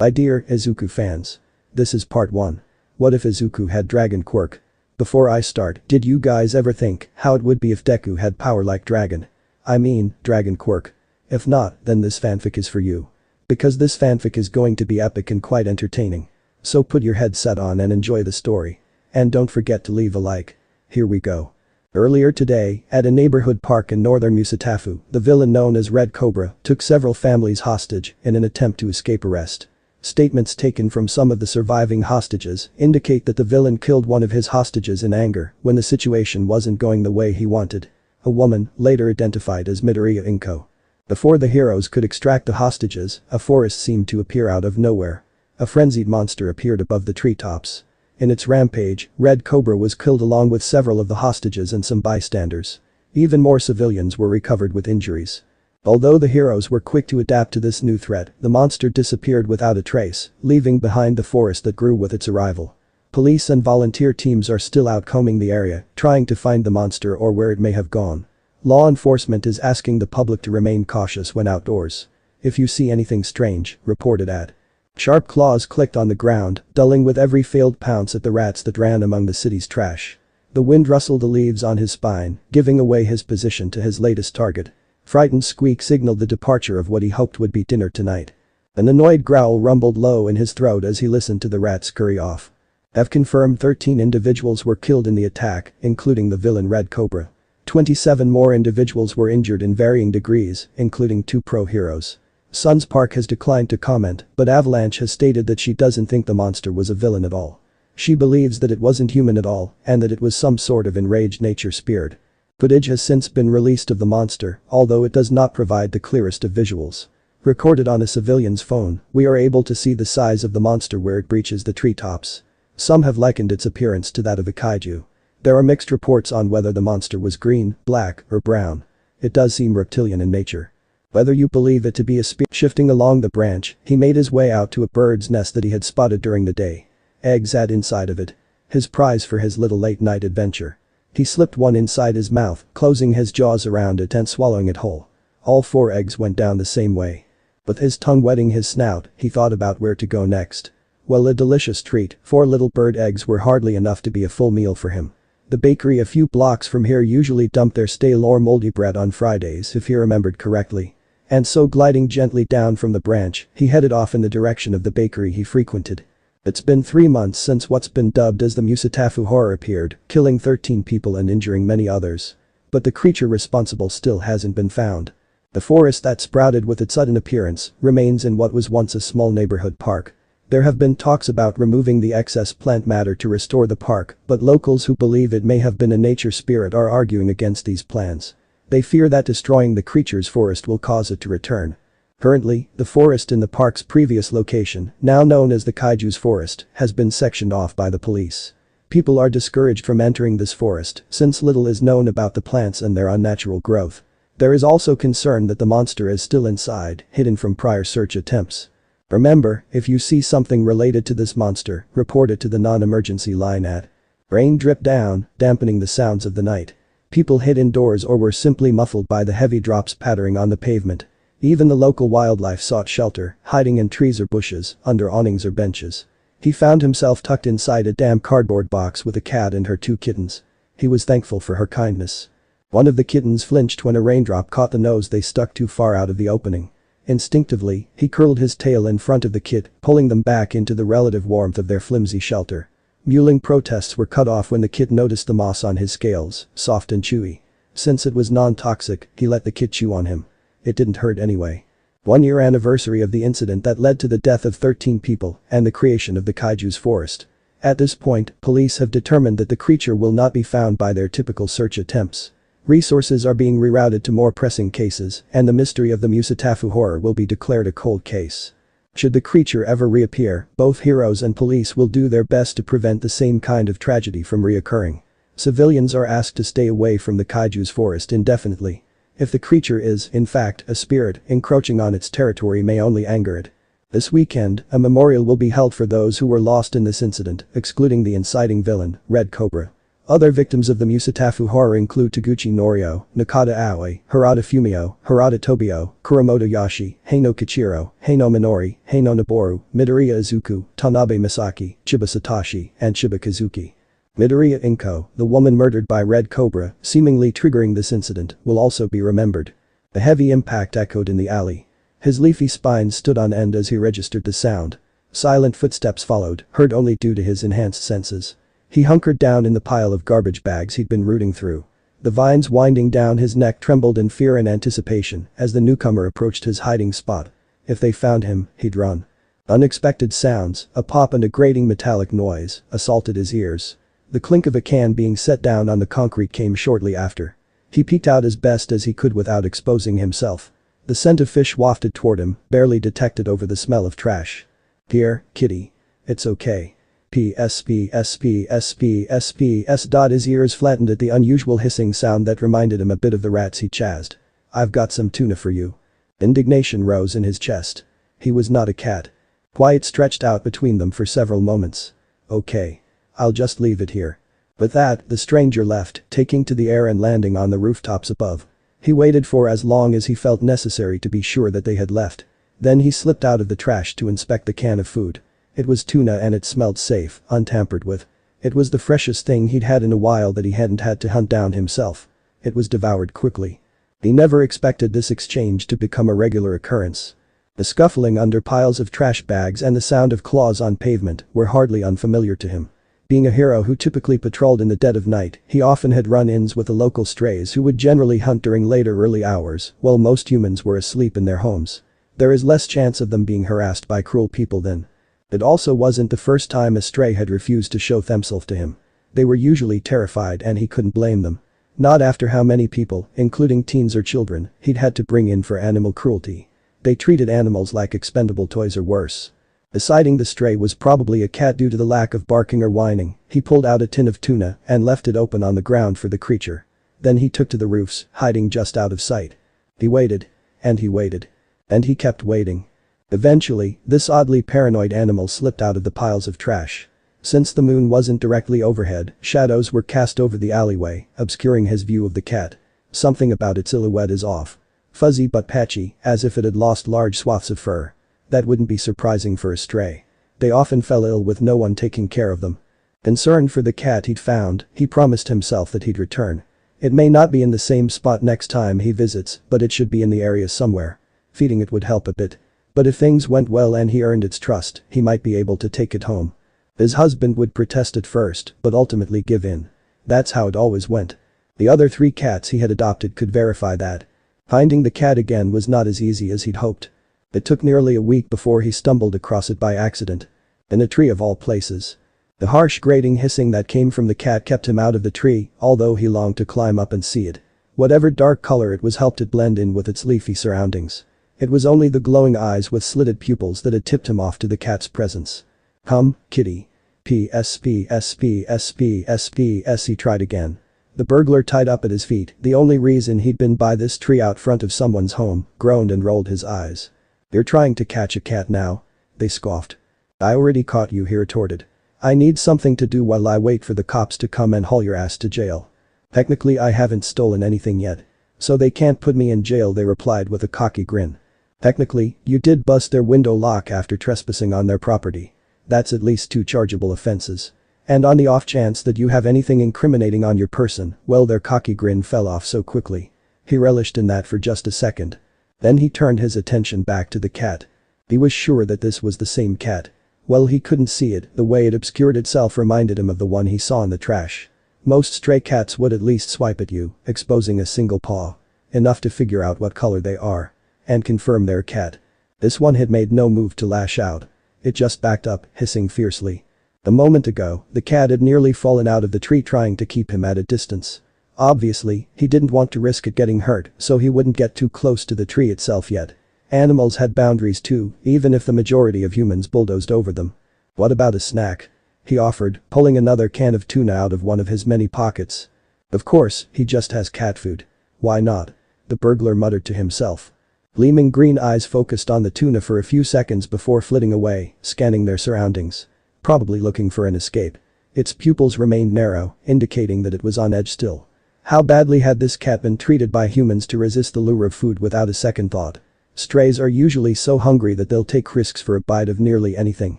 My dear Izuku fans. This is part 1. What if Izuku had dragon quirk? Before I start, did you guys ever think how it would be if Deku had power like dragon? I mean, dragon quirk. If not, then this fanfic is for you. Because this fanfic is going to be epic and quite entertaining. So put your headset on and enjoy the story. And don't forget to leave a like. Here we go. Earlier today, at a neighborhood park in northern Musatafu, the villain known as Red Cobra took several families hostage in an attempt to escape arrest. Statements taken from some of the surviving hostages indicate that the villain killed one of his hostages in anger when the situation wasn't going the way he wanted. A woman, later identified as Midoriya Inko. Before the heroes could extract the hostages, a forest seemed to appear out of nowhere. A frenzied monster appeared above the treetops. In its rampage, Red Cobra was killed along with several of the hostages and some bystanders. Even more civilians were recovered with injuries. Although the heroes were quick to adapt to this new threat, the monster disappeared without a trace, leaving behind the forest that grew with its arrival. Police and volunteer teams are still out combing the area, trying to find the monster or where it may have gone. Law enforcement is asking the public to remain cautious when outdoors. If you see anything strange, report it at. Sharp claws clicked on the ground, dulling with every failed pounce at the rats that ran among the city's trash. The wind rustled the leaves on his spine, giving away his position to his latest target. Frightened squeak signaled the departure of what he hoped would be dinner tonight. An annoyed growl rumbled low in his throat as he listened to the rats scurry off. Have confirmed 13 individuals were killed in the attack, including the villain Red Cobra. 27 more individuals were injured in varying degrees, including 2 pro heroes. Suns Park has declined to comment, but Avalanche has stated that she doesn't think the monster was a villain at all. She believes that it wasn't human at all and that it was some sort of enraged nature spirit. Footage has since been released of the monster, although it does not provide the clearest of visuals. Recorded on a civilian's phone, we are able to see the size of the monster where it breaches the treetops. Some have likened its appearance to that of a kaiju. There are mixed reports on whether the monster was green, black, or brown. It does seem reptilian in nature. Whether you believe it to be a spirit. Shifting along the branch, he made his way out to a bird's nest that he had spotted during the day. Eggs sat inside of it. His prize for his little late-night adventure. He slipped one inside his mouth, closing his jaws around it and swallowing it whole. All 4 eggs went down the same way. With his tongue wetting his snout, he thought about where to go next. Well, a delicious treat, 4 little bird eggs were hardly enough to be a full meal for him. The bakery a few blocks from here usually dumped their stale or moldy bread on Fridays if he remembered correctly. And so gliding gently down from the branch, he headed off in the direction of the bakery he frequented. It's been 3 months since what's been dubbed as the Musatafu horror appeared, killing 13 people and injuring many others. But the creature responsible still hasn't been found. The forest that sprouted with its sudden appearance remains in what was once a small neighborhood park. There have been talks about removing the excess plant matter to restore the park, but locals who believe it may have been a nature spirit are arguing against these plans. They fear that destroying the creature's forest will cause it to return. Currently, the forest in the park's previous location, now known as the Kaiju's forest, has been sectioned off by the police. People are discouraged from entering this forest since little is known about the plants and their unnatural growth. There is also concern that the monster is still inside, hidden from prior search attempts. Remember, if you see something related to this monster, report it to the non-emergency line at. Rain dripped down, dampening the sounds of the night. People hid indoors or were simply muffled by the heavy drops pattering on the pavement. Even the local wildlife sought shelter, hiding in trees or bushes, under awnings or benches. He found himself tucked inside a damp cardboard box with a cat and her 2 kittens. He was thankful for her kindness. One of the kittens flinched when a raindrop caught the nose they stuck too far out of the opening. Instinctively, he curled his tail in front of the kit, pulling them back into the relative warmth of their flimsy shelter. Mewling protests were cut off when the kit noticed the moss on his scales, soft and chewy. Since it was non-toxic, he let the kit chew on him. It didn't hurt anyway. 1-year anniversary of the incident that led to the death of 13 people and the creation of the Kaiju's forest. At this point, police have determined that the creature will not be found by their typical search attempts. Resources are being rerouted to more pressing cases, and the mystery of the Musatafu horror will be declared a cold case. Should the creature ever reappear, both heroes and police will do their best to prevent the same kind of tragedy from reoccurring. Civilians are asked to stay away from the Kaiju's forest indefinitely. If the creature is, in fact, a spirit, encroaching on its territory may only anger it. This weekend, a memorial will be held for those who were lost in this incident, excluding the inciting villain, Red Cobra. Other victims of the Musatafu horror include Taguchi Norio, Nakata Aoi, Harada Fumio, Harada Tobio, Kuramoto Yashi, Heino Kichiro, Heino Minori, Heino Noboru, Midoriya Izuku, Tanabe Misaki, Chiba Satoshi, and Chiba Kazuki. Midoriya Inko, the woman murdered by Red Cobra, seemingly triggering this incident, will also be remembered. A heavy impact echoed in the alley. His leafy spine stood on end as he registered the sound. Silent footsteps followed, heard only due to his enhanced senses. He hunkered down in the pile of garbage bags he'd been rooting through. The vines winding down his neck trembled in fear and anticipation as the newcomer approached his hiding spot. If they found him, he'd run. Unexpected sounds, a pop and a grating metallic noise, assaulted his ears. The clink of a can being set down on the concrete came shortly after. He peeked out as best as he could without exposing himself. The scent of fish wafted toward him, barely detected over the smell of trash. "Here, kitty. It's okay. PSPSPSPSPS. His ears flattened at the unusual hissing sound that reminded him a bit of the rats he chased. "I've got some tuna for you." Indignation rose in his chest. He was not a cat. Quiet stretched out between them for several moments. "Okay. I'll just leave it here." With that, the stranger left, taking to the air and landing on the rooftops above. He waited for as long as he felt necessary to be sure that they had left. Then he slipped out of the trash to inspect the can of food. It was tuna and it smelled safe, untampered with. It was the freshest thing he'd had in a while that he hadn't had to hunt down himself. It was devoured quickly. He never expected this exchange to become a regular occurrence. The scuffling under piles of trash bags and the sound of claws on pavement were hardly unfamiliar to him. Being a hero who typically patrolled in the dead of night, he often had run-ins with the local strays who would generally hunt during later early hours while most humans were asleep in their homes. There is less chance of them being harassed by cruel people then. It also wasn't the first time a stray had refused to show themselves to him. They were usually terrified and he couldn't blame them. Not after how many people, including teens or children, he'd had to bring in for animal cruelty. They treated animals like expendable toys or worse. Deciding the stray was probably a cat due to the lack of barking or whining, he pulled out a tin of tuna and left it open on the ground for the creature. Then he took to the roofs, hiding just out of sight. He waited. And he waited. And he kept waiting. Eventually, this oddly paranoid animal slipped out of the piles of trash. Since the moon wasn't directly overhead, shadows were cast over the alleyway, obscuring his view of the cat. Something about its silhouette is off. Fuzzy but patchy, as if it had lost large swaths of fur. That wouldn't be surprising for a stray. They often fell ill with no one taking care of them. Concerned for the cat he'd found, he promised himself that he'd return. It may not be in the same spot next time he visits, but it should be in the area somewhere. Feeding it would help a bit. But if things went well and he earned its trust, he might be able to take it home. His husband would protest at first, but ultimately give in. That's how it always went. The other 3 cats he had adopted could verify that. Finding the cat again was not as easy as he'd hoped. It took nearly a week before he stumbled across it by accident. In a tree of all places. The harsh grating hissing that came from the cat kept him out of the tree, although he longed to climb up and see it. Whatever dark color it was helped it blend in with its leafy surroundings. It was only the glowing eyes with slitted pupils that had tipped him off to the cat's presence. "Come, kitty. PSPSPSPSPS." He tried again. The burglar tied up at his feet, the only reason he'd been by this tree out front of someone's home, groaned and rolled his eyes. "You're trying to catch a cat now?" They scoffed. "I already caught you," he retorted. "I need something to do while I wait for the cops to come and haul your ass to jail." "Technically I haven't stolen anything yet. So they can't put me in jail," they replied with a cocky grin. "Technically, you did bust their window lock after trespassing on their property. That's at least 2 chargeable offenses. And on the off chance that you have anything incriminating on your person, well, their cocky grin fell off so quickly. He relished in that for just a second. Then he turned his attention back to the cat. He was sure that this was the same cat. Well, he couldn't see it, the way it obscured itself reminded him of the one he saw in the trash. Most stray cats would at least swipe at you, exposing a single paw. Enough to figure out what color they are. And confirm they're a cat. This one had made no move to lash out. It just backed up, hissing fiercely. A moment ago, the cat had nearly fallen out of the tree trying to keep him at a distance. Obviously, he didn't want to risk it getting hurt, so he wouldn't get too close to the tree itself yet. Animals had boundaries too, even if the majority of humans bulldozed over them. "What about a snack?" he offered, pulling another can of tuna out of one of his many pockets. "Of course, he just has cat food. Why not?" the burglar muttered to himself. Gleaming green eyes focused on the tuna for a few seconds before flitting away, scanning their surroundings. Probably looking for an escape. Its pupils remained narrow, indicating that it was on edge still. How badly had this cat been treated by humans to resist the lure of food without a second thought? Strays are usually so hungry that they'll take risks for a bite of nearly anything.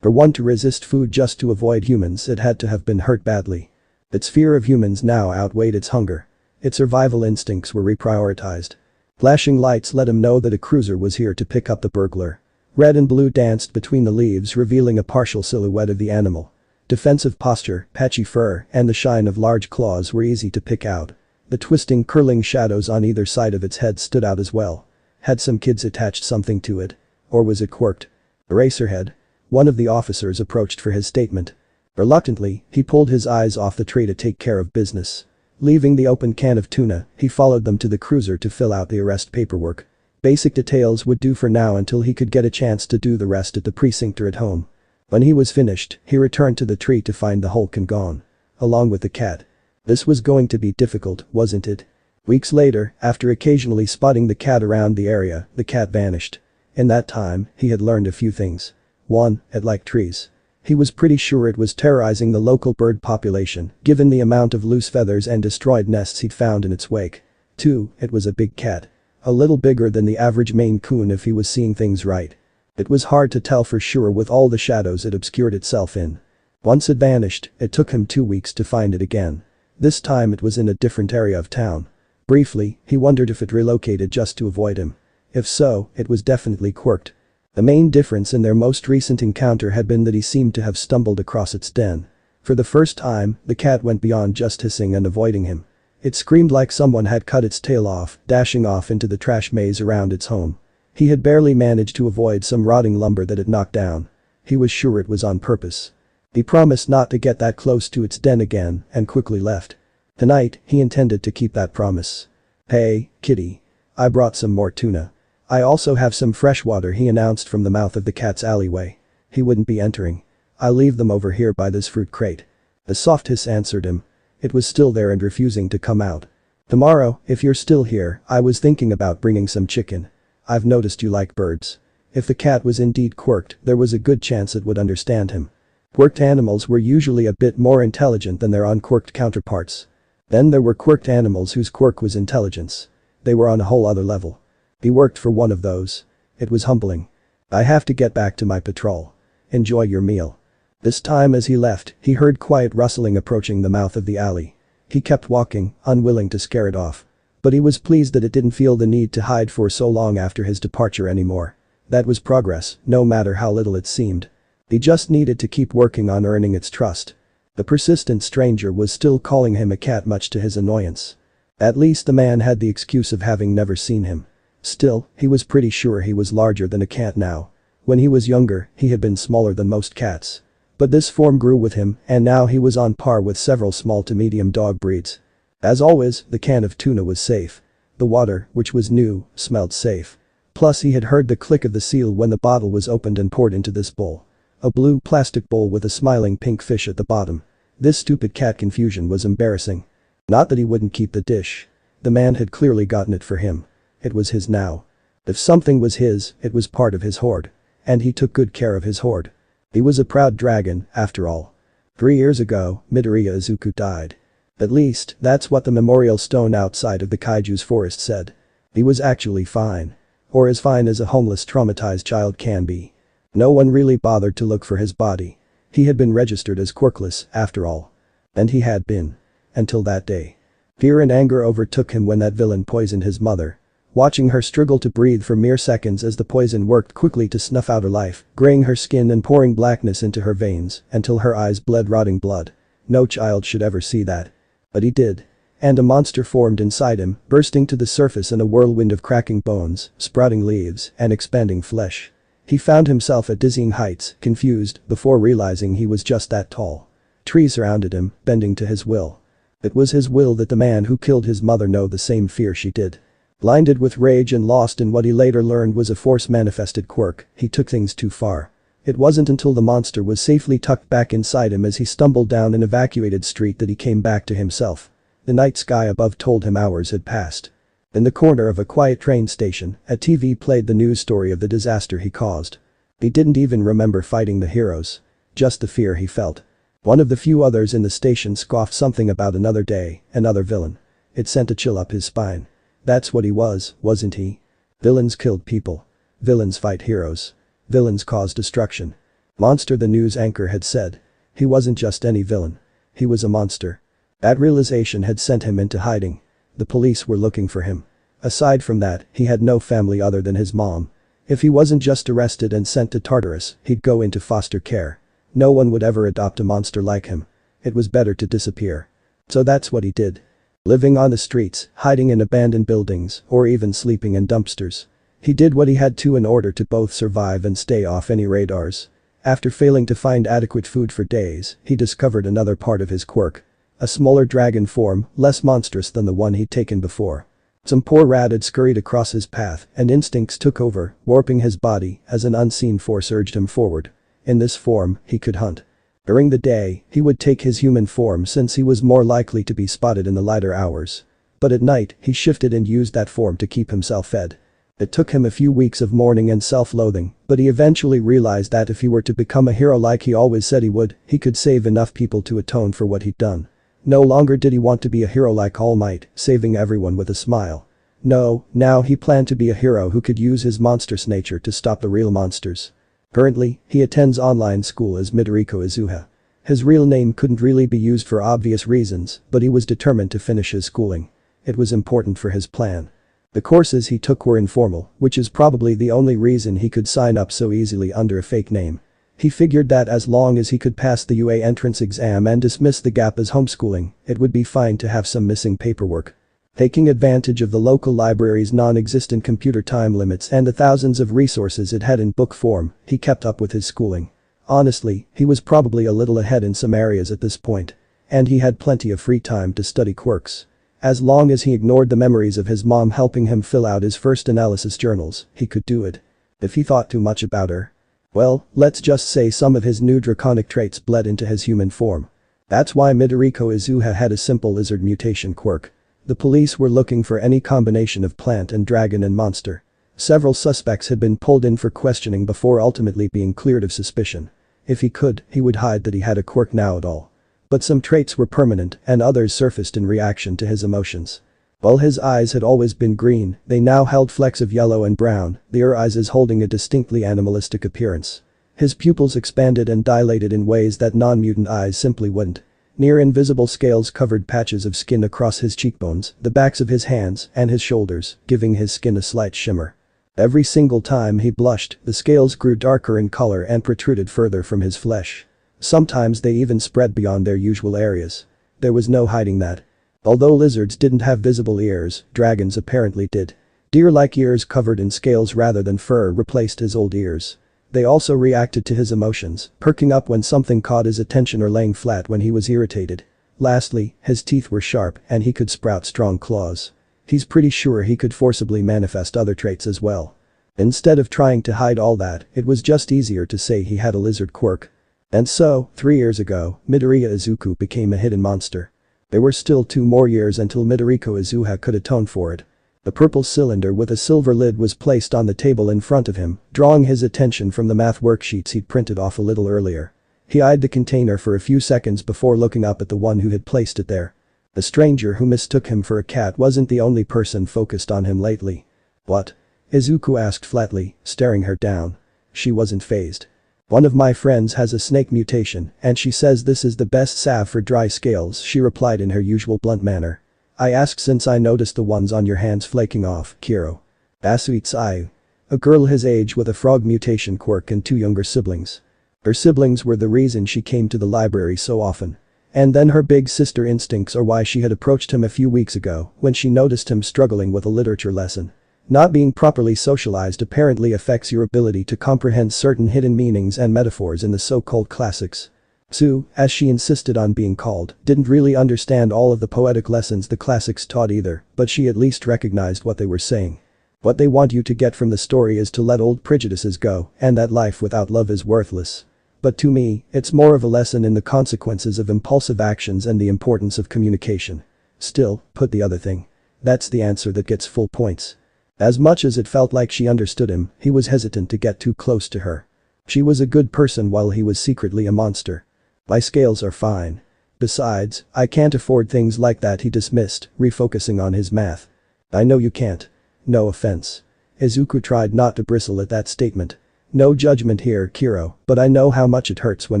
For one to resist food just to avoid humans, it had to have been hurt badly. Its fear of humans now outweighed its hunger. Its survival instincts were reprioritized. Flashing lights let him know that a cruiser was here to pick up the burglar. Red and blue danced between the leaves, revealing a partial silhouette of the animal. Defensive posture, patchy fur, and the shine of large claws were easy to pick out. The twisting, curling shadows on either side of its head stood out as well. Had some kids attached something to it? Or was it quirked? Eraserhead? One of the officers approached for his statement. Reluctantly, he pulled his eyes off the tray to take care of business. Leaving the open can of tuna, he followed them to the cruiser to fill out the arrest paperwork. Basic details would do for now until he could get a chance to do the rest at the precinct or at home. When he was finished, he returned to the tree to find the Hulk gone. Along with the cat. This was going to be difficult, wasn't it? Weeks later, after occasionally spotting the cat around the area, the cat vanished. In that time, he had learned a few things. 1. It liked trees. He was pretty sure it was terrorizing the local bird population, given the amount of loose feathers and destroyed nests he'd found in its wake. 2. It was a big cat. A little bigger than the average Maine Coon if he was seeing things right. It was hard to tell for sure with all the shadows it obscured itself in. Once it vanished, it took him 2 weeks to find it again. This time it was in a different area of town. Briefly, he wondered if it relocated just to avoid him. If so, it was definitely quirked. The main difference in their most recent encounter had been that he seemed to have stumbled across its den. For the first time, the cat went beyond just hissing and avoiding him. It screamed like someone had cut its tail off, dashing off into the trash maze around its home. He had barely managed to avoid some rotting lumber that it knocked down. He was sure it was on purpose. He promised not to get that close to its den again and quickly left. Tonight, he intended to keep that promise. "Hey, kitty. I brought some more tuna. I also have some fresh water," he announced from the mouth of the cat's alleyway. He wouldn't be entering. "I'll leave them over here by this fruit crate." A soft hiss answered him. It was still there and refusing to come out. "Tomorrow, if you're still here, I was thinking about bringing some chicken. I've noticed you like birds." If the cat was indeed quirked, there was a good chance it would understand him. Quirked animals were usually a bit more intelligent than their unquirked counterparts. Then there were quirked animals whose quirk was intelligence. They were on a whole other level. He worked for one of those. It was humbling. "I have to get back to my patrol. Enjoy your meal." This time as he left, he heard quiet rustling approaching the mouth of the alley. He kept walking, unwilling to scare it off. But he was pleased that it didn't feel the need to hide for so long after his departure anymore. That was progress, no matter how little it seemed. He just needed to keep working on earning its trust. The persistent stranger was still calling him a cat, much to his annoyance. At least the man had the excuse of having never seen him. Still, he was pretty sure he was larger than a cat now. When he was younger, he had been smaller than most cats. But this form grew with him, and now he was on par with several small to medium dog breeds. As always, the can of tuna was safe. The water, which was new, smelled safe. Plus he had heard the click of the seal when the bottle was opened and poured into this bowl. A blue plastic bowl with a smiling pink fish at the bottom. This stupid cat confusion was embarrassing. Not that he wouldn't keep the dish. The man had clearly gotten it for him. It was his now. If something was his, it was part of his hoard. And he took good care of his hoard. He was a proud dragon, after all. 3 years ago, Midoriya Izuku died. At least, that's what the memorial stone outside of the kaiju's forest said. He was actually fine. Or as fine as a homeless traumatized child can be. No one really bothered to look for his body. He had been registered as quirkless, after all. And he had been. Until that day. Fear and anger overtook him when that villain poisoned his mother. Watching her struggle to breathe for mere seconds as the poison worked quickly to snuff out her life, graying her skin and pouring blackness into her veins until her eyes bled rotting blood. No child should ever see that. But he did. And a monster formed inside him, bursting to the surface in a whirlwind of cracking bones, sprouting leaves, and expanding flesh. He found himself at dizzying heights, confused, before realizing he was just that tall. Trees surrounded him, bending to his will. It was his will that the man who killed his mother know the same fear she did. Blinded with rage and lost in what he later learned was a force-manifested quirk, he took things too far. It wasn't until the monster was safely tucked back inside him as he stumbled down an evacuated street that he came back to himself. The night sky above told him hours had passed. In the corner of a quiet train station, a TV played the news story of the disaster he caused. He didn't even remember fighting the heroes. Just the fear he felt. One of the few others in the station scoffed something about another day, another villain. It sent a chill up his spine. That's what he was, wasn't he? Villains killed people. Villains fight heroes. Villains cause destruction. Monster, the news anchor had said. He wasn't just any villain. He was a monster. That realization had sent him into hiding. The police were looking for him. Aside from that, he had no family other than his mom. If he wasn't just arrested and sent to Tartarus, he'd go into foster care. No one would ever adopt a monster like him. It was better to disappear. So that's what he did. Living on the streets, hiding in abandoned buildings, or even sleeping in dumpsters. He did what he had to in order to both survive and stay off any radars. After failing to find adequate food for days, he discovered another part of his quirk. A smaller dragon form, less monstrous than the one he'd taken before. Some poor rat had scurried across his path and instincts took over, warping his body as an unseen force urged him forward. In this form, he could hunt. During the day, he would take his human form since he was more likely to be spotted in the lighter hours. But at night, he shifted and used that form to keep himself fed. It took him a few weeks of mourning and self-loathing, but he eventually realized that if he were to become a hero like he always said he would, he could save enough people to atone for what he'd done. No longer did he want to be a hero like All Might, saving everyone with a smile. No, now he planned to be a hero who could use his monstrous nature to stop the real monsters. Currently, he attends online school as Midoriko Izuha. His real name couldn't really be used for obvious reasons, but he was determined to finish his schooling. It was important for his plan. The courses he took were informal, which is probably the only reason he could sign up so easily under a fake name. He figured that as long as he could pass the UA entrance exam and dismiss the gap as homeschooling, it would be fine to have some missing paperwork. Taking advantage of the local library's non-existent computer time limits and the thousands of resources it had in book form, he kept up with his schooling. Honestly, he was probably a little ahead in some areas at this point. And he had plenty of free time to study quirks. As long as he ignored the memories of his mom helping him fill out his first analysis journals, he could do it. If he thought too much about her, well, let's just say some of his new draconic traits bled into his human form. That's why Midoriko Izuha had a simple lizard mutation quirk. The police were looking for any combination of plant and dragon and monster. Several suspects had been pulled in for questioning before ultimately being cleared of suspicion. If he could, he would hide that he had a quirk now at all. But some traits were permanent and others surfaced in reaction to his emotions. While his eyes had always been green, they now held flecks of yellow and brown, their eyes holding a distinctly animalistic appearance. His pupils expanded and dilated in ways that non-mutant eyes simply wouldn't. Near-invisible scales covered patches of skin across his cheekbones, the backs of his hands, and his shoulders, giving his skin a slight shimmer. Every single time he blushed, the scales grew darker in color and protruded further from his flesh. Sometimes they even spread beyond their usual areas. There was no hiding that. Although lizards didn't have visible ears, dragons apparently did. Deer-like ears covered in scales rather than fur replaced his old ears. They also reacted to his emotions, perking up when something caught his attention or laying flat when he was irritated. Lastly, his teeth were sharp and he could sprout strong claws. He's pretty sure he could forcibly manifest other traits as well. Instead of trying to hide all that, it was just easier to say he had a lizard quirk. And so, 3 years ago, Midoriya Izuku became a hidden monster. There were still 2 more years until Midoriko Izuha could atone for it. A purple cylinder with a silver lid was placed on the table in front of him, drawing his attention from the math worksheets he'd printed off a little earlier. He eyed the container for a few seconds before looking up at the one who had placed it there. The stranger who mistook him for a cat wasn't the only person focused on him lately. What? Izuku asked flatly, staring her down. She wasn't fazed. One of my friends has a snake mutation and she says this is the best salve for dry scales, she replied in her usual blunt manner. I asked since I noticed the ones on your hands flaking off, Kiro. Asuit's Ayu. A girl his age with a frog mutation quirk and 2 younger siblings. Her siblings were the reason she came to the library so often. And then her big sister instincts are why she had approached him a few weeks ago when she noticed him struggling with a literature lesson. Not being properly socialized apparently affects your ability to comprehend certain hidden meanings and metaphors in the so-called classics. Sue, as she insisted on being called, didn't really understand all of the poetic lessons the classics taught either, but she at least recognized what they were saying. What they want you to get from the story is to let old prejudices go and that life without love is worthless. But to me, it's more of a lesson in the consequences of impulsive actions and the importance of communication. Still, put the other thing. That's the answer that gets full points. As much as it felt like she understood him, he was hesitant to get too close to her. She was a good person while he was secretly a monster. My scales are fine. Besides, I can't afford things like that, he dismissed, refocusing on his math. I know you can't. No offense. Izuku tried not to bristle at that statement. No judgment here, Kiro, but I know how much it hurts when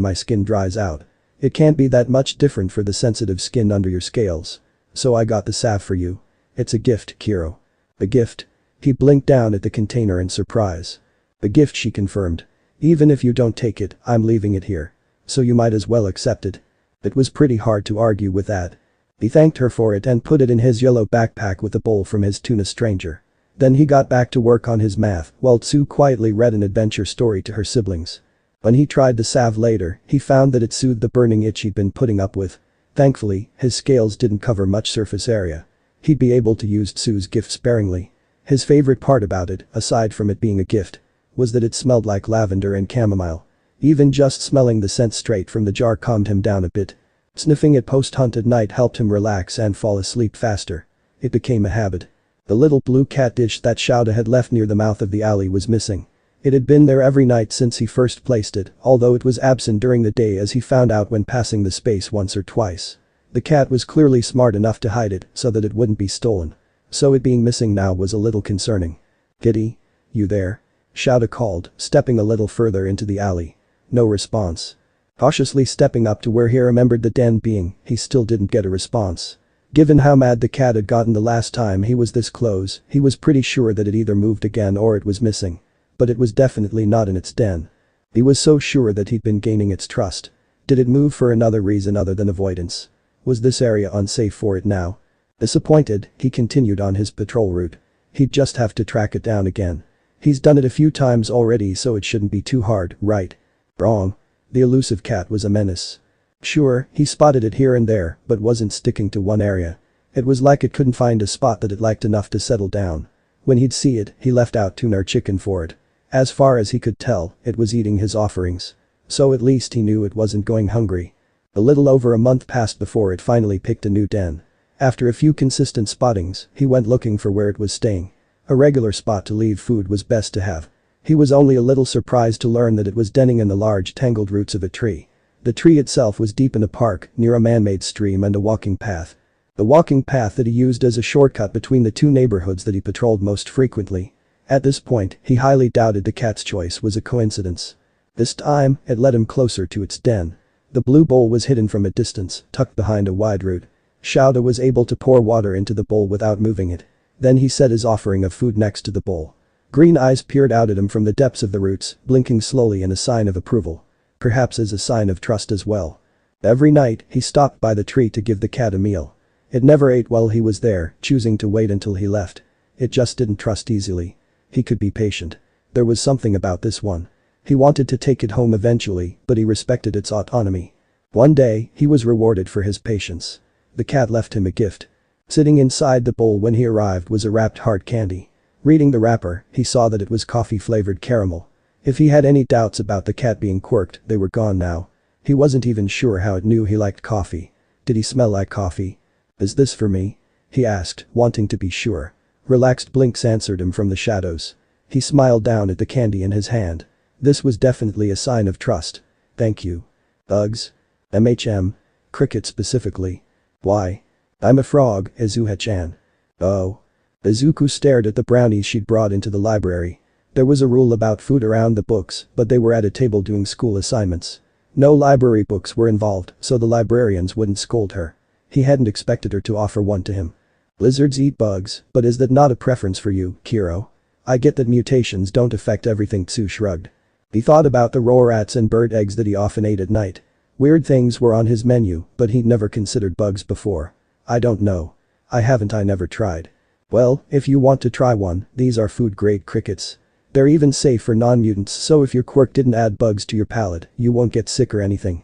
my skin dries out. It can't be that much different for the sensitive skin under your scales. So I got the salve for you. It's a gift, Kiro. A gift? He blinked down at the container in surprise. A gift, she confirmed. Even if you don't take it, I'm leaving it here. So you might as well accept it. It was pretty hard to argue with that. He thanked her for it and put it in his yellow backpack with a bowl from his tuna stranger. Then he got back to work on his math while Tsu quietly read an adventure story to her siblings. When he tried the salve later, he found that it soothed the burning itch he'd been putting up with. Thankfully, his scales didn't cover much surface area. He'd be able to use Tsu's gift sparingly. His favorite part about it, aside from it being a gift, was that it smelled like lavender and chamomile. Even just smelling the scent straight from the jar calmed him down a bit. Sniffing it post-hunt at night helped him relax and fall asleep faster. It became a habit. The little blue cat dish that Shouda had left near the mouth of the alley was missing. It had been there every night since he first placed it, although it was absent during the day, as he found out when passing the space once or twice. The cat was clearly smart enough to hide it so that it wouldn't be stolen. So it being missing now was a little concerning. "Kitty? You there?" Shouda called, stepping a little further into the alley. No response. Cautiously stepping up to where he remembered the den being, he still didn't get a response. Given how mad the cat had gotten the last time he was this close, he was pretty sure that it either moved again or it was missing. But it was definitely not in its den. He was so sure that he'd been gaining its trust. Did it move for another reason other than avoidance? Was this area unsafe for it now? Disappointed, he continued on his patrol route. He'd just have to track it down again. He's done it a few times already, so it shouldn't be too hard, right? Wrong. The elusive cat was a menace. Sure, he spotted it here and there, but wasn't sticking to one area. It was like it couldn't find a spot that it liked enough to settle down. When he'd see it, he left out tuna or chicken for it. As far as he could tell, it was eating his offerings. So at least he knew it wasn't going hungry. A little over a month passed before it finally picked a new den. After a few consistent spottings, he went looking for where it was staying. A regular spot to leave food was best to have. He was only a little surprised to learn that it was denning in the large tangled roots of a tree. The tree itself was deep in a park, near a man-made stream and a walking path. The walking path that he used as a shortcut between the two neighborhoods that he patrolled most frequently. At this point, he highly doubted the cat's choice was a coincidence. This time, it led him closer to its den. The blue bowl was hidden from a distance, tucked behind a wide root. Shouda was able to pour water into the bowl without moving it. Then he set his offering of food next to the bowl. Green eyes peered out at him from the depths of the roots, blinking slowly in a sign of approval. Perhaps as a sign of trust as well. Every night, he stopped by the tree to give the cat a meal. It never ate while he was there, choosing to wait until he left. It just didn't trust easily. He could be patient. There was something about this one. He wanted to take it home eventually, but he respected its autonomy. One day, he was rewarded for his patience. The cat left him a gift. Sitting inside the bowl when he arrived was a wrapped hard candy. Reading the wrapper, he saw that it was coffee-flavored caramel. If he had any doubts about the cat being quirked, they were gone now. He wasn't even sure how it knew he liked coffee. Did he smell like coffee? "Is this for me?" he asked, wanting to be sure. Relaxed blinks answered him from the shadows. He smiled down at the candy in his hand. This was definitely a sign of trust. "Thank you." "Bugs?" "MHM. Cricket specifically." "Why?" "I'm a frog, Izuha-chan." "Oh." Izuku stared at the brownies she'd brought into the library. There was a rule about food around the books, but they were at a table doing school assignments. No library books were involved, so the librarians wouldn't scold her. He hadn't expected her to offer one to him. "Lizards eat bugs, but is that not a preference for you, Kiro? I get that mutations don't affect everything." Tsu shrugged. He thought about the raw rats and bird eggs that he often ate at night. Weird things were on his menu, but he'd never considered bugs before. "I don't know. I never tried." "Well, if you want to try one, these are food-grade crickets. They're even safe for non-mutants, so if your quirk didn't add bugs to your palate, you won't get sick or anything."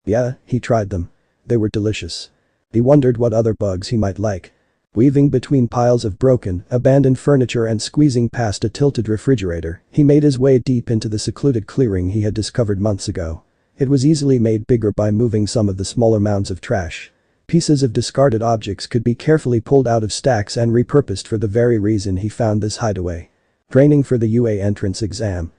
Yeah, he tried them. They were delicious. He wondered what other bugs he might like. Weaving between piles of broken, abandoned furniture and squeezing past a tilted refrigerator, he made his way deep into the secluded clearing he had discovered months ago. It was easily made bigger by moving some of the smaller mounds of trash. Pieces of discarded objects could be carefully pulled out of stacks and repurposed for the very reason he found this hideaway. Training for the UA entrance exam.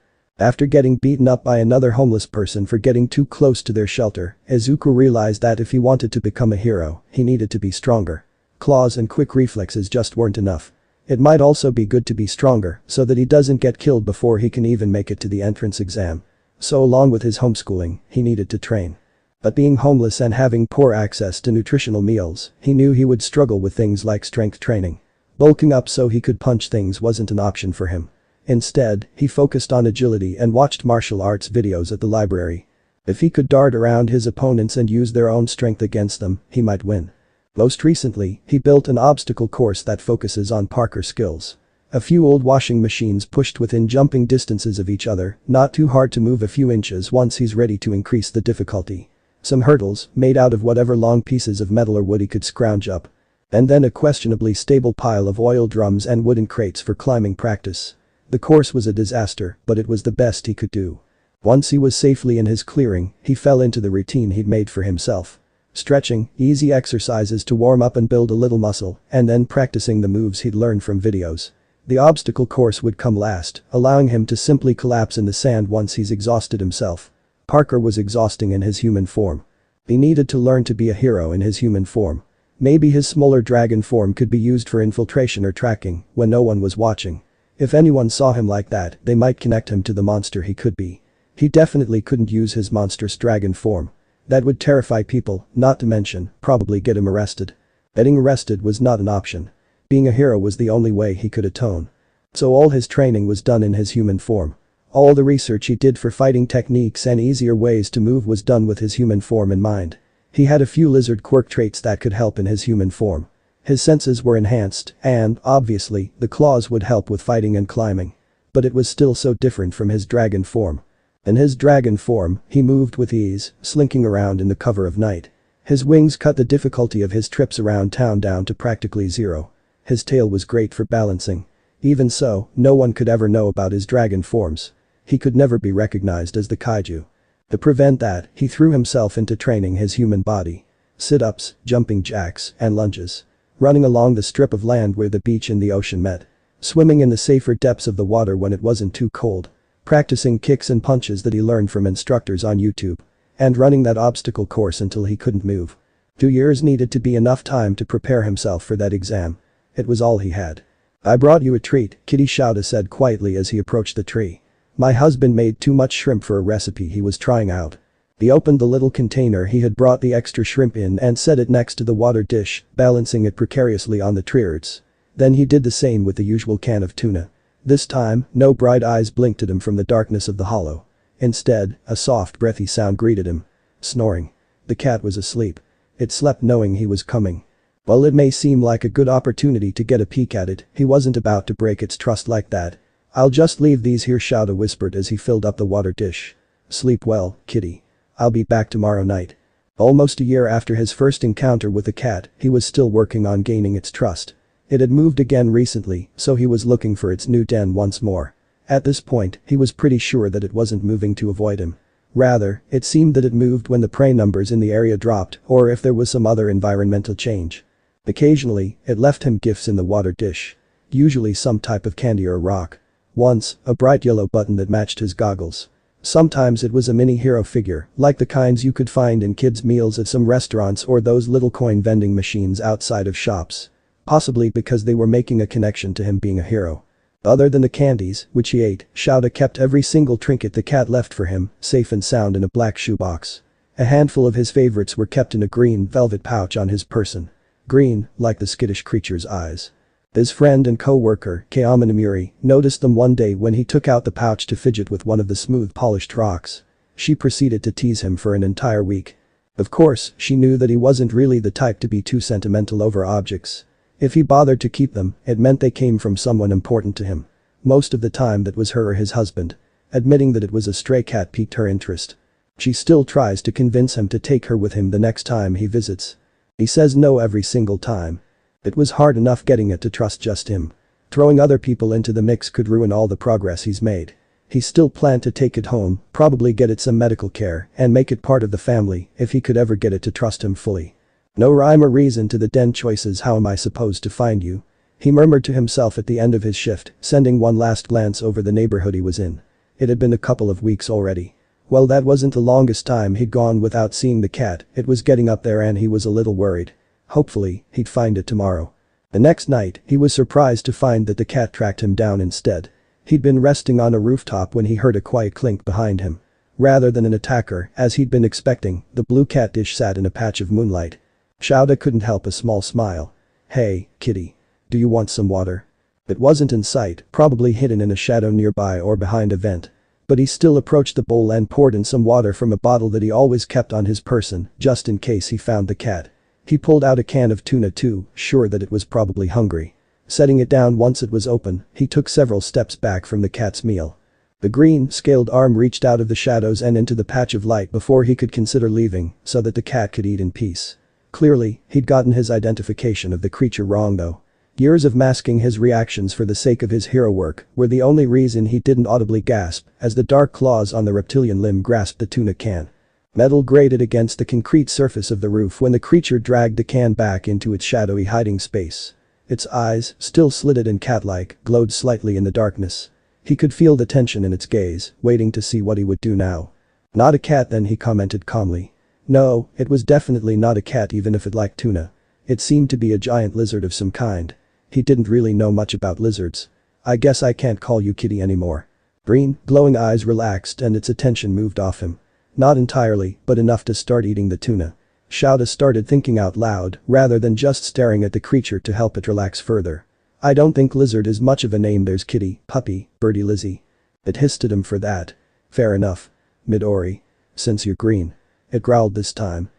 After getting beaten up by another homeless person for getting too close to their shelter, Izuku realized that if he wanted to become a hero, he needed to be stronger. Claws and quick reflexes just weren't enough. It might also be good to be stronger so that he doesn't get killed before he can even make it to the entrance exam. So along with his homeschooling, he needed to train. But being homeless and having poor access to nutritional meals, he knew he would struggle with things like strength training. Bulking up so he could punch things wasn't an option for him. Instead, he focused on agility and watched martial arts videos at the library. If he could dart around his opponents and use their own strength against them, he might win. Most recently, he built an obstacle course that focuses on parkour skills. A few old washing machines pushed within jumping distances of each other, not too hard to move a few inches once he's ready to increase the difficulty. Some hurdles, made out of whatever long pieces of metal or wood he could scrounge up. And then a questionably stable pile of oil drums and wooden crates for climbing practice. The course was a disaster, but it was the best he could do. Once he was safely in his clearing, he fell into the routine he'd made for himself. Stretching, easy exercises to warm up and build a little muscle, and then practicing the moves he'd learned from videos. The obstacle course would come last, allowing him to simply collapse in the sand once he's exhausted himself. Parkour was exhausting in his human form. He needed to learn to be a hero in his human form. Maybe his smaller dragon form could be used for infiltration or tracking when no one was watching. If anyone saw him like that, they might connect him to the monster he could be. He definitely couldn't use his monstrous dragon form. That would terrify people, not to mention, probably get him arrested. Getting arrested was not an option. Being a hero was the only way he could atone. So all his training was done in his human form. All the research he did for fighting techniques and easier ways to move was done with his human form in mind. He had a few lizard quirk traits that could help in his human form. His senses were enhanced, and, obviously, the claws would help with fighting and climbing. But it was still so different from his dragon form. In his dragon form, he moved with ease, slinking around in the cover of night. His wings cut the difficulty of his trips around town down to practically zero. His tail was great for balancing. Even so, no one could ever know about his dragon forms. He could never be recognized as the kaiju. To prevent that, he threw himself into training his human body. Sit-ups, jumping jacks, and lunges. Running along the strip of land where the beach and the ocean met. Swimming in the safer depths of the water when it wasn't too cold. Practicing kicks and punches that he learned from instructors on YouTube. And running that obstacle course until he couldn't move. 2 years needed to be enough time to prepare himself for that exam. It was all he had. "I brought you a treat," Kitty Shouta said quietly as he approached the tree. "My husband made too much shrimp for a recipe he was trying out." He opened the little container he had brought the extra shrimp in and set it next to the water dish, balancing it precariously on the tree roots. Then he did the same with the usual can of tuna. This time, no bright eyes blinked at him from the darkness of the hollow. Instead, a soft breathy sound greeted him. Snoring. The cat was asleep. It slept knowing he was coming. While it may seem like a good opportunity to get a peek at it, he wasn't about to break its trust like that. "I'll just leave these here," Shouta whispered as he filled up the water dish. "Sleep well, kitty. I'll be back tomorrow night." Almost a year after his first encounter with the cat, he was still working on gaining its trust. It had moved again recently, so he was looking for its new den once more. At this point, he was pretty sure that it wasn't moving to avoid him. Rather, it seemed that it moved when the prey numbers in the area dropped or if there was some other environmental change. Occasionally, it left him gifts in the water dish. Usually some type of candy or rock. Once, a bright yellow button that matched his goggles. Sometimes it was a mini hero figure, like the kinds you could find in kids' meals at some restaurants or those little coin vending machines outside of shops. Possibly because they were making a connection to him being a hero. Other than the candies, which he ate, Shouta kept every single trinket the cat left for him, safe and sound in a black shoebox. A handful of his favorites were kept in a green velvet pouch on his person. Green, like the skittish creature's eyes. His friend and co-worker, Kayama Namiri, noticed them one day when he took out the pouch to fidget with one of the smooth polished rocks. She proceeded to tease him for an entire week. Of course, she knew that he wasn't really the type to be too sentimental over objects. If he bothered to keep them, it meant they came from someone important to him. Most of the time that was her or his husband. Admitting that it was a stray cat piqued her interest. She still tries to convince him to take her with him the next time he visits. He says no every single time. It was hard enough getting it to trust just him. Throwing other people into the mix could ruin all the progress he's made. He still planned to take it home, probably get it some medical care, and make it part of the family if he could ever get it to trust him fully. "No rhyme or reason to the den choices, how am I supposed to find you?" he murmured to himself at the end of his shift, sending one last glance over the neighborhood he was in. It had been a couple of weeks already. Well, that wasn't the longest time he'd gone without seeing the cat, it was getting up there and he was a little worried. Hopefully, he'd find it tomorrow. The next night, he was surprised to find that the cat tracked him down instead. He'd been resting on a rooftop when he heard a quiet clink behind him. Rather than an attacker, as he'd been expecting, the blue cat dish sat in a patch of moonlight. Shouda couldn't help a small smile. "Hey, kitty. Do you want some water?" It wasn't in sight, probably hidden in a shadow nearby or behind a vent. But he still approached the bowl and poured in some water from a bottle that he always kept on his person, just in case he found the cat. He pulled out a can of tuna too, sure that it was probably hungry. Setting it down once it was open, he took several steps back from the cat's meal. The green, scaled arm reached out of the shadows and into the patch of light before he could consider leaving, so that the cat could eat in peace. Clearly, he'd gotten his identification of the creature wrong though. Years of masking his reactions for the sake of his hero work were the only reason he didn't audibly gasp as the dark claws on the reptilian limb grasped the tuna can. Metal grated against the concrete surface of the roof when the creature dragged the can back into its shadowy hiding space. Its eyes, still slitted and cat-like, glowed slightly in the darkness. He could feel the tension in its gaze, waiting to see what he would do now. "Not a cat then," he commented calmly. No, it was definitely not a cat even if it liked tuna. It seemed to be a giant lizard of some kind. He didn't really know much about lizards. "I guess I can't call you kitty anymore." Green, glowing eyes relaxed and its attention moved off him. Not entirely, but enough to start eating the tuna. Shouda started thinking out loud rather than just staring at the creature to help it relax further. "I don't think lizard is much of a name, there's kitty, puppy, birdie Lizzie." It hissed at him for that. "Fair enough. Midori. Since you're green." It growled this time.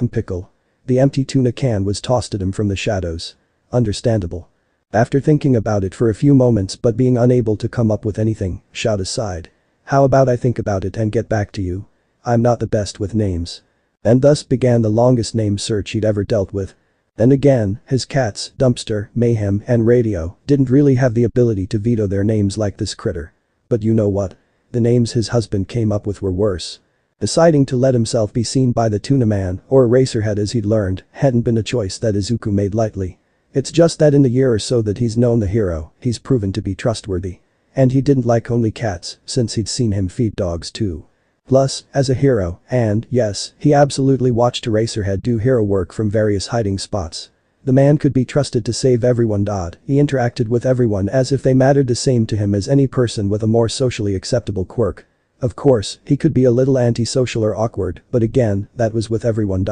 Pickle." The empty tuna can was tossed at him from the shadows. Understandable. After thinking about it for a few moments but being unable to come up with anything, Shouda sighed. "How about I think about it and get back to you? I'm not the best with names." And thus began the longest name search he'd ever dealt with. Then again, his cats, Dumpster, Mayhem, and Radio, didn't really have the ability to veto their names like this critter. But you know what? The names his husband came up with were worse. Deciding to let himself be seen by the tuna man, or Eraserhead as he'd learned, hadn't been a choice that Izuku made lightly. It's just that in the year or so that he's known the hero, he's proven to be trustworthy. And he didn't like only cats, since he'd seen him feed dogs too. Plus, as a hero, and, yes, he absolutely watched Eraserhead do hero work from various hiding spots. The man could be trusted to save everyone. He interacted with everyone as if they mattered the same to him as any person with a more socially acceptable quirk. Of course, he could be a little antisocial or awkward, but again, that was with everyone.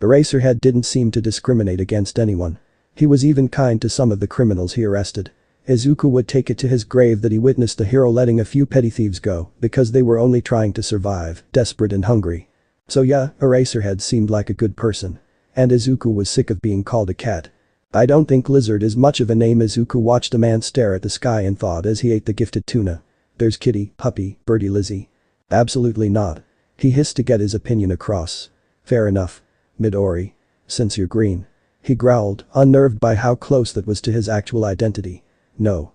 Eraserhead didn't seem to discriminate against anyone. He was even kind to some of the criminals he arrested. Izuku would take it to his grave that he witnessed the hero letting a few petty thieves go because they were only trying to survive, desperate and hungry. So yeah, Eraserhead seemed like a good person. And Izuku was sick of being called a cat. "I don't think lizard is much of a name." Izuku watched the man stare at the sky and thought as he ate the gifted tuna. "There's kitty, puppy, birdie Lizzie." "Absolutely not." He hissed to get his opinion across. "Fair enough. Midori. Since you're green." He growled, unnerved by how close that was to his actual identity. "No.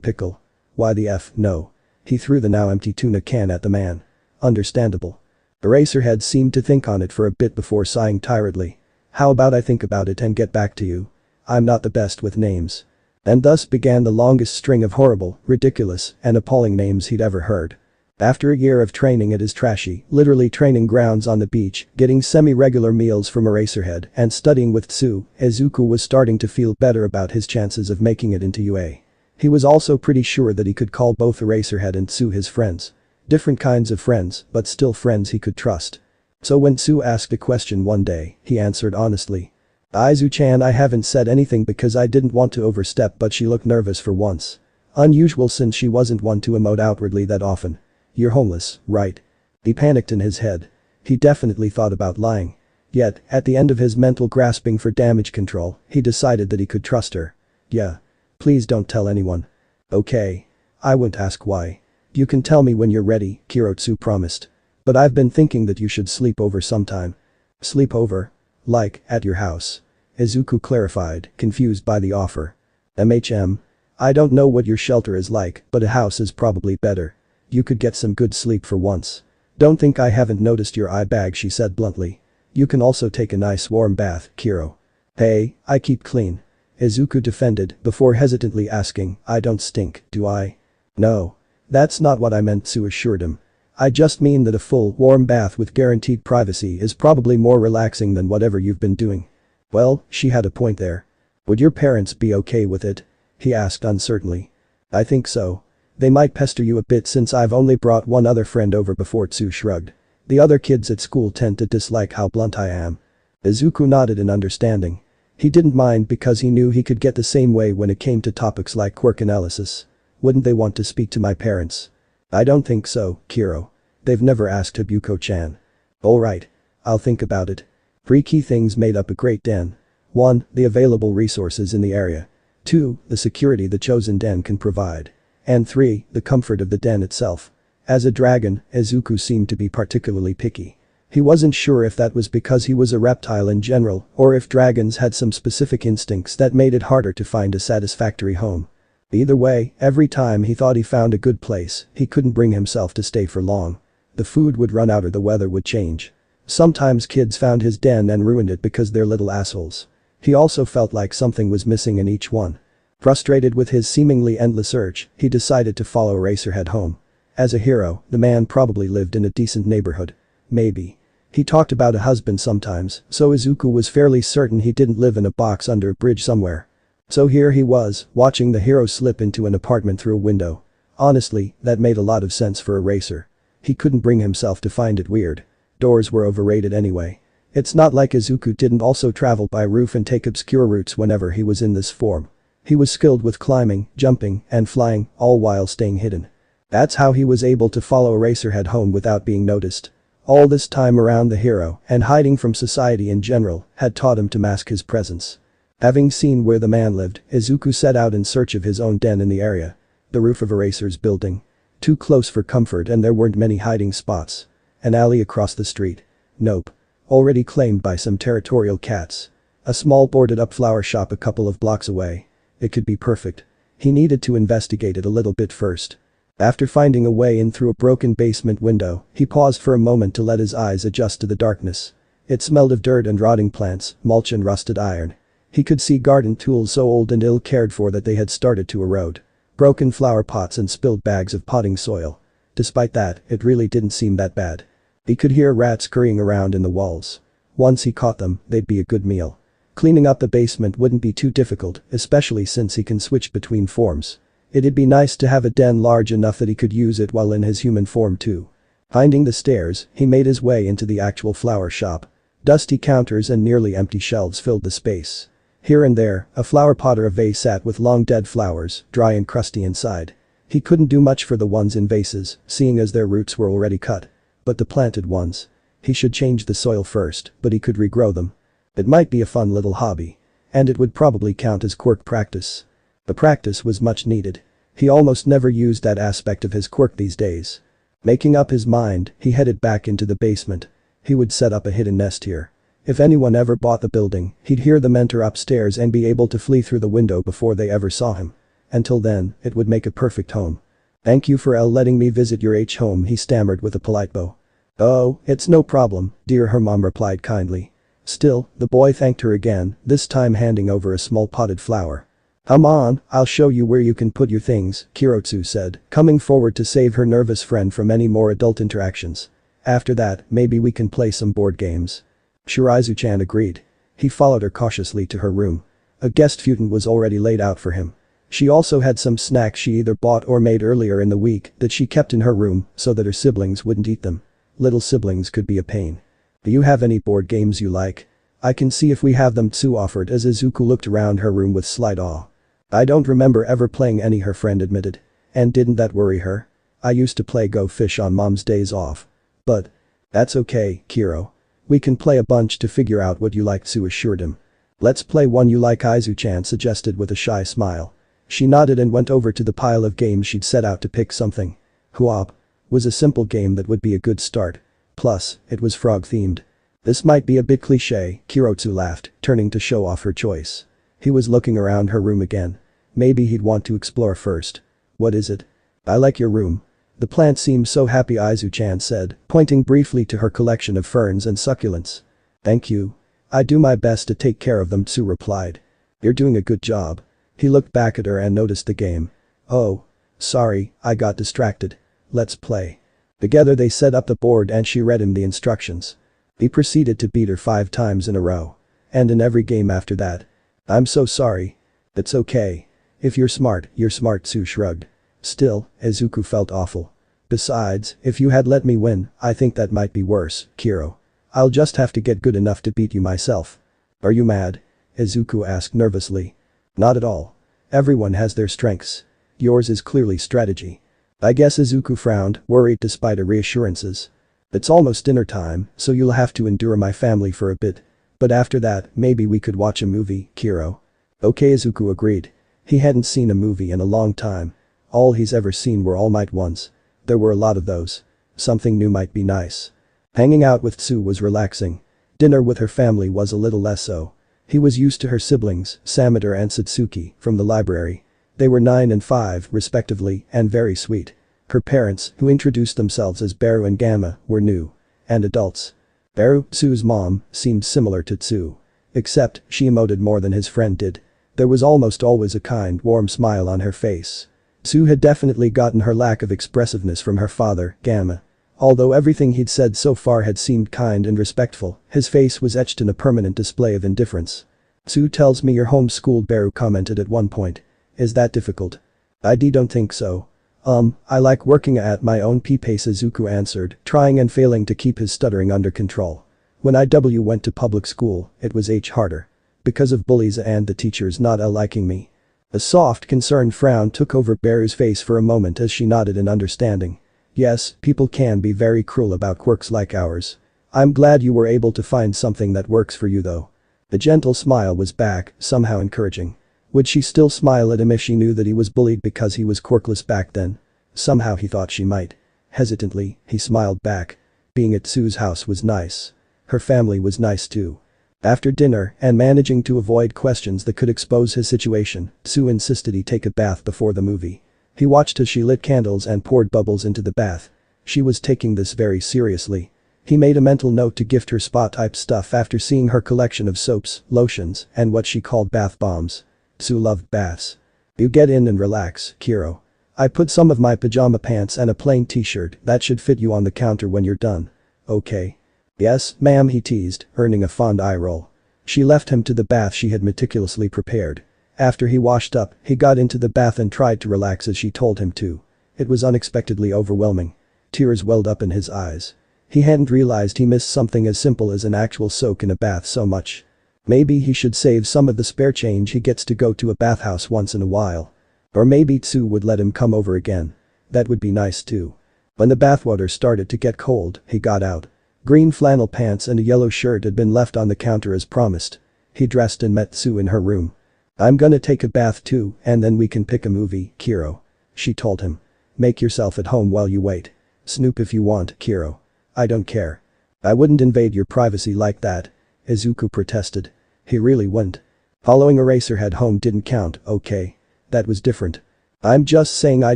Pickle. Why the F no?" He threw the now empty tuna can at the man. "Understandable." Eraserhead seemed to think on it for a bit before sighing tiredly. "How about I think about it and get back to you? I'm not the best with names." And thus began the longest string of horrible, ridiculous, and appalling names he'd ever heard. After a year of training at his trashy, literally training grounds on the beach, getting semi-regular meals from Eraserhead, and studying with Tsu, Izuku was starting to feel better about his chances of making it into UA. He was also pretty sure that he could call both Eraserhead and Tsu his friends. Different kinds of friends, but still friends he could trust. So when Tsu asked a question one day, he answered honestly. "Aizu-chan, I haven't said anything because I didn't want to overstep, but she looked nervous for once. Unusual since she wasn't one to emote outwardly that often. You're homeless, right?" He panicked in his head. He definitely thought about lying. Yet, at the end of his mental grasping for damage control, he decided that he could trust her. "Yeah. Please don't tell anyone." "Okay. I won't ask why. You can tell me when you're ready," Kirotsu promised. "But I've been thinking that you should sleep over sometime." "Sleep over? Like, at your house?" Izuku clarified, confused by the offer. I don't know what your shelter is like, but a house is probably better. You could get some good sleep for once." "Don't think I haven't noticed your eye bag," she said bluntly. "You can also take a nice warm bath, Kiro." "Hey, I keep clean." Izuku defended before hesitantly asking, "I don't stink, do I?" "No. That's not what I meant, Sue assured him. I just mean that a full, warm bath with guaranteed privacy is probably more relaxing than whatever you've been doing. Well, she had a point there. Would your parents be okay with it? He asked uncertainly. I think so. They might pester you a bit since I've only brought one other friend over before. Sue shrugged. The other kids at school tend to dislike how blunt I am. Izuku nodded in understanding. He didn't mind because he knew he could get the same way when it came to topics like quirk analysis. Wouldn't they want to speak to my parents? I don't think so, Kiro. They've never asked Ibuko-chan. Alright. I'll think about it. 3 key things made up a great den. 1. The available resources in the area. 2. The security the chosen den can provide. And 3. The comfort of the den itself. As a dragon, Izuku seemed to be particularly picky. He wasn't sure if that was because he was a reptile in general or if dragons had some specific instincts that made it harder to find a satisfactory home. Either way, every time he thought he found a good place, he couldn't bring himself to stay for long. The food would run out or the weather would change. Sometimes kids found his den and ruined it because they're little assholes. He also felt like something was missing in each one. Frustrated with his seemingly endless search, he decided to follow Eraserhead home. As a hero, the man probably lived in a decent neighborhood. Maybe. He talked about a husband sometimes, so Izuku was fairly certain he didn't live in a box under a bridge somewhere. So here he was, watching the hero slip into an apartment through a window. Honestly, that made a lot of sense for Eraser. He couldn't bring himself to find it weird. Doors were overrated anyway. It's not like Izuku didn't also travel by roof and take obscure routes whenever he was in this form. He was skilled with climbing, jumping, and flying, all while staying hidden. That's how he was able to follow Eraserhead home without being noticed. All this time around the hero, and hiding from society in general, had taught him to mask his presence. Having seen where the man lived, Izuku set out in search of his own den in the area. The roof of Eraser's building. Too close for comfort and there weren't many hiding spots. An alley across the street. Nope. Already claimed by some territorial cats. A small boarded-up flower shop a couple of blocks away. It could be perfect. He needed to investigate it a little bit first. After finding a way in through a broken basement window, he paused for a moment to let his eyes adjust to the darkness. It smelled of dirt and rotting plants, mulch and rusted iron. He could see garden tools so old and ill cared for that they had started to erode. Broken flower pots and spilled bags of potting soil. Despite that, it really didn't seem that bad. He could hear rats scurrying around in the walls. Once he caught them, they'd be a good meal. Cleaning up the basement wouldn't be too difficult, especially since he can switch between forms. It'd be nice to have a den large enough that he could use it while in his human form too. Finding the stairs, he made his way into the actual flower shop. Dusty counters and nearly empty shelves filled the space. Here and there, a flower pot or a vase sat with long dead flowers, dry and crusty inside. He couldn't do much for the ones in vases, seeing as their roots were already cut. But the planted ones. He should change the soil first, but he could regrow them. It might be a fun little hobby. And it would probably count as quirk practice. The practice was much needed. He almost never used that aspect of his quirk these days. Making up his mind, he headed back into the basement. He would set up a hidden nest here. If anyone ever bought the building, he'd hear them enter upstairs and be able to flee through the window before they ever saw him. Until then, it would make a perfect home. Thank you for letting me visit your home, he stammered with a polite bow. Oh, it's no problem, dear, her mom replied kindly. Still, the boy thanked her again, this time handing over a small potted flower. Come on, I'll show you where you can put your things, Kirotsu said, coming forward to save her nervous friend from any more adult interactions. After that, maybe we can play some board games. Shiraizu-chan agreed. He followed her cautiously to her room. A guest futon was already laid out for him. She also had some snacks she either bought or made earlier in the week that she kept in her room so that her siblings wouldn't eat them. Little siblings could be a pain. Do you have any board games you like? I can see if we have them, Tsu offered as Izuku looked around her room with slight awe. I don't remember ever playing any, her friend admitted. And didn't that worry her? I used to play Go Fish on Mom's days off. But. That's okay, Kiro. We can play a bunch to figure out what you like, Tsu assured him. Let's play one you like, Izu-chan suggested with a shy smile. She nodded and went over to the pile of games she'd set out to pick something. Huop. Was a simple game that would be a good start. Plus, it was frog-themed. This might be a bit cliché, Kirotsu laughed, turning to show off her choice. He was looking around her room again. Maybe he'd want to explore first. What is it? I like your room. The plant seems so happy, Izu-chan said, pointing briefly to her collection of ferns and succulents. Thank you. I do my best to take care of them, Tsu replied. You're doing a good job. He looked back at her and noticed the game. Oh. Sorry, I got distracted. Let's play. Together they set up the board and she read him the instructions. He proceeded to beat her 5 times in a row. And in every game after that. I'm so sorry. It's okay. If you're smart, you're smart, Tsu shrugged. Still, Izuku felt awful. Besides, if you had let me win, I think that might be worse, Kiro. I'll just have to get good enough to beat you myself. Are you mad? Izuku asked nervously. Not at all. Everyone has their strengths. Yours is clearly strategy. I guess Izuku frowned, worried despite her reassurances. It's almost dinner time, so you'll have to endure my family for a bit. But after that, maybe we could watch a movie, Kiro. Okay, Izuku agreed. He hadn't seen a movie in a long time. All he's ever seen were All Might ones. There were a lot of those. Something new might be nice. Hanging out with Tsu was relaxing. Dinner with her family was a little less so. He was used to her siblings, Samador and Satsuki, from the library. They were 9 and 5, respectively, and very sweet. Her parents, who introduced themselves as Baru and Gamma, were new. And adults. Baru, Tsu's mom, seemed similar to Tsu. Except, she emoted more than his friend did. There was almost always a kind, warm smile on her face. Tsu had definitely gotten her lack of expressiveness from her father, Gamma. Although everything he'd said so far had seemed kind and respectful, his face was etched in a permanent display of indifference. Tsu tells me you're homeschooled, Baru commented at one point. Is that difficult? I don't think so. I like working at my own pace, Izuku answered, trying and failing to keep his stuttering under control. When IW went to public school, it was harder. Because of bullies and the teachers not liking me. A soft, concerned frown took over Baru's face for a moment as she nodded in understanding. Yes, people can be very cruel about quirks like ours. I'm glad you were able to find something that works for you though. The gentle smile was back, somehow encouraging. Would she still smile at him if she knew that he was bullied because he was quirkless back then? Somehow he thought she might. Hesitantly, he smiled back. Being at Tsu's house was nice. Her family was nice too. After dinner, and managing to avoid questions that could expose his situation, Tsu insisted he take a bath before the movie. He watched as she lit candles and poured bubbles into the bath. She was taking this very seriously. He made a mental note to gift her spa-type stuff after seeing her collection of soaps, lotions, and what she called bath bombs. Tsu loved baths. You get in and relax, Kiro. I put some of my pajama pants and a plain t-shirt that should fit you on the counter when you're done. Okay. Yes, ma'am, he teased, earning a fond eye roll. She left him to the bath she had meticulously prepared. After he washed up, he got into the bath and tried to relax as she told him to. It was unexpectedly overwhelming. Tears welled up in his eyes. He hadn't realized he missed something as simple as an actual soak in a bath so much. Maybe he should save some of the spare change he gets to go to a bathhouse once in a while. Or maybe Tsu would let him come over again. That would be nice too. When the bathwater started to get cold, he got out. Green flannel pants and a yellow shirt had been left on the counter as promised. He dressed and met Tsu in her room. I'm gonna take a bath too, and then we can pick a movie, Kiro. She told him. Make yourself at home while you wait. Snoop if you want, Kiro. I don't care. I wouldn't invade your privacy like that. Izuku protested. He really wouldn't. Following Eraserhead home didn't count, okay. That was different. I'm just saying I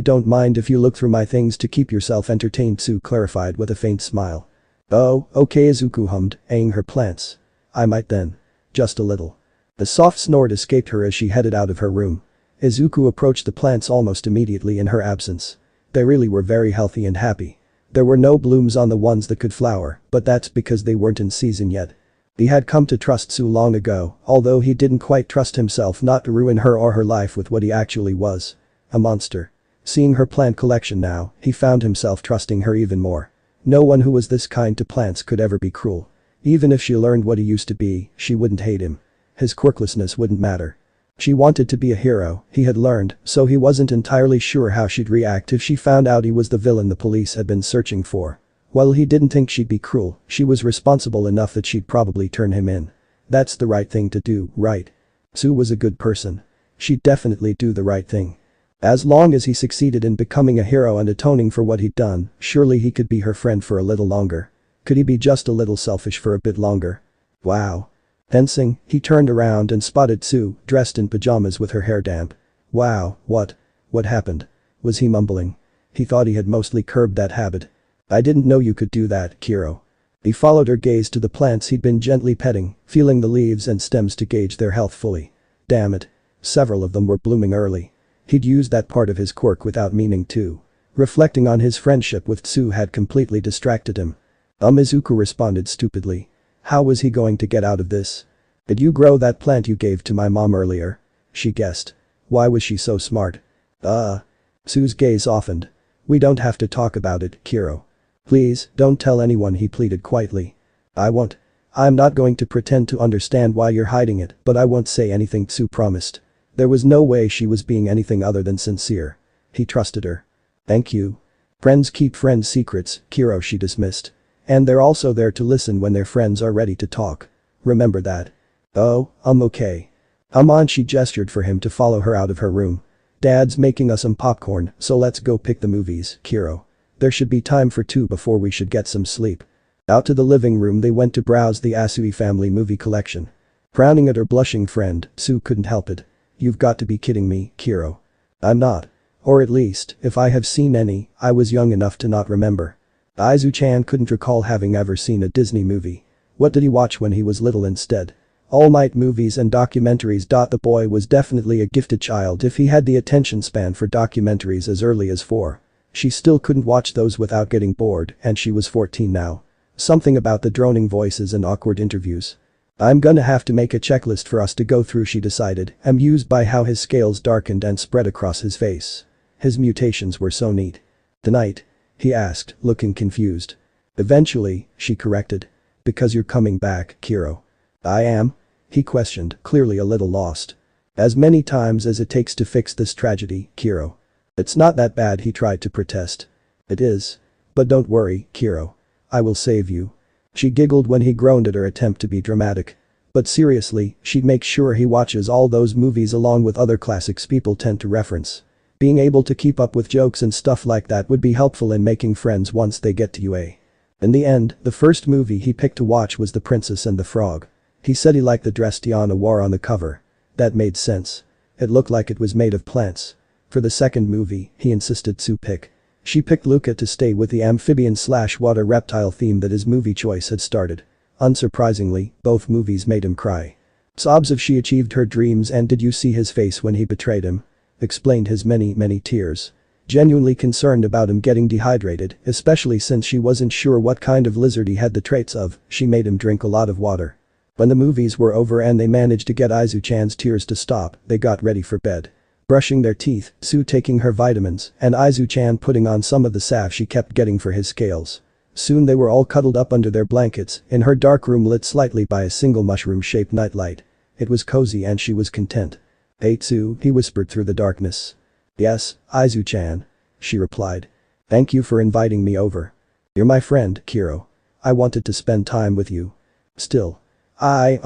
don't mind if you look through my things to keep yourself entertained, Tsu clarified with a faint smile. Oh, okay, Izuku hummed, eyeing her plants. I might then. Just a little. The soft snort escaped her as she headed out of her room. Izuku approached the plants almost immediately in her absence. They really were very healthy and happy. There were no blooms on the ones that could flower, but that's because they weren't in season yet. He had come to trust Tsu long ago, although he didn't quite trust himself not to ruin her or her life with what he actually was. A monster. Seeing her plant collection now, he found himself trusting her even more. No one who was this kind to plants could ever be cruel. Even if she learned what he used to be, she wouldn't hate him. His quirklessness wouldn't matter. She wanted to be a hero, he had learned, so he wasn't entirely sure how she'd react if she found out he was the villain the police had been searching for. While he didn't think she'd be cruel, she was responsible enough that she'd probably turn him in. That's the right thing to do, right? Tsu was a good person. She'd definitely do the right thing. As long as he succeeded in becoming a hero and atoning for what he'd done, surely he could be her friend for a little longer. Could he be just a little selfish for a bit longer? Wow. Tensing, he turned around and spotted Tsu, dressed in pajamas with her hair damp. Wow, what happened? Was he mumbling? He thought he had mostly curbed that habit. I didn't know you could do that, Kiro. He followed her gaze to the plants he'd been gently petting, feeling the leaves and stems to gauge their health fully. Damn it. Several of them were blooming early. He'd used that part of his quirk without meaning to. Reflecting on his friendship with Tsu had completely distracted him. Izuku responded stupidly. How was he going to get out of this? Did you grow that plant you gave to my mom earlier? She guessed. Why was she so smart? Tsu's gaze softened. We don't have to talk about it, Kiro. Please, don't tell anyone, he pleaded quietly. I won't. I'm not going to pretend to understand why you're hiding it, but I won't say anything, Tsu promised. There was no way she was being anything other than sincere. He trusted her. Thank you. Friends keep friends' secrets, Kiro, she dismissed. And they're also there to listen when their friends are ready to talk. Remember that. Oh, okay. On, she gestured for him to follow her out of her room. Dad's making us some popcorn, so let's go pick the movies, Kiro. There should be time for 2 before we should get some sleep. Out to the living room they went to browse the Asui family movie collection. Frowning at her blushing friend, Tsu couldn't help it. You've got to be kidding me, Kiro. I'm not. Or at least, if I have seen any, I was young enough to not remember. Izu-chan couldn't recall having ever seen a Disney movie. What did he watch when he was little instead? All night movies and documentaries. The boy was definitely a gifted child if he had the attention span for documentaries as early as 4. She still couldn't watch those without getting bored, and she was 14 now. Something about the droning voices and awkward interviews. I'm gonna have to make a checklist for us to go through, she decided, amused by how his scales darkened and spread across his face. His mutations were so neat. Tonight? He asked, looking confused. Eventually, she corrected. Because you're coming back, Kiro. I am? He questioned, clearly a little lost. As many times as it takes to fix this tragedy, Kiro. It's not that bad, he tried to protest. It is. But don't worry, Kiro. I will save you. She giggled when he groaned at her attempt to be dramatic. But seriously, she'd make sure he watches all those movies along with other classics people tend to reference. Being able to keep up with jokes and stuff like that would be helpful in making friends once they get to UA. In the end, the first movie he picked to watch was The Princess and the Frog. He said he liked the dress Tiana wore on the cover. That made sense. It looked like it was made of plants. For the second movie, he insisted Tsu pick. She picked Luca to stay with the amphibian/water reptile theme that his movie choice had started. Unsurprisingly, both movies made him cry. Sobs of she achieved her dreams, and did you see his face when he betrayed him? Explained his many tears. Genuinely concerned about him getting dehydrated, especially since she wasn't sure what kind of lizard he had the traits of, she made him drink a lot of water. When the movies were over and they managed to get Izu-chan's tears to stop, they got ready for bed. Brushing their teeth, Tsu taking her vitamins, and Izu-chan putting on some of the salve she kept getting for his scales. Soon they were all cuddled up under their blankets, in her dark room lit slightly by a single mushroom-shaped nightlight. It was cozy and she was content. Hey Tsu, he whispered through the darkness. Yes, Izu-chan. She replied. Thank you for inviting me over. You're my friend, Kiro. I wanted to spend time with you. Still. I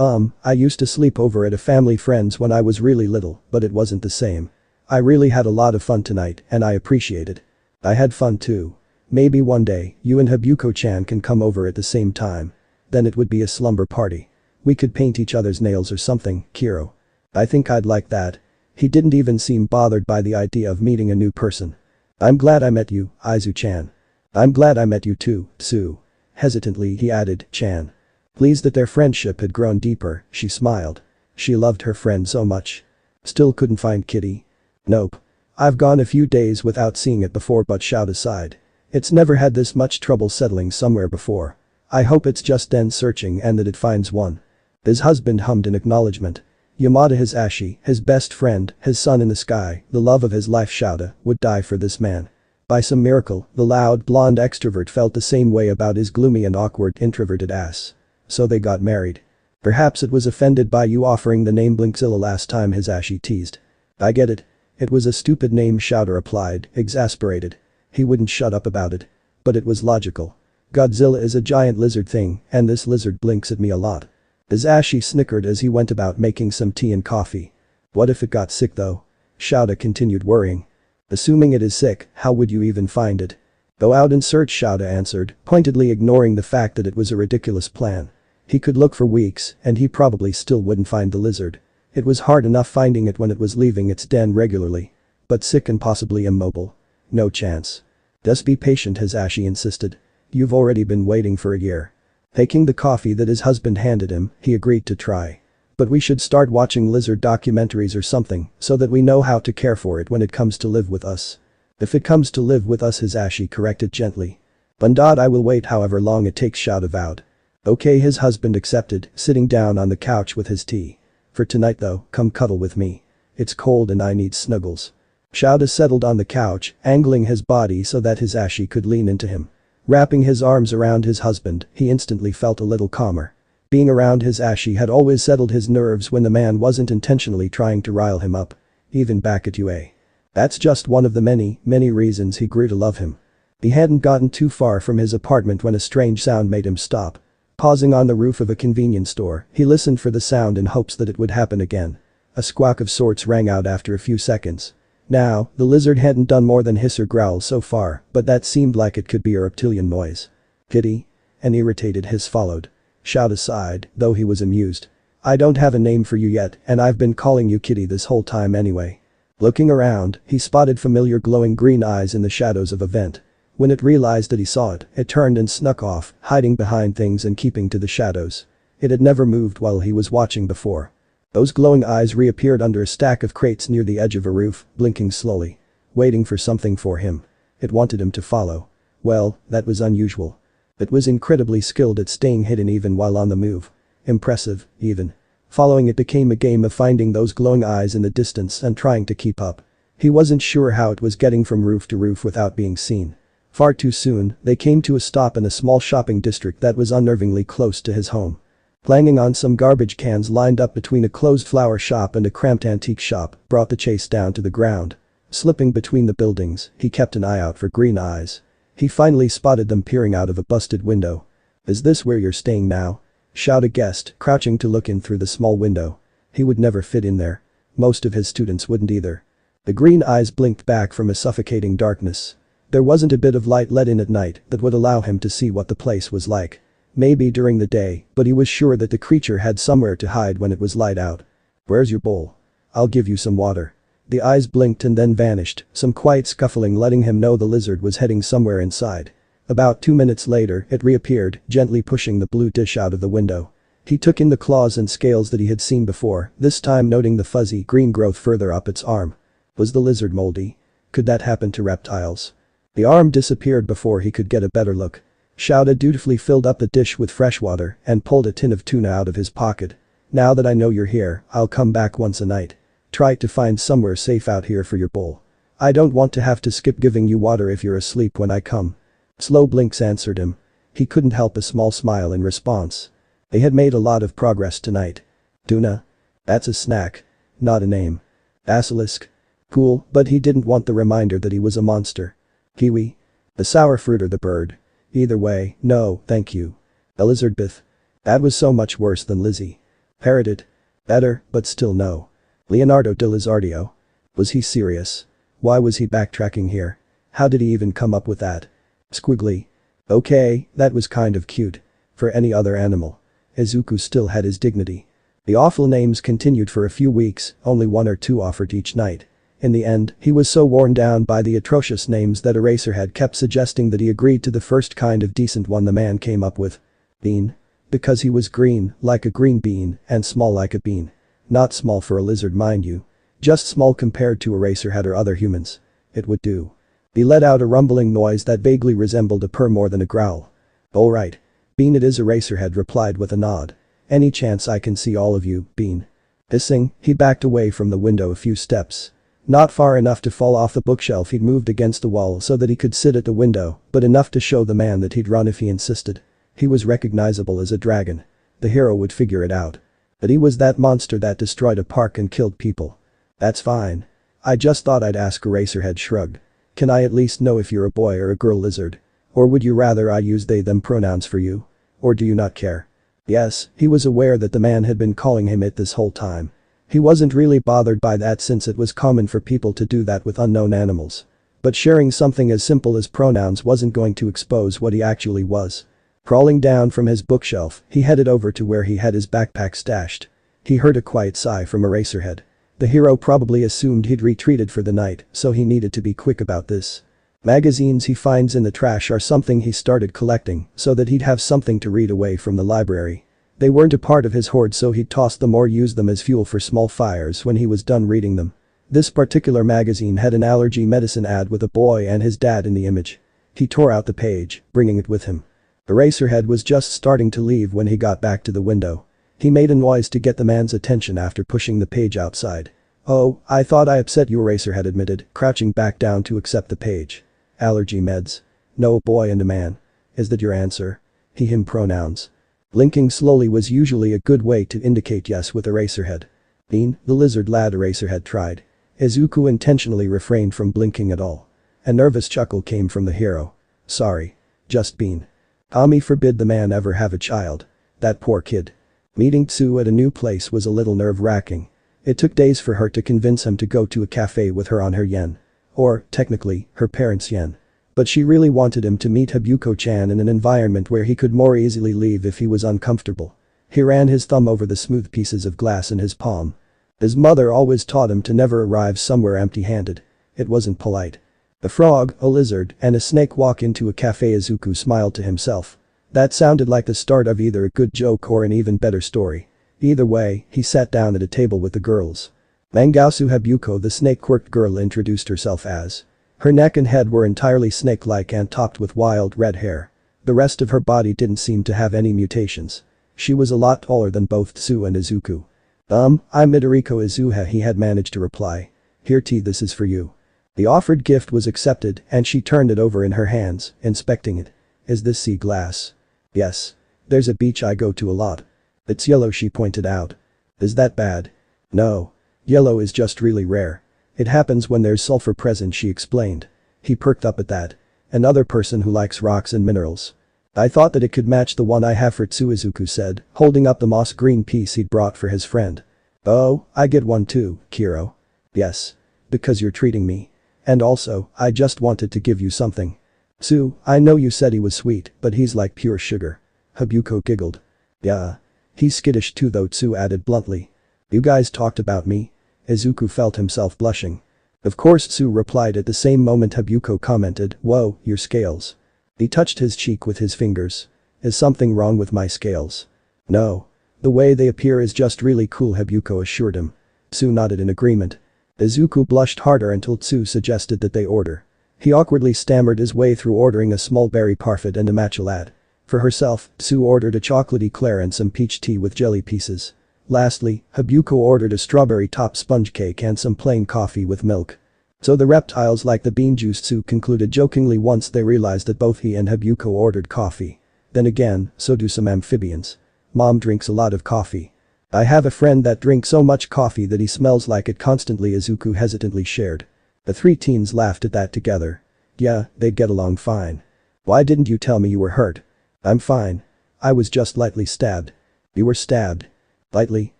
used to sleep over at a family friend's when I was really little, but it wasn't the same. I really had a lot of fun tonight, and I appreciate it. I had fun too. Maybe one day, you and Habuko-chan can come over at the same time. Then it would be a slumber party. We could paint each other's nails or something, Kiro. I think I'd like that. He didn't even seem bothered by the idea of meeting a new person. I'm glad I met you, Izu-chan. I'm glad I met you too, Tsu. Hesitantly he added, Chan. Pleased that their friendship had grown deeper, she smiled. She loved her friend so much. Still couldn't find Kitty? Nope. I've gone a few days without seeing it before, but shout aside. It's never had this much trouble settling somewhere before. I hope it's just then searching and that it finds one. His husband hummed in acknowledgement. Yamada Hisashi, his best friend, his son in the sky, the love of his life Shouta, would die for this man. By some miracle, the loud, blonde extrovert felt the same way about his gloomy and awkward introverted ass. So they got married. Perhaps it was offended by you offering the name Blinkzilla last time, Hisashi teased. I get it. It was a stupid name, Shouta replied, exasperated. He wouldn't shut up about it. But it was logical. Godzilla is a giant lizard thing, and this lizard blinks at me a lot. Hisashi snickered as he went about making some tea and coffee. What if it got sick though? Shouta continued worrying. Assuming it is sick, how would you even find it? Go out and search, Shouta answered, pointedly ignoring the fact that it was a ridiculous plan. He could look for weeks, and he probably still wouldn't find the lizard. It was hard enough finding it when it was leaving its den regularly. But sick and possibly immobile. No chance. Just be patient, Hisashi insisted. You've already been waiting for a year. Taking the coffee that his husband handed him, he agreed to try. But we should start watching lizard documentaries or something so that we know how to care for it when it comes to live with us. If it comes to live with us, Hisashi corrected gently. Bundad, I will wait however long it takes, Shout avowed. Okay, his husband accepted, sitting down on the couch with his tea. For tonight though, come cuddle with me. It's cold and I need snuggles. Shouta settled on the couch, angling his body so that Hisashi could lean into him. Wrapping his arms around his husband, he instantly felt a little calmer. Being around Hisashi had always settled his nerves when the man wasn't intentionally trying to rile him up. Even back at UA. That's just one of the many reasons he grew to love him. He hadn't gotten too far from his apartment when a strange sound made him stop. Pausing on the roof of a convenience store, he listened for the sound in hopes that it would happen again. A squawk of sorts rang out after a few seconds. Now, the lizard hadn't done more than hiss or growl so far, but that seemed like it could be a reptilian noise. Kitty? An irritated hiss followed. Shout sighed, though he was amused. I don't have a name for you yet, and I've been calling you Kitty this whole time anyway. Looking around, he spotted familiar glowing green eyes in the shadows of a vent. When it realized that he saw it, it turned and snuck off, hiding behind things and keeping to the shadows. It had never moved while he was watching before. Those glowing eyes reappeared under a stack of crates near the edge of a roof, blinking slowly. Waiting for something for him. It wanted him to follow. Well, that was unusual. It was incredibly skilled at staying hidden even while on the move. Impressive, even. Following it became a game of finding those glowing eyes in the distance and trying to keep up. He wasn't sure how it was getting from roof to roof without being seen. Far too soon, they came to a stop in a small shopping district that was unnervingly close to his home. Clanging on some garbage cans lined up between a closed flower shop and a cramped antique shop brought the chase down to the ground. Slipping between the buildings, he kept an eye out for green eyes. He finally spotted them peering out of a busted window. Is this where you're staying now? Shout guessed, crouching to look in through the small window. He would never fit in there. Most of his students wouldn't either. The green eyes blinked back from a suffocating darkness. There wasn't a bit of light let in at night that would allow him to see what the place was like. Maybe during the day, but he was sure that the creature had somewhere to hide when it was light out. Where's your bowl? I'll give you some water. The eyes blinked and then vanished, some quiet scuffling letting him know the lizard was heading somewhere inside. About 2 minutes later, it reappeared, gently pushing the blue dish out of the window. He took in the claws and scales that he had seen before, this time noting the fuzzy green growth further up its arm. Was the lizard moldy? Could that happen to reptiles? The arm disappeared before he could get a better look. Shouta dutifully filled up the dish with fresh water and pulled a tin of tuna out of his pocket. Now that I know you're here, I'll come back once a night. Try to find somewhere safe out here for your bowl. I don't want to have to skip giving you water if you're asleep when I come. Slow blinks answered him. He couldn't help a small smile in response. They had made a lot of progress tonight. Tuna? That's a snack. Not a name. Basilisk? Cool, but he didn't want the reminder that he was a monster. Kiwi? The sour fruit or the bird? Either way, no, thank you. The lizard bith? That was so much worse than Lizzie. Parroted? Better, but still no. Leonardo di Lizardio? Was he serious? Why was he backtracking here? How did he even come up with that? Squiggly. Okay, that was kind of cute. For any other animal. Izuku still had his dignity. The awful names continued for a few weeks, only 1 or 2 offered each night. In the end, he was so worn down by the atrocious names that Eraserhead kept suggesting that he agreed to the first kind of decent one the man came up with. Bean. Because he was green, like a green bean, and small like a bean. Not small for a lizard, mind you. Just small compared to Eraserhead or other humans. It would do. He let out a rumbling noise that vaguely resembled a purr more than a growl. Alright. Bean it is, Eraserhead replied with a nod. Any chance I can see all of you, Bean? Hissing, he backed away from the window a few steps. Not far enough to fall off the bookshelf, he'd moved against the wall so that he could sit at the window, but enough to show the man that he'd run if he insisted. He was recognizable as a dragon. The hero would figure it out. But he was that monster that destroyed a park and killed people. That's fine. I just thought I'd ask, Eraserhead shrugged. Can I at least know if you're a boy or a girl lizard? Or would you rather I use they them pronouns for you? Or do you not care? Yes, he was aware that the man had been calling him it this whole time. He wasn't really bothered by that since it was common for people to do that with unknown animals. But sharing something as simple as pronouns wasn't going to expose what he actually was. Crawling down from his bookshelf, he headed over to where he had his backpack stashed. He heard a quiet sigh from Eraserhead. The hero probably assumed he'd retreated for the night, so he needed to be quick about this. Magazines he finds in the trash are something he started collecting so that he'd have something to read away from the library. They weren't a part of his hoard, so he'd toss them or use them as fuel for small fires when he was done reading them. This particular magazine had an allergy medicine ad with a boy and his dad in the image. He tore out the page, bringing it with him. Eraserhead was just starting to leave when he got back to the window. He made a noise to get the man's attention after pushing the page outside. "Oh, I thought I upset you," Eraserhead admitted, crouching back down to accept the page. "Allergy meds. No, boy and a man. Is that your answer?" He/him pronouns. Blinking slowly was usually a good way to indicate yes with Eraserhead. "Bean, the lizard lad," Eraserhead tried. Izuku intentionally refrained from blinking at all. A nervous chuckle came from the hero. "Sorry. Just Bean. Tommy forbid the man ever have a child. That poor kid." Meeting Tsu at a new place was a little nerve-wracking. It took days for her to convince him to go to a cafe with her on her yen. Or, technically, her parents' yen. But she really wanted him to meet Habuko-chan in an environment where he could more easily leave if he was uncomfortable. He ran his thumb over the smooth pieces of glass in his palm. His mother always taught him to never arrive somewhere empty-handed. It wasn't polite. A frog, a lizard, and a snake walk into a cafe. Izuku smiled to himself. That sounded like the start of either a good joke or an even better story. Either way, he sat down at a table with the girls. Mangousu Habuko, the snake-quirked girl, introduced herself as. Her neck and head were entirely snake-like and topped with wild red hair. The rest of her body didn't seem to have any mutations. She was a lot taller than both Tsu and Izuku. I'm Midoriko Izuha," he had managed to reply. "Here, T, this is for you." The offered gift was accepted and she turned it over in her hands, inspecting it. "Is this sea glass?" "Yes. There's a beach I go to a lot. It's yellow," she pointed out. "Is that bad?" "No. Yellow is just really rare. It happens when there's sulfur present," she explained. He perked up at that. "Another person who likes rocks and minerals. I thought that it could match the one I have for Tsu," Izuku said, holding up the moss green piece he'd brought for his friend. "Oh, I get one too, Kiro." "Yes. Because you're treating me. And also, I just wanted to give you something." "Tsu, I know you said he was sweet, but he's like pure sugar." Habuko giggled. "Yeah. He's skittish too though," Tsu added bluntly. "You guys talked about me?" Izuku felt himself blushing. "Of course," Tsu replied. At the same moment Habuko commented, "Whoa, your scales." He touched his cheek with his fingers. "Is something wrong with my scales?" "No. The way they appear is just really cool," Habuko assured him. Tsu nodded in agreement. Izuku blushed harder until Tsu suggested that they order. He awkwardly stammered his way through ordering a small berry parfait and a matcha latte. For herself, Tsu ordered a chocolatey eclair and some peach tea with jelly pieces. Lastly, Habuko ordered a strawberry top sponge cake and some plain coffee with milk. "So the reptiles like the bean juice," Tsu concluded jokingly once they realized that both he and Habuko ordered coffee. "Then again, so do some amphibians. Mom drinks a lot of coffee. I have a friend that drinks so much coffee that he smells like it constantly," Izuku hesitantly shared. The three teens laughed at that together. "Yeah, they'd get along fine. Why didn't you tell me you were hurt?" "I'm fine. I was just lightly stabbed." "You were stabbed? Lightly?"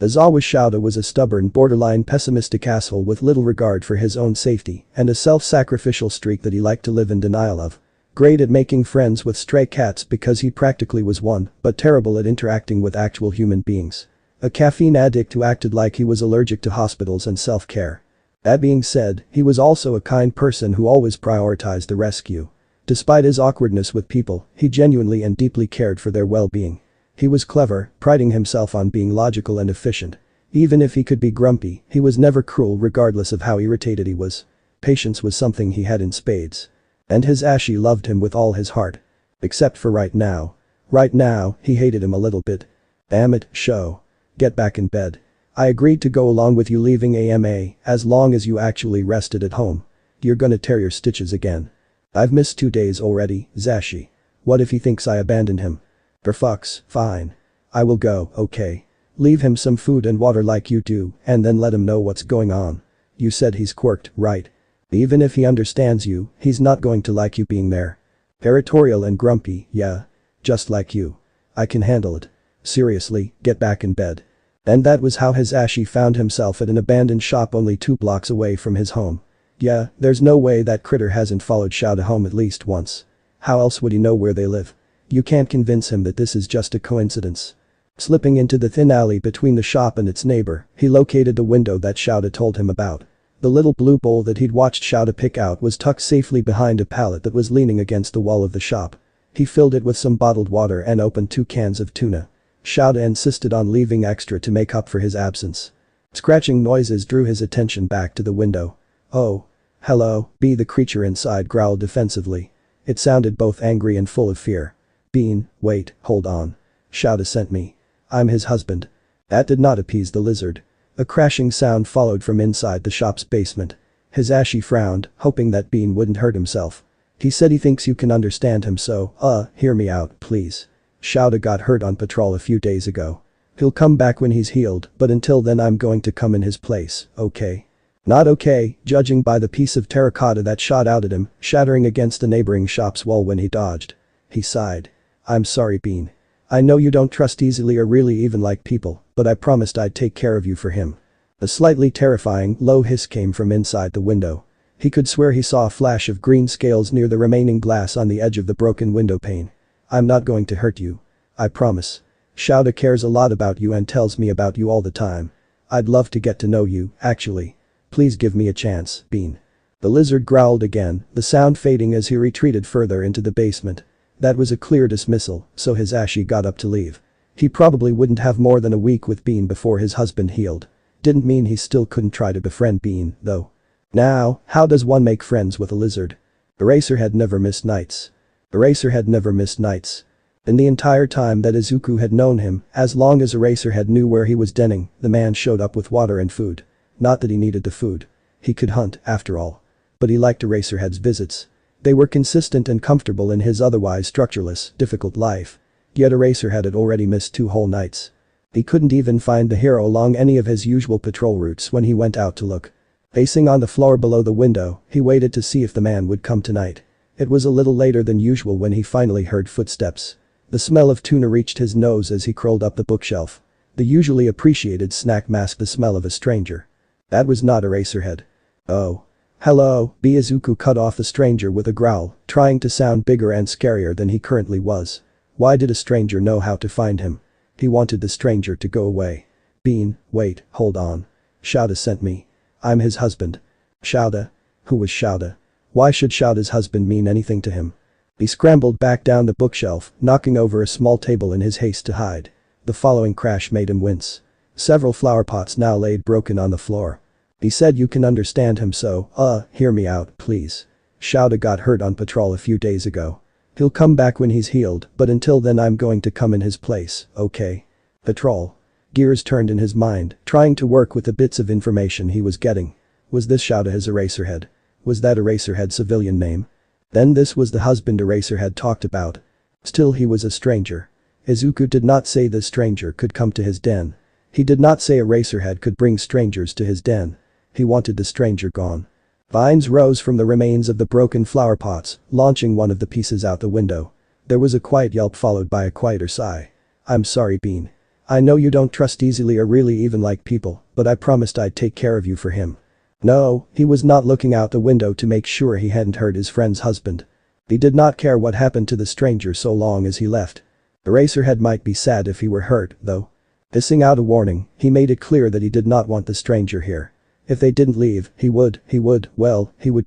Izawa Shouda was a stubborn, borderline pessimistic asshole with little regard for his own safety and a self-sacrificial streak that he liked to live in denial of. Great at making friends with stray cats because he practically was one, but terrible at interacting with actual human beings. A caffeine addict who acted like he was allergic to hospitals and self-care. That being said, he was also a kind person who always prioritized the rescue. Despite his awkwardness with people, he genuinely and deeply cared for their well-being. He was clever, priding himself on being logical and efficient. Even if he could be grumpy, he was never cruel regardless of how irritated he was. Patience was something he had in spades. And his Ashi loved him with all his heart. Except for right now. Right now, he hated him a little bit. "Damn it, Sho. Get back in bed. I agreed to go along with you leaving AMA as long as you actually rested at home. You're gonna tear your stitches again. I've missed 2 days already, Zashi. What if he thinks I abandoned him?" "For fucks, fine. I will go, okay. Leave him some food and water like you do and then let him know what's going on. You said he's quirked, right? Even if he understands you, he's not going to like you being there. Territorial and grumpy, yeah. Just like you. I can handle it. Seriously, get back in bed." And that was how Hisashi found himself at an abandoned shop only 2 blocks away from his home. Yeah, there's no way that critter hasn't followed Shouda home at least once. How else would he know where they live? You can't convince him that this is just a coincidence. Slipping into the thin alley between the shop and its neighbor, he located the window that Shouda told him about. The little blue bowl that he'd watched Shouda pick out was tucked safely behind a pallet that was leaning against the wall of the shop. He filled it with some bottled water and opened 2 cans of tuna. Shouta insisted on leaving extra to make up for his absence. Scratching noises drew his attention back to the window. Oh. Hello, B. The creature inside growled defensively. It sounded both angry and full of fear. Bean, wait, hold on. Shouta sent me. I'm his husband. That did not appease the lizard. A crashing sound followed from inside the shop's basement. Hisashi frowned, hoping that Bean wouldn't hurt himself. He said he thinks you can understand him, so, hear me out, please. Shouta got hurt on patrol a few days ago. He'll come back when he's healed, but until then I'm going to come in his place, okay? Not okay, judging by the piece of terracotta that shot out at him, shattering against the neighboring shop's wall when he dodged. He sighed. I'm sorry, Bean. I know you don't trust easily or really even like people, but I promised I'd take care of you for him. A slightly terrifying, low hiss came from inside the window. He could swear he saw a flash of green scales near the remaining glass on the edge of the broken window pane. I'm not going to hurt you. I promise. Shouta cares a lot about you and tells me about you all the time. I'd love to get to know you, actually. Please give me a chance, Bean. The lizard growled again, the sound fading as he retreated further into the basement. That was a clear dismissal, so Hisashi got up to leave. He probably wouldn't have more than a week with Bean before his husband healed. Didn't mean he still couldn't try to befriend Bean, though. Now, how does one make friends with a lizard? Eraserhead never missed nights. Eraserhead never missed nights. In the entire time that Izuku had known him, as long as Eraserhead knew where he was denning, the man showed up with water and food. Not that he needed the food. He could hunt, after all. But he liked Eraserhead's visits. They were consistent and comfortable in his otherwise structureless, difficult life. Yet Eraserhead had already missed 2 whole nights. He couldn't even find the hero along any of his usual patrol routes when he went out to look. Pacing on the floor below the window, he waited to see if the man would come tonight. It was a little later than usual when he finally heard footsteps. The smell of tuna reached his nose as he crawled up the bookshelf. The usually appreciated snack masked the smell of a stranger. That was not Eraserhead. Oh. Hello, B. Izuku cut off the stranger with a growl, trying to sound bigger and scarier than he currently was. Why did a stranger know how to find him? He wanted the stranger to go away. Bean, wait, hold on. Shouta sent me. I'm his husband. Shouta? Who was Shouta? Why should Shouta's husband mean anything to him? He scrambled back down the bookshelf, knocking over a small table in his haste to hide. The following crash made him wince. Several flower pots now laid broken on the floor. He said you can understand him, so, hear me out, please. Shouta got hurt on patrol a few days ago. He'll come back when he's healed, but until then I'm going to come in his place, okay? Patrol. Gears turned in his mind, trying to work with the bits of information he was getting. Was this Shouta his Eraserhead? Was that Eraserhead's civilian name? Then this was the husband Eraserhead talked about. Still he was a stranger. Izuku did not say this stranger could come to his den. He did not say Eraserhead could bring strangers to his den. He wanted the stranger gone. Vines rose from the remains of the broken flower pots, launching one of the pieces out the window. There was a quiet yelp followed by a quieter sigh. I'm sorry, Bean. I know you don't trust easily or really even like people, but I promised I'd take care of you for him. No, he was not looking out the window to make sure he hadn't hurt his friend's husband. He did not care what happened to the stranger so long as he left. Eraserhead might be sad if he were hurt, though. Hissing out a warning, he made it clear that he did not want the stranger here. If they didn't leave, he would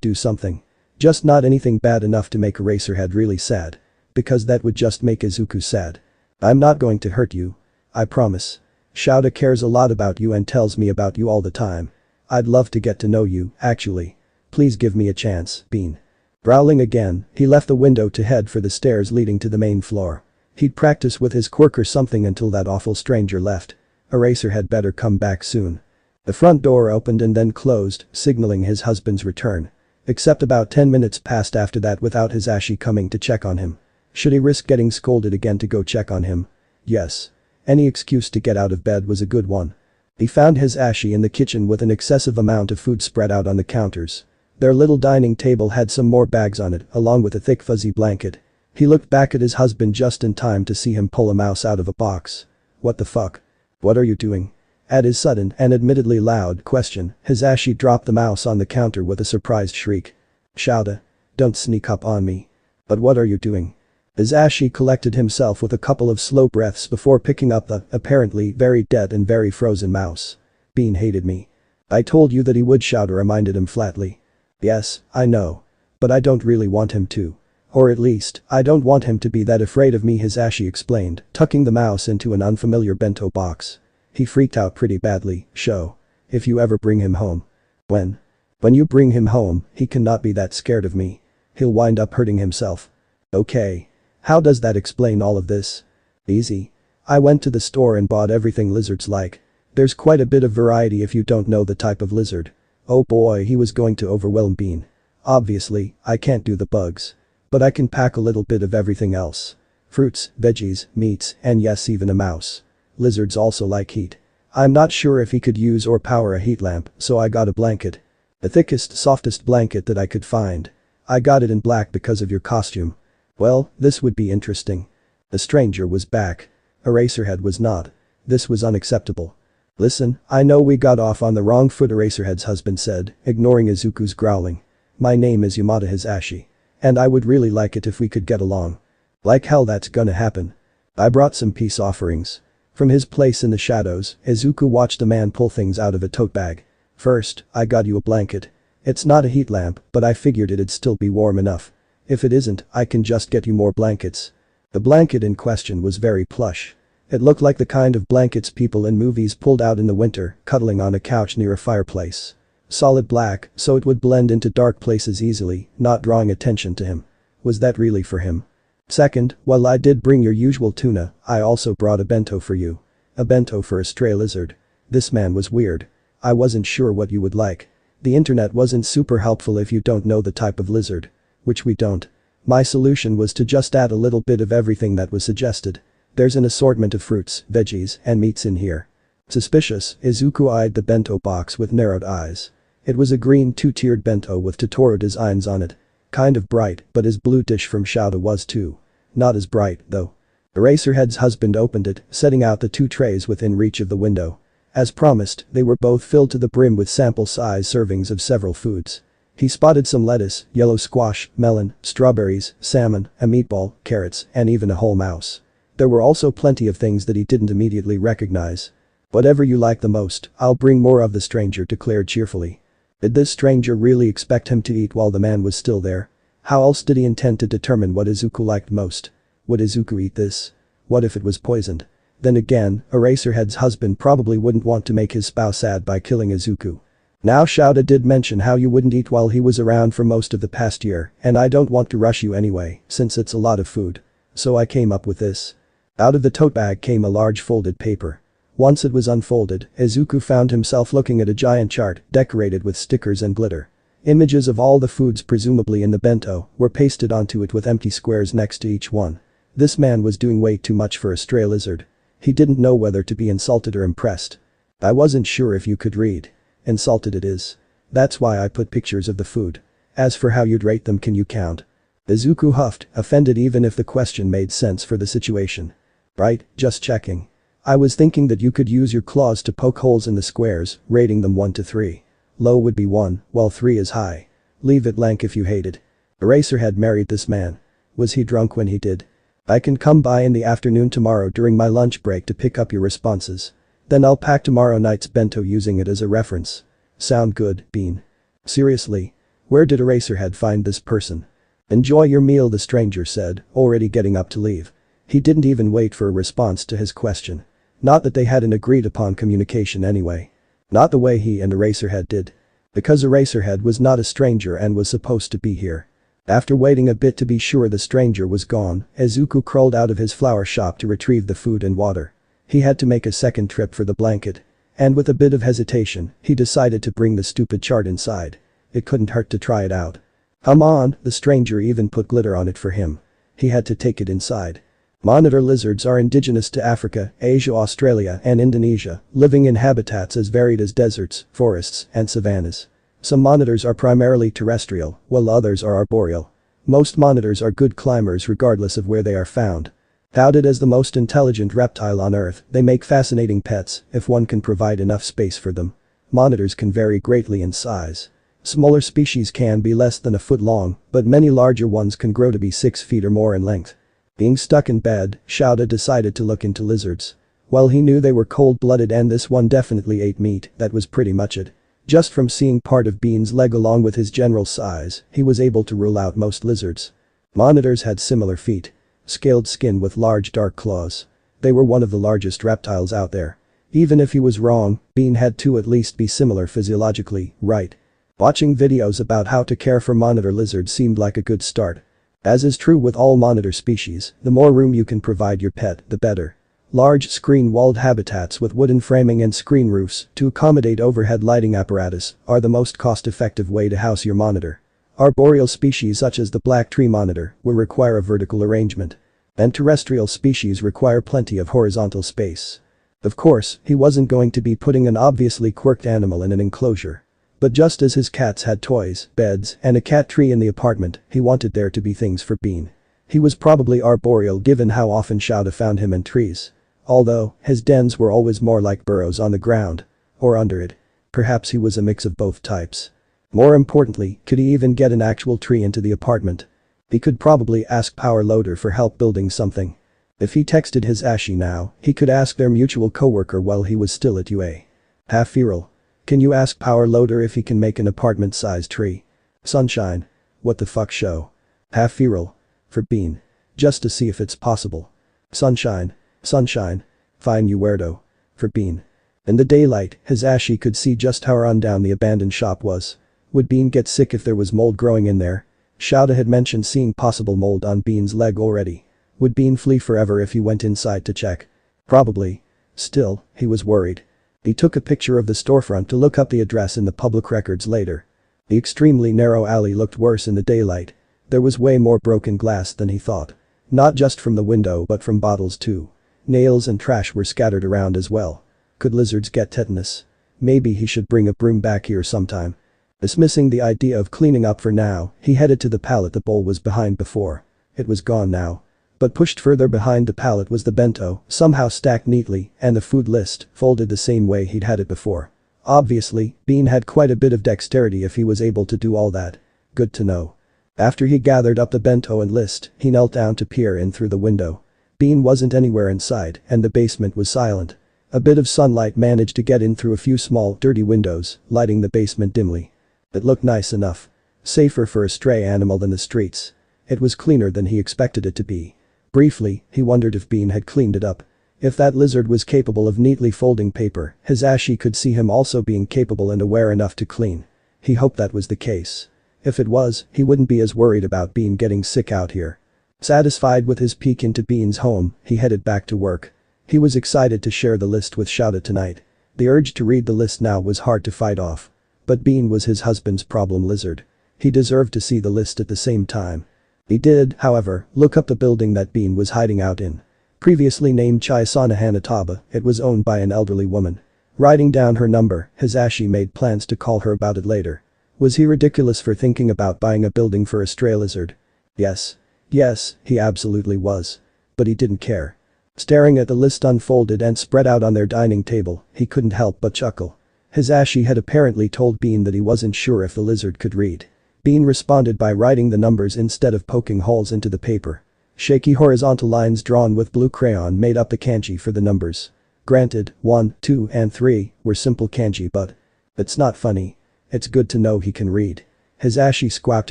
do something. Just not anything bad enough to make Eraserhead really sad. Because that would just make Izuku sad. I'm not going to hurt you. I promise. Shouta cares a lot about you and tells me about you all the time. I'd love to get to know you, actually. Please give me a chance, Bean. Growling again, he left the window to head for the stairs leading to the main floor. He'd practice with his quirk or something until that awful stranger left. Eraserhead better come back soon. The front door opened and then closed, signaling his husband's return. Except about 10 minutes passed after that without Hisashi coming to check on him. Should he risk getting scolded again to go check on him? Yes. Any excuse to get out of bed was a good one. He found Hisashi in the kitchen with an excessive amount of food spread out on the counters. Their little dining table had some more bags on it, along with a thick fuzzy blanket. He looked back at his husband just in time to see him pull a mouse out of a box. What the fuck? What are you doing? At his sudden and admittedly loud question, Hisashi dropped the mouse on the counter with a surprised shriek. Shouta. Don't sneak up on me. But what are you doing? Hisashi collected himself with a couple of slow breaths before picking up the, apparently very dead and very frozen mouse. Bean hated me. I told you that he would, Shouta reminded him flatly. Yes, I know. But I don't really want him to. Or at least, I don't want him to be that afraid of me, Hisashi explained, tucking the mouse into an unfamiliar bento box. He freaked out pretty badly, Sho. If you ever bring him home. When? When you bring him home, he cannot be that scared of me. He'll wind up hurting himself. Okay. How does that explain all of this? Easy. I went to the store and bought everything lizards like. There's quite a bit of variety if you don't know the type of lizard. Oh boy, he was going to overwhelm Bean. Obviously, I can't do the bugs. But I can pack a little bit of everything else. Fruits, veggies, meats, and yes, even a mouse. Lizards also like heat. I'm not sure if he could use or power a heat lamp, so I got a blanket. The thickest, softest blanket that I could find. I got it in black because of your costume. Well, this would be interesting. The stranger was back. Eraserhead was not. This was unacceptable. Listen, I know we got off on the wrong foot, Eraserhead's husband said, ignoring Izuku's growling. My name is Yamada Hisashi. And I would really like it if we could get along. Like hell that's gonna happen. I brought some peace offerings. From his place in the shadows, Izuku watched a man pull things out of a tote bag. First, I got you a blanket. It's not a heat lamp, but I figured it'd still be warm enough. If it isn't, I can just get you more blankets. The blanket in question was very plush. It looked like the kind of blankets people in movies pulled out in the winter, cuddling on a couch near a fireplace. Solid black, so it would blend into dark places easily, not drawing attention to him. Was that really for him? Second, while I did bring your usual tuna, I also brought a bento for you. A bento for a stray lizard. This man was weird. I wasn't sure what you would like. The internet wasn't super helpful if you don't know the type of lizard. Which we don't. My solution was to just add a little bit of everything that was suggested. There's an assortment of fruits, veggies, and meats in here. Suspicious, Izuku eyed the bento box with narrowed eyes. It was a green two-tiered bento with Totoro designs on it. Kind of bright, but his blue dish from Shouta was too. Not as bright, though. Eraserhead's husband opened it, setting out the two trays within reach of the window. As promised, they were both filled to the brim with sample-size servings of several foods. He spotted some lettuce, yellow squash, melon, strawberries, salmon, a meatball, carrots, and even a whole mouse. There were also plenty of things that he didn't immediately recognize. Whatever you like the most, I'll bring more of, the stranger declared cheerfully. Did this stranger really expect him to eat while the man was still there? How else did he intend to determine what Izuku liked most? Would Izuku eat this? What if it was poisoned? Then again, Eraserhead's husband probably wouldn't want to make his spouse sad by killing Izuku. Now Shouta did mention how you wouldn't eat while he was around for most of the past year, and I don't want to rush you anyway, since it's a lot of food. So I came up with this. Out of the tote bag came a large folded paper. Once it was unfolded, Izuku found himself looking at a giant chart decorated with stickers and glitter. Images of all the foods presumably in the bento were pasted onto it with empty squares next to each one. This man was doing way too much for a stray lizard. He didn't know whether to be insulted or impressed. I wasn't sure if you could read. Insulted it is. That's why I put pictures of the food. As for how you'd rate them, can you count? Izuku huffed, offended even if the question made sense for the situation. Right, just checking. I was thinking that you could use your claws to poke holes in the squares, rating them 1 to 3. Low would be 1, while 3 is high. Leave it blank if you hated. Eraserhead married this man. Was he drunk when he did? I can come by in the afternoon tomorrow during my lunch break to pick up your responses. Then I'll pack tomorrow night's bento using it as a reference. Sound good, Bean? Seriously? Where did Eraserhead find this person? Enjoy your meal, the stranger said, already getting up to leave. He didn't even wait for a response to his question. Not that they hadn't agreed upon communication anyway. Not the way he and Eraserhead did. Because Eraserhead was not a stranger and was supposed to be here. After waiting a bit to be sure the stranger was gone, Izuku crawled out of his flower shop to retrieve the food and water. He had to make a second trip for the blanket. And with a bit of hesitation, he decided to bring the stupid chart inside. It couldn't hurt to try it out. Come on, the stranger even put glitter on it for him. He had to take it inside. Monitor lizards are indigenous to Africa, Asia, Australia, and Indonesia, living in habitats as varied as deserts, forests, and savannas. Some monitors are primarily terrestrial, while others are arboreal. Most monitors are good climbers regardless of where they are found. Touted as the most intelligent reptile on Earth, they make fascinating pets if one can provide enough space for them. Monitors can vary greatly in size. Smaller species can be less than a foot long, but many larger ones can grow to be 6 feet or more in length. Being stuck in bed, Shouta decided to look into lizards. While he knew they were cold-blooded and this one definitely ate meat, that was pretty much it. Just from seeing part of Bean's leg along with his general size, he was able to rule out most lizards. Monitors had similar feet. Scaled skin with large dark claws. They were one of the largest reptiles out there. Even if he was wrong, Bean had to at least be similar physiologically, right? Watching videos about how to care for monitor lizards seemed like a good start. As is true with all monitor species, the more room you can provide your pet, the better. Large screen-walled habitats with wooden framing and screen roofs to accommodate overhead lighting apparatus are the most cost-effective way to house your monitor. Arboreal species such as the black tree monitor will require a vertical arrangement. And terrestrial species require plenty of horizontal space. Of course, he wasn't going to be putting an obviously quirked animal in an enclosure. But just as his cats had toys, beds, and a cat tree in the apartment, he wanted there to be things for Bean. He was probably arboreal given how often Shouda found him in trees. Although, his dens were always more like burrows on the ground. Or under it. Perhaps he was a mix of both types. More importantly, could he even get an actual tree into the apartment? He could probably ask Power Loader for help building something. If he texted his Ashi now, he could ask their mutual coworker while he was still at UA. Half feral. Can you ask Power Loader if he can make an apartment-sized tree? Sunshine. What the fuck show? Half feral. For Bean. Just to see if it's possible. Sunshine. Sunshine. Fine you weirdo. For Bean. In the daylight, his Ashi could see just how rundown the abandoned shop was. Would Bean get sick if there was mold growing in there? Shouda had mentioned seeing possible mold on Bean's leg already. Would Bean flee forever if he went inside to check? Probably. Still, he was worried. He took a picture of the storefront to look up the address in the public records later. The extremely narrow alley looked worse in the daylight. There was way more broken glass than he thought. Not just from the window but from bottles too. Nails and trash were scattered around as well. Could lizards get tetanus? Maybe he should bring a broom back here sometime. Dismissing the idea of cleaning up for now, he headed to the pallet the bowl was behind before. It was gone now. But pushed further behind the pallet was the bento, somehow stacked neatly, and the food list, folded the same way he'd had it before. Obviously, Bean had quite a bit of dexterity if he was able to do all that. Good to know. After he gathered up the bento and list, he knelt down to peer in through the window. Bean wasn't anywhere inside, and the basement was silent. A bit of sunlight managed to get in through a few small, dirty windows, lighting the basement dimly. It looked nice enough. Safer for a stray animal than the streets. It was cleaner than he expected it to be. Briefly, he wondered if Bean had cleaned it up. If that lizard was capable of neatly folding paper, his Ashi could see him also being capable and aware enough to clean. He hoped that was the case. If it was, he wouldn't be as worried about Bean getting sick out here. Satisfied with his peek into Bean's home, he headed back to work. He was excited to share the list with Shouda tonight. The urge to read the list now was hard to fight off. But Bean was his husband's problem lizard. He deserved to see the list at the same time. He did, however, look up the building that Bean was hiding out in. Previously named Chaisana Hanataba, it was owned by an elderly woman. Writing down her number, his Ashi made plans to call her about it later. Was he ridiculous for thinking about buying a building for a stray lizard? Yes. Yes, he absolutely was. But he didn't care. Staring at the list unfolded and spread out on their dining table, he couldn't help but chuckle. His Ashi had apparently told Bean that he wasn't sure if the lizard could read. Bean responded by writing the numbers instead of poking holes into the paper. Shaky horizontal lines drawn with blue crayon made up the kanji for the numbers. Granted, 1, 2, and 3 were simple kanji but it's not funny. It's good to know he can read. His Ashi squawked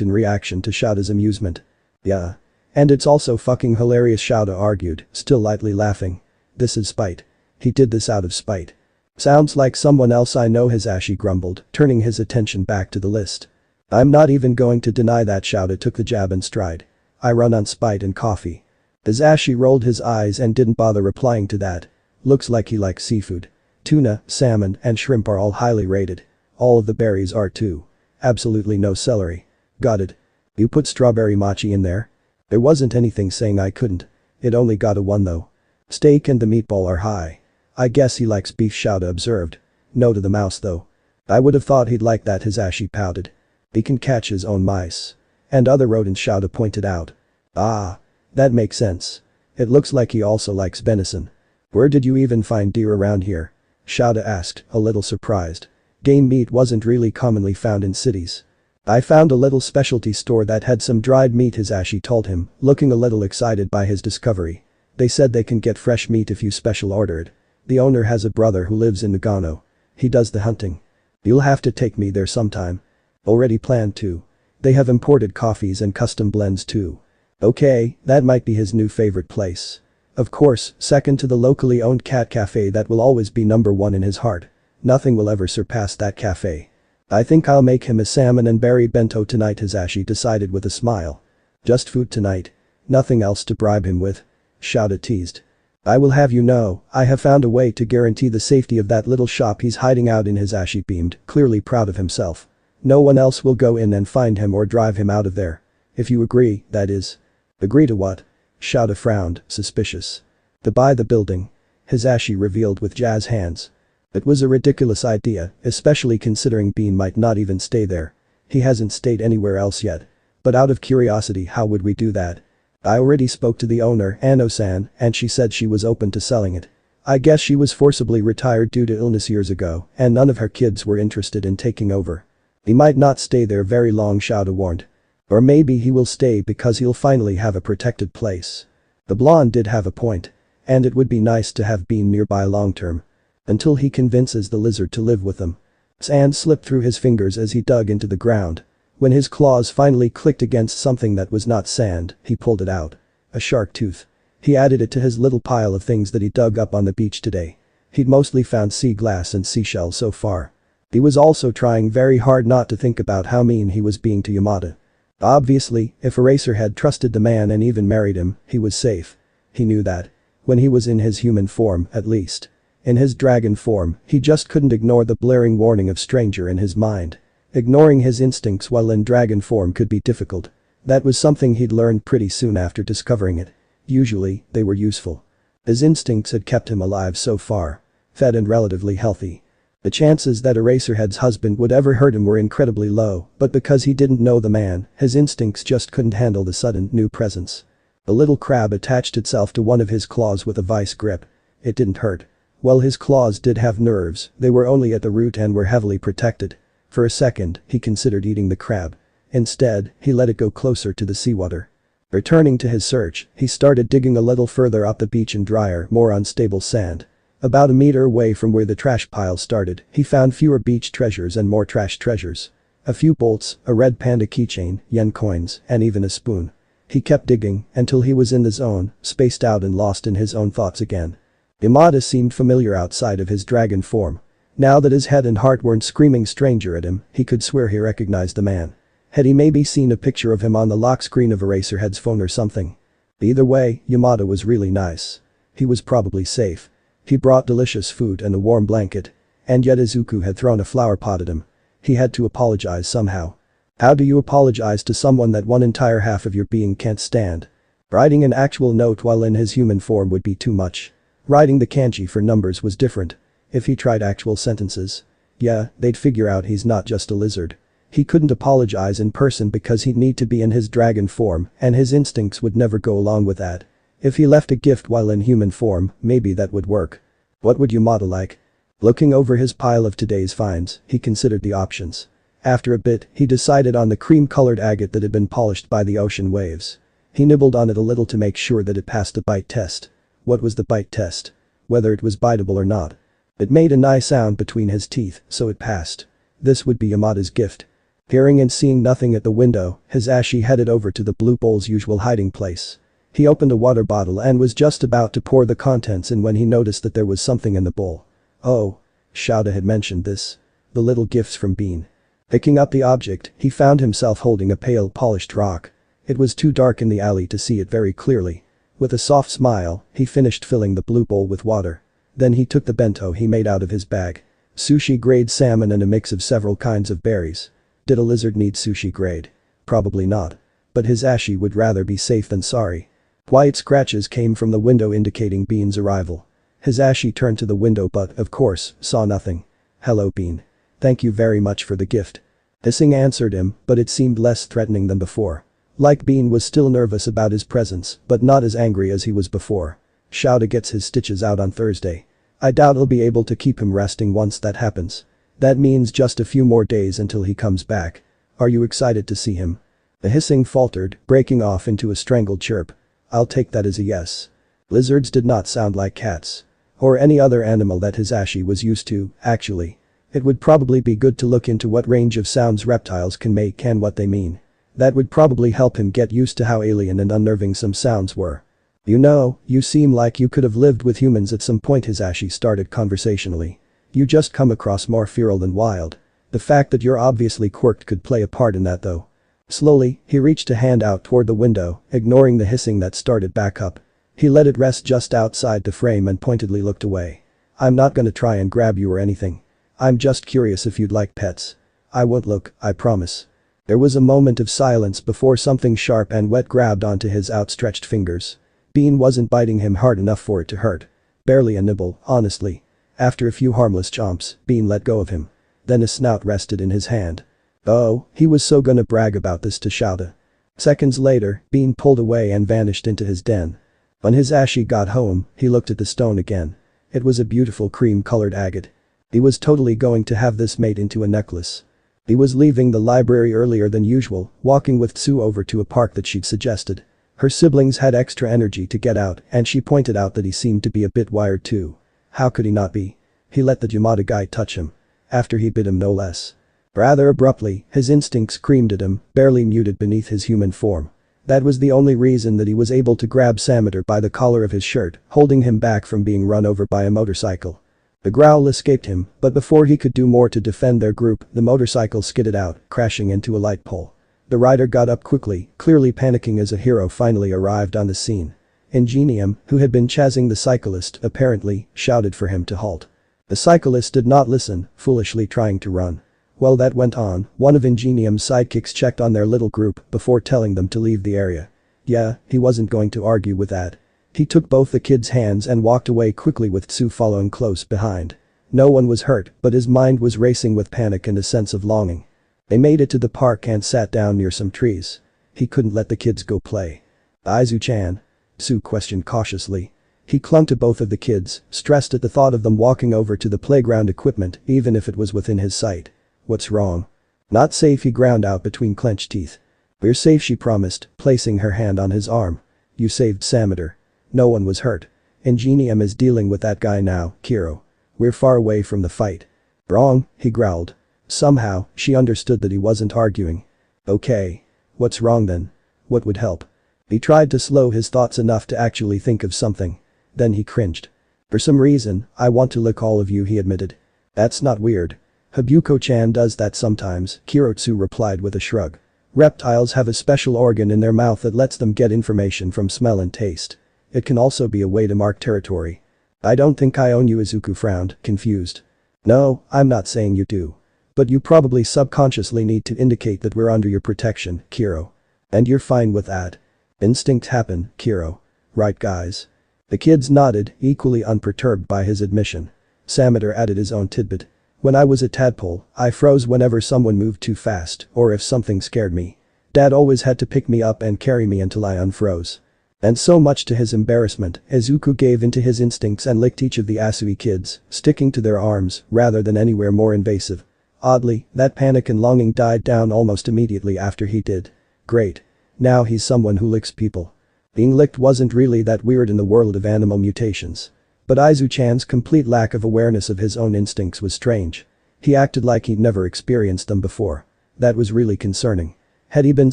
in reaction to Shouda's amusement. Yeah. And it's also fucking hilarious, Shouda argued, still lightly laughing. This is spite. He did this out of spite. Sounds like someone else I know, his Ashi grumbled, turning his attention back to the list. I'm not even going to deny that, Shouda took the jab in stride. I run on spite and coffee. His Ashi rolled his eyes and didn't bother replying to that. Looks like he likes seafood. Tuna, salmon, and shrimp are all highly rated. All of the berries are too. Absolutely no celery. Got it. You put strawberry mochi in there? There wasn't anything saying I couldn't. It only got a 1 though. Steak and the meatball are high. I guess he likes beef, Shouda observed. No to the mouse though. I would have thought he'd like that, his Ashi pouted. He can catch his own mice. And other rodents, Shouda pointed out. Ah. That makes sense. It looks like he also likes venison. Where did you even find deer around here? Shouda asked, a little surprised. Game meat wasn't really commonly found in cities. I found a little specialty store that had some dried meat, his Ashi told him, looking a little excited by his discovery. They said they can get fresh meat if you special order it. The owner has a brother who lives in Nagano. He does the hunting. You'll have to take me there sometime. Already planned to. They have imported coffees and custom blends too. Okay, that might be his new favorite place. Of course, second to the locally owned cat cafe that will always be number one in his heart. Nothing will ever surpass that cafe. I think I'll make him a salmon and berry bento tonight, Hisashi decided with a smile. Just food tonight. Nothing else to bribe him with. Shouta teased. I will have you know, I have found a way to guarantee the safety of that little shop he's hiding out in. Hisashi beamed, clearly proud of himself. No one else will go in and find him or drive him out of there. If you agree, that is. Agree to what? Shouta frowned, suspicious. To buy the building. Hisashi revealed with jazz hands. It was a ridiculous idea, especially considering Bean might not even stay there. He hasn't stayed anywhere else yet. But out of curiosity, how would we do that? I already spoke to the owner, Ano-san, and she said she was open to selling it. I guess she was forcibly retired due to illness years ago, and none of her kids were interested in taking over. He might not stay there very long, Shouta warned. Or maybe he will stay because he'll finally have a protected place. The blonde did have a point. And it would be nice to have Bean nearby long term. Until he convinces the lizard to live with them. Sand slipped through his fingers as he dug into the ground. When his claws finally clicked against something that was not sand, he pulled it out. A shark tooth. He added it to his little pile of things that he dug up on the beach today. He'd mostly found sea glass and seashells so far. He was also trying very hard not to think about how mean he was being to Yamada. Obviously, if Eraser had trusted the man and even married him, he was safe. He knew that. When he was in his human form, at least. In his dragon form, he just couldn't ignore the blaring warning of stranger in his mind. Ignoring his instincts while in dragon form could be difficult. That was something he'd learned pretty soon after discovering it. Usually, they were useful. His instincts had kept him alive so far. Fed and relatively healthy. The chances that Eraserhead's husband would ever hurt him were incredibly low, but because he didn't know the man, his instincts just couldn't handle the sudden new presence. The little crab attached itself to one of his claws with a vice grip. It didn't hurt. While his claws did have nerves, they were only at the root and were heavily protected. For a second, he considered eating the crab. Instead, he let it go closer to the seawater. Returning to his search, he started digging a little further up the beach in drier, more unstable sand. About a meter away from where the trash pile started, he found fewer beach treasures and more trash treasures. A few bolts, a red panda keychain, yen coins, and even a spoon. He kept digging until he was in the zone, spaced out and lost in his own thoughts again. Yamada seemed familiar outside of his dragon form. Now that his head and heart weren't screaming stranger at him, he could swear he recognized the man. Had he maybe seen a picture of him on the lock screen of Eraserhead's phone or something? Either way, Yamada was really nice. He was probably safe. He brought delicious food and a warm blanket. And yet Izuku had thrown a flower pot at him. He had to apologize somehow. How do you apologize to someone that one entire half of your being can't stand? Writing an actual note while in his human form would be too much. Writing the kanji for numbers was different. If he tried actual sentences. Yeah, they'd figure out he's not just a lizard. He couldn't apologize in person because he'd need to be in his dragon form and his instincts would never go along with that. If he left a gift while in human form, maybe that would work. What would Yamada like? Looking over his pile of today's finds, he considered the options. After a bit, he decided on the cream-colored agate that had been polished by the ocean waves. He nibbled on it a little to make sure that it passed the bite test. What was the bite test? Whether it was biteable or not. It made a nice sound between his teeth, so it passed. This would be Yamada's gift. Hearing and seeing nothing at the window, Hisashi headed over to the blue bowl's usual hiding place. He opened a water bottle and was just about to pour the contents in when he noticed that there was something in the bowl. Oh. Shouta had mentioned this. The little gifts from Bean. Picking up the object, he found himself holding a pale polished rock. It was too dark in the alley to see it very clearly. With a soft smile, he finished filling the blue bowl with water. Then he took the bento he made out of his bag. Sushi grade salmon and a mix of several kinds of berries. Did a lizard need sushi grade? Probably not. But Hisashi would rather be safe than sorry. Quiet scratches came from the window indicating Bean's arrival. Hisashi turned to the window but, of course, saw nothing. Hello Bean. Thank you very much for the gift. Hissing answered him, but it seemed less threatening than before. Like Bean was still nervous about his presence, but not as angry as he was before. Shouta gets his stitches out on Thursday. I doubt I'll be able to keep him resting once that happens. That means just a few more days until he comes back. Are you excited to see him? The hissing faltered, breaking off into a strangled chirp. I'll take that as a yes. Lizards did not sound like cats. Or any other animal that Hisashi was used to, actually. It would probably be good to look into what range of sounds reptiles can make and what they mean. That would probably help him get used to how alien and unnerving some sounds were. You know, you seem like you could have lived with humans at some point, Hisashi started conversationally. You just come across more feral than wild. The fact that you're obviously quirked could play a part in that though. Slowly, he reached a hand out toward the window, ignoring the hissing that started back up. He let it rest just outside the frame and pointedly looked away. I'm not gonna try and grab you or anything. I'm just curious if you'd like pets. I won't look, I promise. There was a moment of silence before something sharp and wet grabbed onto his outstretched fingers. Bean wasn't biting him hard enough for it to hurt. Barely a nibble, honestly. After a few harmless chomps, Bean let go of him. Then his snout rested in his hand. Oh, he was so gonna brag about this to Shouta. Seconds later, Bean pulled away and vanished into his den. When Hisashi got home, he looked at the stone again. It was a beautiful cream-colored agate. He was totally going to have this made into a necklace. He was leaving the library earlier than usual, walking with Tsu over to a park that she'd suggested. Her siblings had extra energy to get out and she pointed out that he seemed to be a bit wired too. How could he not be? He let the Yamada guy touch him. After he bit him no less. Rather abruptly, his instincts screamed at him, barely muted beneath his human form. That was the only reason that he was able to grab Sameter by the collar of his shirt, holding him back from being run over by a motorcycle. The growl escaped him, but before he could do more to defend their group, the motorcycle skidded out, crashing into a light pole. The rider got up quickly, clearly panicking as a hero finally arrived on the scene. Ingenium, who had been chasing the cyclist, apparently, shouted for him to halt. The cyclist did not listen, foolishly trying to run. While that went on, one of Ingenium's sidekicks checked on their little group before telling them to leave the area. Yeah, he wasn't going to argue with that. He took both the kids' hands and walked away quickly with Tsu following close behind. No one was hurt, but his mind was racing with panic and a sense of longing. They made it to the park and sat down near some trees. He couldn't let the kids go play. Izu-chan? Tsu questioned cautiously. He clung to both of the kids, stressed at the thought of them walking over to the playground equipment even if it was within his sight. What's wrong? Not safe, he ground out between clenched teeth. We're safe, she promised, placing her hand on his arm. You saved Sameter. No one was hurt. Ingenium is dealing with that guy now, Kiro. We're far away from the fight. Wrong, he growled. Somehow, she understood that he wasn't arguing. Okay. What's wrong then? What would help? He tried to slow his thoughts enough to actually think of something. Then he cringed. For some reason, I want to lick all of you, he admitted. That's not weird. Habuko-chan does that sometimes, Kirotsu replied with a shrug. Reptiles have a special organ in their mouth that lets them get information from smell and taste. It can also be a way to mark territory. I don't think I own you, Izuku frowned, confused. No, I'm not saying you do. But you probably subconsciously need to indicate that we're under your protection, Kiro. And you're fine with that. Instincts happen, Kiro. Right guys? The kids nodded, equally unperturbed by his admission. Sameter added his own tidbit. When I was a tadpole, I froze whenever someone moved too fast or if something scared me. Dad always had to pick me up and carry me until I unfroze. And so much to his embarrassment, Izuku gave into his instincts and licked each of the Asui kids, sticking to their arms rather than anywhere more invasive. Oddly, that panic and longing died down almost immediately after he did. Great. Now he's someone who licks people. Being licked wasn't really that weird in the world of animal mutations. But Izu-chan's complete lack of awareness of his own instincts was strange. He acted like he'd never experienced them before. That was really concerning. Had he been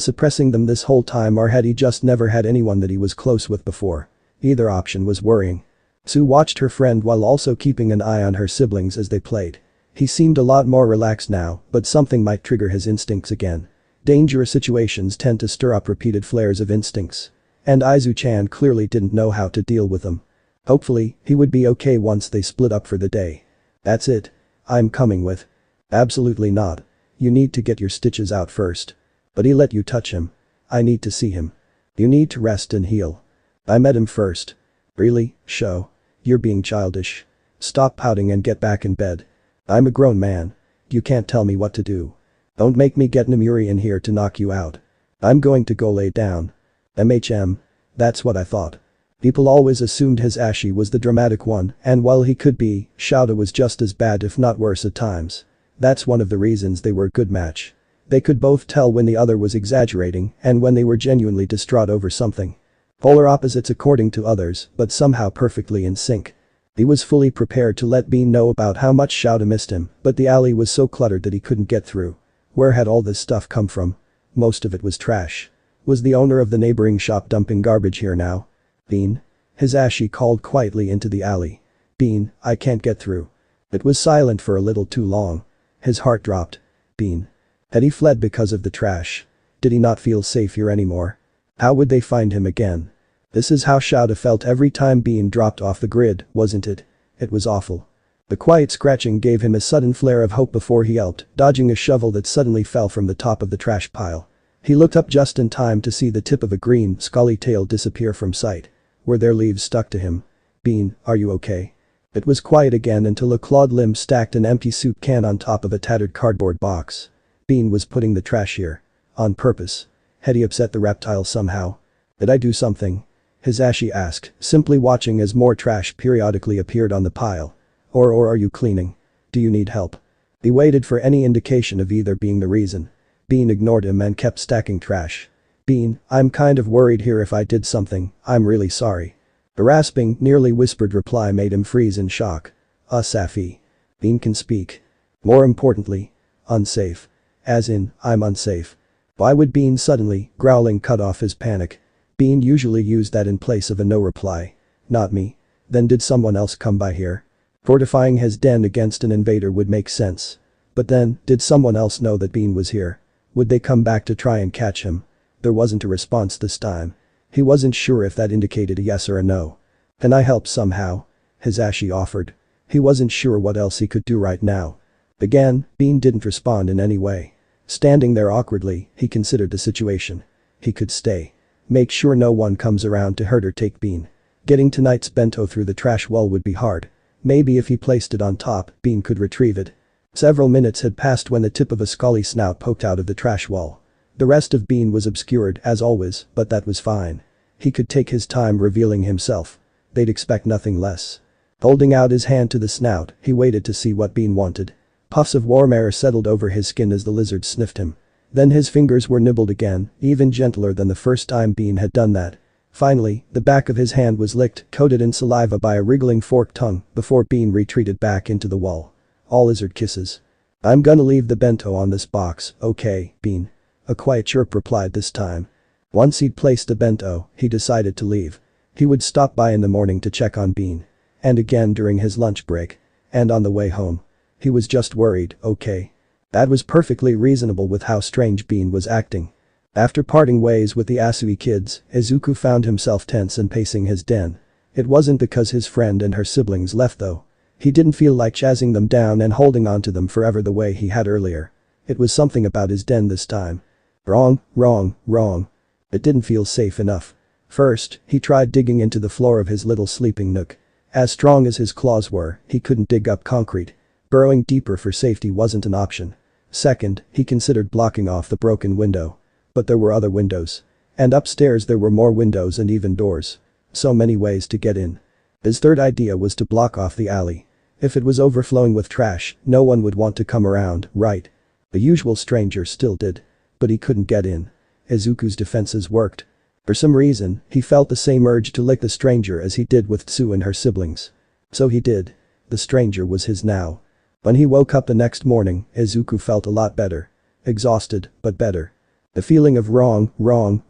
suppressing them this whole time or had he just never had anyone that he was close with before? Either option was worrying. Tsu watched her friend while also keeping an eye on her siblings as they played. He seemed a lot more relaxed now, but something might trigger his instincts again. Dangerous situations tend to stir up repeated flares of instincts. And Izu-chan clearly didn't know how to deal with them. Hopefully, he would be okay once they split up for the day. That's it. I'm coming with. Absolutely not. You need to get your stitches out first. But he let you touch him. I need to see him. You need to rest and heal. I met him first. Really, Sho? You're being childish. Stop pouting and get back in bed. I'm a grown man. You can't tell me what to do. Don't make me get Namuri in here to knock you out. I'm going to go lay down. That's what I thought. People always assumed Hisashi was the dramatic one, and while he could be, Shouta was just as bad if not worse at times. That's one of the reasons they were a good match. They could both tell when the other was exaggerating and when they were genuinely distraught over something. Polar opposites according to others, but somehow perfectly in sync. He was fully prepared to let Bean know about how much Shouta missed him, but the alley was so cluttered that he couldn't get through. Where had all this stuff come from? Most of it was trash. Was the owner of the neighboring shop dumping garbage here now? Bean? Hisashi called quietly into the alley. Bean, I can't get through. It was silent for a little too long. His heart dropped. Bean. Had he fled because of the trash? Did he not feel safe here anymore? How would they find him again? This is how Shouta felt every time Bean dropped off the grid, wasn't it? It was awful. The quiet scratching gave him a sudden flare of hope before he yelped, dodging a shovel that suddenly fell from the top of the trash pile. He looked up just in time to see the tip of a green, scaly tail disappear from sight. Were there leaves stuck to him? Bean, are you okay? It was quiet again until a clawed limb stacked an empty soup can on top of a tattered cardboard box. Bean was putting the trash here. On purpose. Had he upset the reptile somehow? Did I do something? Hisashi asked, simply watching as more trash periodically appeared on the pile. Or are you cleaning? Do you need help? He waited for any indication of either being the reason. Bean ignored him and kept stacking trash. Bean, I'm kind of worried here if I did something, I'm really sorry. The rasping, nearly whispered reply made him freeze in shock. Safi. Bean can speak. More importantly, unsafe. As in, I'm unsafe. Why would Bean suddenly, growling, cut off his panic? Bean usually used that in place of a no reply. Not me. Then did someone else come by here? Fortifying his den against an invader would make sense. But then, did someone else know that Bean was here? Would they come back to try and catch him? There wasn't a response this time. He wasn't sure if that indicated a yes or a no. Can I help somehow? Hisashi offered. He wasn't sure what else he could do right now. Again, Bean didn't respond in any way. Standing there awkwardly, he considered the situation. He could stay. Make sure no one comes around to hurt or take Bean. Getting tonight's bento through the trash wall would be hard. Maybe if he placed it on top, Bean could retrieve it. Several minutes had passed when the tip of a scaly snout poked out of the trash wall. The rest of Bean was obscured, as always, but that was fine. He could take his time revealing himself. They'd expect nothing less. Holding out his hand to the snout, he waited to see what Bean wanted. Puffs of warm air settled over his skin as the lizard sniffed him. Then his fingers were nibbled again, even gentler than the first time Bean had done that. Finally, the back of his hand was licked, coated in saliva by a wriggling forked tongue, before Bean retreated back into the wall. All lizard kisses. I'm gonna leave the bento on this box, okay, Bean. A quiet chirp replied this time. Once he'd placed the bento, he decided to leave. He would stop by in the morning to check on Bean. And again during his lunch break. And on the way home. He was just worried, okay. That was perfectly reasonable with how strange Bean was acting. After parting ways with the Asui kids, Izuku found himself tense and pacing his den. It wasn't because his friend and her siblings left though. He didn't feel like chasing them down and holding onto them forever the way he had earlier. It was something about his den this time. Wrong. It didn't feel safe enough. First, he tried digging into the floor of his little sleeping nook. As strong as his claws were, he couldn't dig up concrete. Burrowing deeper for safety wasn't an option. Second, he considered blocking off the broken window. But there were other windows. And upstairs there were more windows and even doors. So many ways to get in. His third idea was to block off the alley. If it was overflowing with trash, no one would want to come around, right? The usual stranger still did. But he couldn't get in. Izuku's defenses worked. For some reason, he felt the same urge to lick the stranger as he did with Tsu and her siblings. So he did. The stranger was his now. When he woke up the next morning, Izuku felt a lot better. Exhausted, but better. The feeling of wrong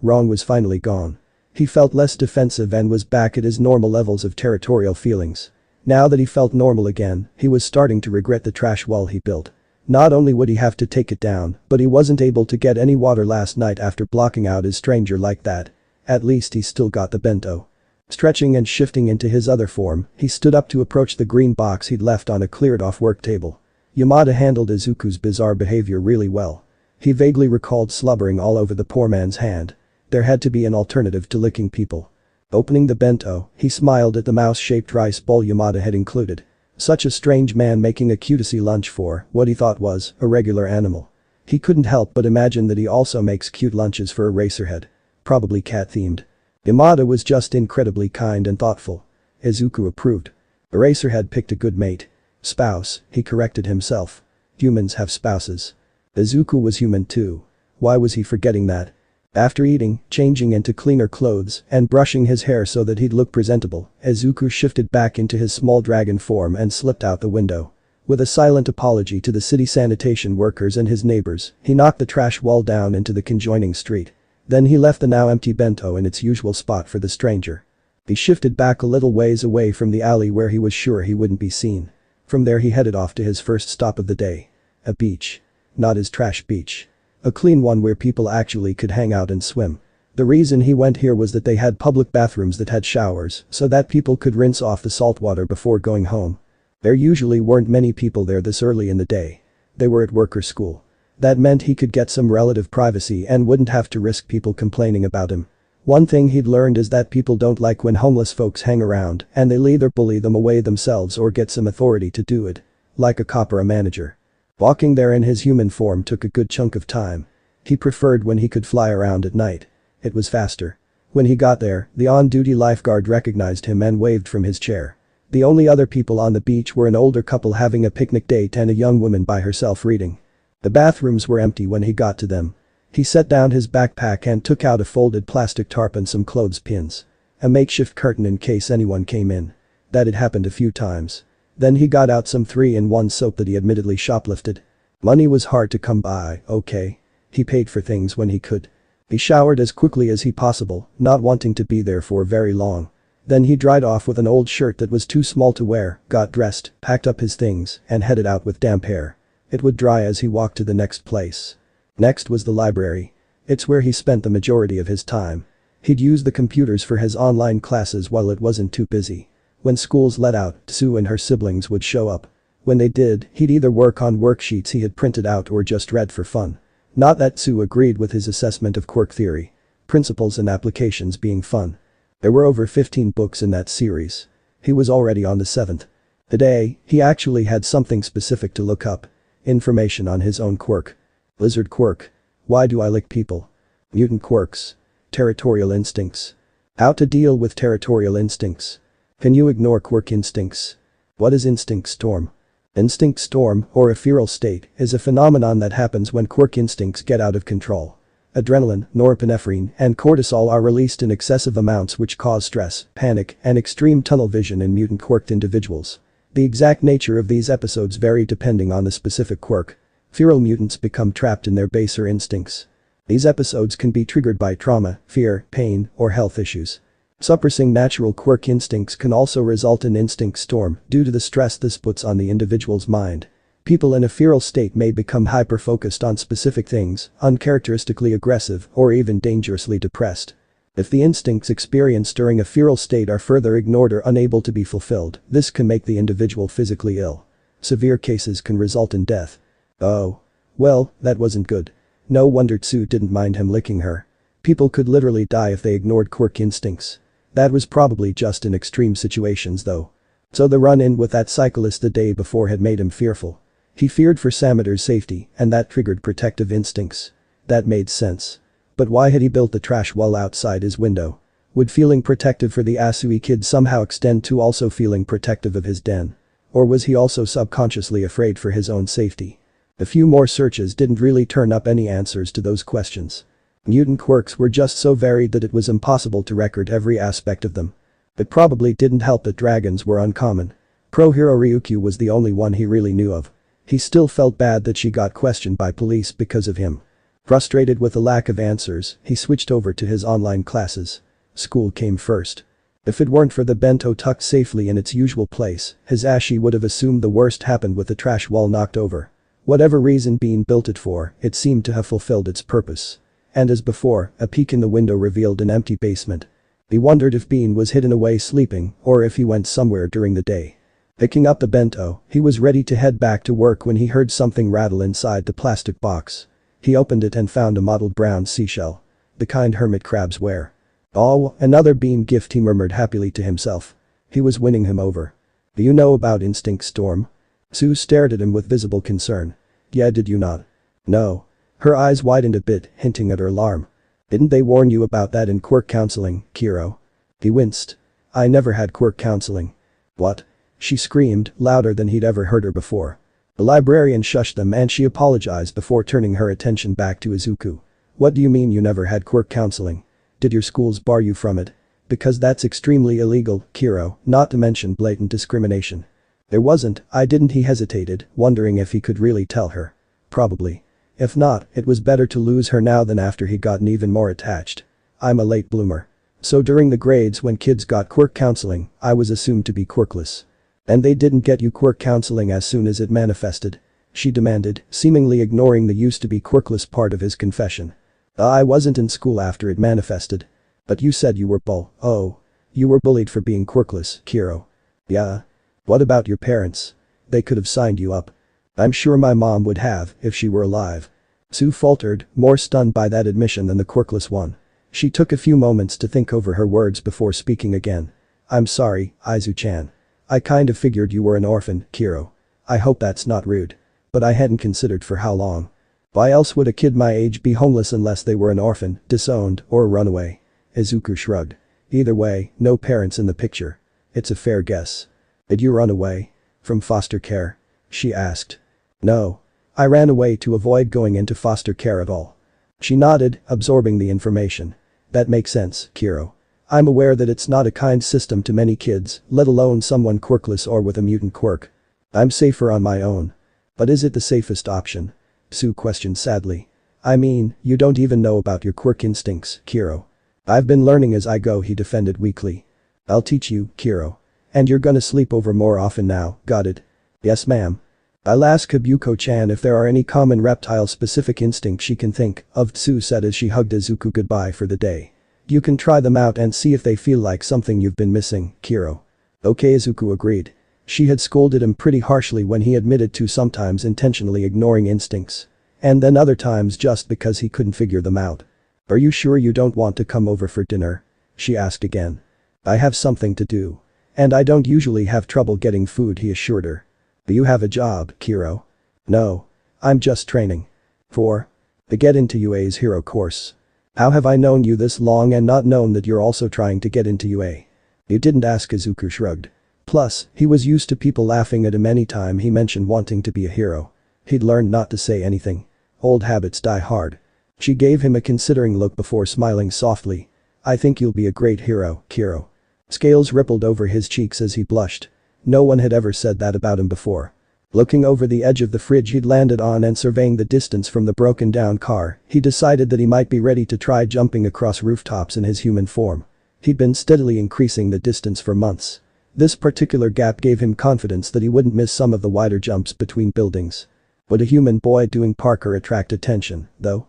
was finally gone. He felt less defensive and was back at his normal levels of territorial feelings. Now that he felt normal again, he was starting to regret the trash wall he built. Not only would he have to take it down, but he wasn't able to get any water last night after blocking out his stranger like that. At least he still got the bento. Stretching and shifting into his other form, he stood up to approach the green box he'd left on a cleared-off work table. Yamada handled Izuku's bizarre behavior really well. He vaguely recalled slobbering all over the poor man's hand. There had to be an alternative to licking people. Opening the bento, he smiled at the mouse-shaped rice bowl Yamada had included. Such a strange man making a cutesy lunch for what he thought was a regular animal. He couldn't help but imagine that he also makes cute lunches for Eraserhead. Probably cat-themed. Yamada was just incredibly kind and thoughtful. Izuku approved. Eraserhead picked a good mate. Spouse, he corrected himself. Humans have spouses. Izuku was human too. Why was he forgetting that? After eating, changing into cleaner clothes, and brushing his hair so that he'd look presentable, Izuku shifted back into his small dragon form and slipped out the window. With a silent apology to the city sanitation workers and his neighbors, he knocked the trash wall down into the conjoining street. Then he left the now empty bento in its usual spot for the stranger. He shifted back a little ways away from the alley where he was sure he wouldn't be seen. From there he headed off to his first stop of the day. A beach. Not his trash beach. A clean one where people actually could hang out and swim. The reason he went here was that they had public bathrooms that had showers so that people could rinse off the salt water before going home. There usually weren't many people there this early in the day. They were at work or school. That meant he could get some relative privacy and wouldn't have to risk people complaining about him. One thing he'd learned is that people don't like when homeless folks hang around and they'll either bully them away themselves or get some authority to do it. Like a cop or a manager. Walking there in his human form took a good chunk of time. He preferred when he could fly around at night. It was faster. When he got there, the on-duty lifeguard recognized him and waved from his chair. The only other people on the beach were an older couple having a picnic date and a young woman by herself reading. The bathrooms were empty when he got to them. He set down his backpack and took out a folded plastic tarp and some clothespins. A makeshift curtain in case anyone came in. That had happened a few times. Then he got out some 3-in-1 soap that he admittedly shoplifted. Money was hard to come by, okay. He paid for things when he could. He showered as quickly as he possible, not wanting to be there for very long. Then he dried off with an old shirt that was too small to wear, got dressed, packed up his things, and headed out with damp hair. It would dry as he walked to the next place. Next was the library. It's where he spent the majority of his time. He'd use the computers for his online classes while it wasn't too busy. When schools let out, Sue and her siblings would show up. When they did, he'd either work on worksheets he had printed out or just read for fun. Not that Sue agreed with his assessment of Quirk theory. Principles and applications being fun. There were over 15 books in that series. He was already on the 7th. Today, he actually had something specific to look up. Information on his own quirk. Lizard quirk. Why do I lick people? Mutant quirks. Territorial instincts. How to deal with territorial instincts. Can you ignore quirk instincts? What is instinct storm? Instinct storm, or a feral state, is a phenomenon that happens when quirk instincts get out of control. Adrenaline, norepinephrine, and cortisol are released in excessive amounts which cause stress, panic, and extreme tunnel vision in mutant quirked individuals. The exact nature of these episodes vary depending on the specific quirk. Feral mutants become trapped in their baser instincts. These episodes can be triggered by trauma, fear, pain, or health issues. Suppressing natural quirk instincts can also result in instinct storm due to the stress this puts on the individual's mind. People in a feral state may become hyper-focused on specific things, uncharacteristically aggressive, or even dangerously depressed. If the instincts experienced during a feral state are further ignored or unable to be fulfilled, this can make the individual physically ill. Severe cases can result in death. Oh. Well, that wasn't good. No wonder Sue didn't mind him licking her. People could literally die if they ignored quirk instincts. That was probably just in extreme situations though. So the run-in with that cyclist the day before had made him fearful. He feared for Sameter's safety, and that triggered protective instincts. That made sense. But why had he built the trash wall outside his window? Would feeling protective for the Asui kid somehow extend to also feeling protective of his den? Or was he also subconsciously afraid for his own safety? A few more searches didn't really turn up any answers to those questions. Mutant quirks were just so varied that it was impossible to record every aspect of them. It probably didn't help that dragons were uncommon. Pro-hero Ryukyu was the only one he really knew of. He still felt bad that she got questioned by police because of him. Frustrated with the lack of answers, he switched over to his online classes. School came first. If it weren't for the bento tucked safely in its usual place, his Ashi would have assumed the worst happened with the trash wall knocked over. Whatever reason Bean built it for, it seemed to have fulfilled its purpose. And as before, a peek in the window revealed an empty basement. He wondered if Bean was hidden away sleeping or if he went somewhere during the day. Picking up the bento, he was ready to head back to work when he heard something rattle inside the plastic box. He opened it and found a mottled brown seashell. The kind hermit crabs wear. Oh, another Bean gift, he murmured happily to himself. He was winning him over. Do you know about Instinct Storm? Sue stared at him with visible concern. Yeah, did you not? No. Her eyes widened a bit, hinting at her alarm. Didn't they warn you about that in quirk counseling, Kiro? He winced. I never had quirk counseling. What? She screamed, louder than he'd ever heard her before. The librarian shushed them and she apologized before turning her attention back to Izuku. What do you mean you never had quirk counseling? Did your schools bar you from it? Because that's extremely illegal, Kiro, not to mention blatant discrimination. There wasn't, I didn't. He hesitated, wondering if he could really tell her. Probably. If not, it was better to lose her now than after he'd gotten even more attached. I'm a late bloomer. So during the grades when kids got quirk counseling, I was assumed to be quirkless. And they didn't get you quirk counseling as soon as it manifested? She demanded, seemingly ignoring the used to be quirkless part of his confession. I wasn't in school after it manifested. But you said you were oh. You were bullied for being quirkless, Kiro. Yeah. What about your parents? They could have signed you up. I'm sure my mom would have, if she were alive. Sue faltered, more stunned by that admission than the quirkless one. She took a few moments to think over her words before speaking again. I'm sorry, Izu-chan. I kind of figured you were an orphan, Kiro. I hope that's not rude. But I hadn't considered for how long. Why else would a kid my age be homeless unless they were an orphan, disowned, or a runaway? Izuku shrugged. Either way, no parents in the picture. It's a fair guess. Did you run away? From foster care? She asked. No. I ran away to avoid going into foster care at all. She nodded, absorbing the information. That makes sense, Kiro. I'm aware that it's not a kind system to many kids, let alone someone quirkless or with a mutant quirk. I'm safer on my own. But is it the safest option? Sue questioned sadly. I mean, you don't even know about your quirk instincts, Kiro. I've been learning as I go, he defended weakly. I'll teach you, Kiro. And you're gonna sleep over more often now, got it? Yes ma'am. I'll ask Kabuko-chan if there are any common reptile-specific instincts she can think of, Sue said as she hugged Izuku goodbye for the day. You can try them out and see if they feel like something you've been missing, Kiro. Okay, Izuku agreed. She had scolded him pretty harshly when he admitted to sometimes intentionally ignoring instincts. And then other times just because he couldn't figure them out. Are you sure you don't want to come over for dinner? She asked again. I have something to do. And I don't usually have trouble getting food, he assured her. Do you have a job, Kiro? No. I'm just training. For? The Get Into UA's hero course. How have I known you this long and not known that you're also trying to get into UA? You didn't ask, Izuku shrugged. Plus, he was used to people laughing at him any time he mentioned wanting to be a hero. He'd learned not to say anything. Old habits die hard. She gave him a considering look before smiling softly. I think you'll be a great hero, Kiro. Scales rippled over his cheeks as he blushed. No one had ever said that about him before. Looking over the edge of the fridge he'd landed on and surveying the distance from the broken down car, he decided that he might be ready to try jumping across rooftops in his human form. He'd been steadily increasing the distance for months. This particular gap gave him confidence that he wouldn't miss some of the wider jumps between buildings. Would a human boy doing parkour attract attention, though?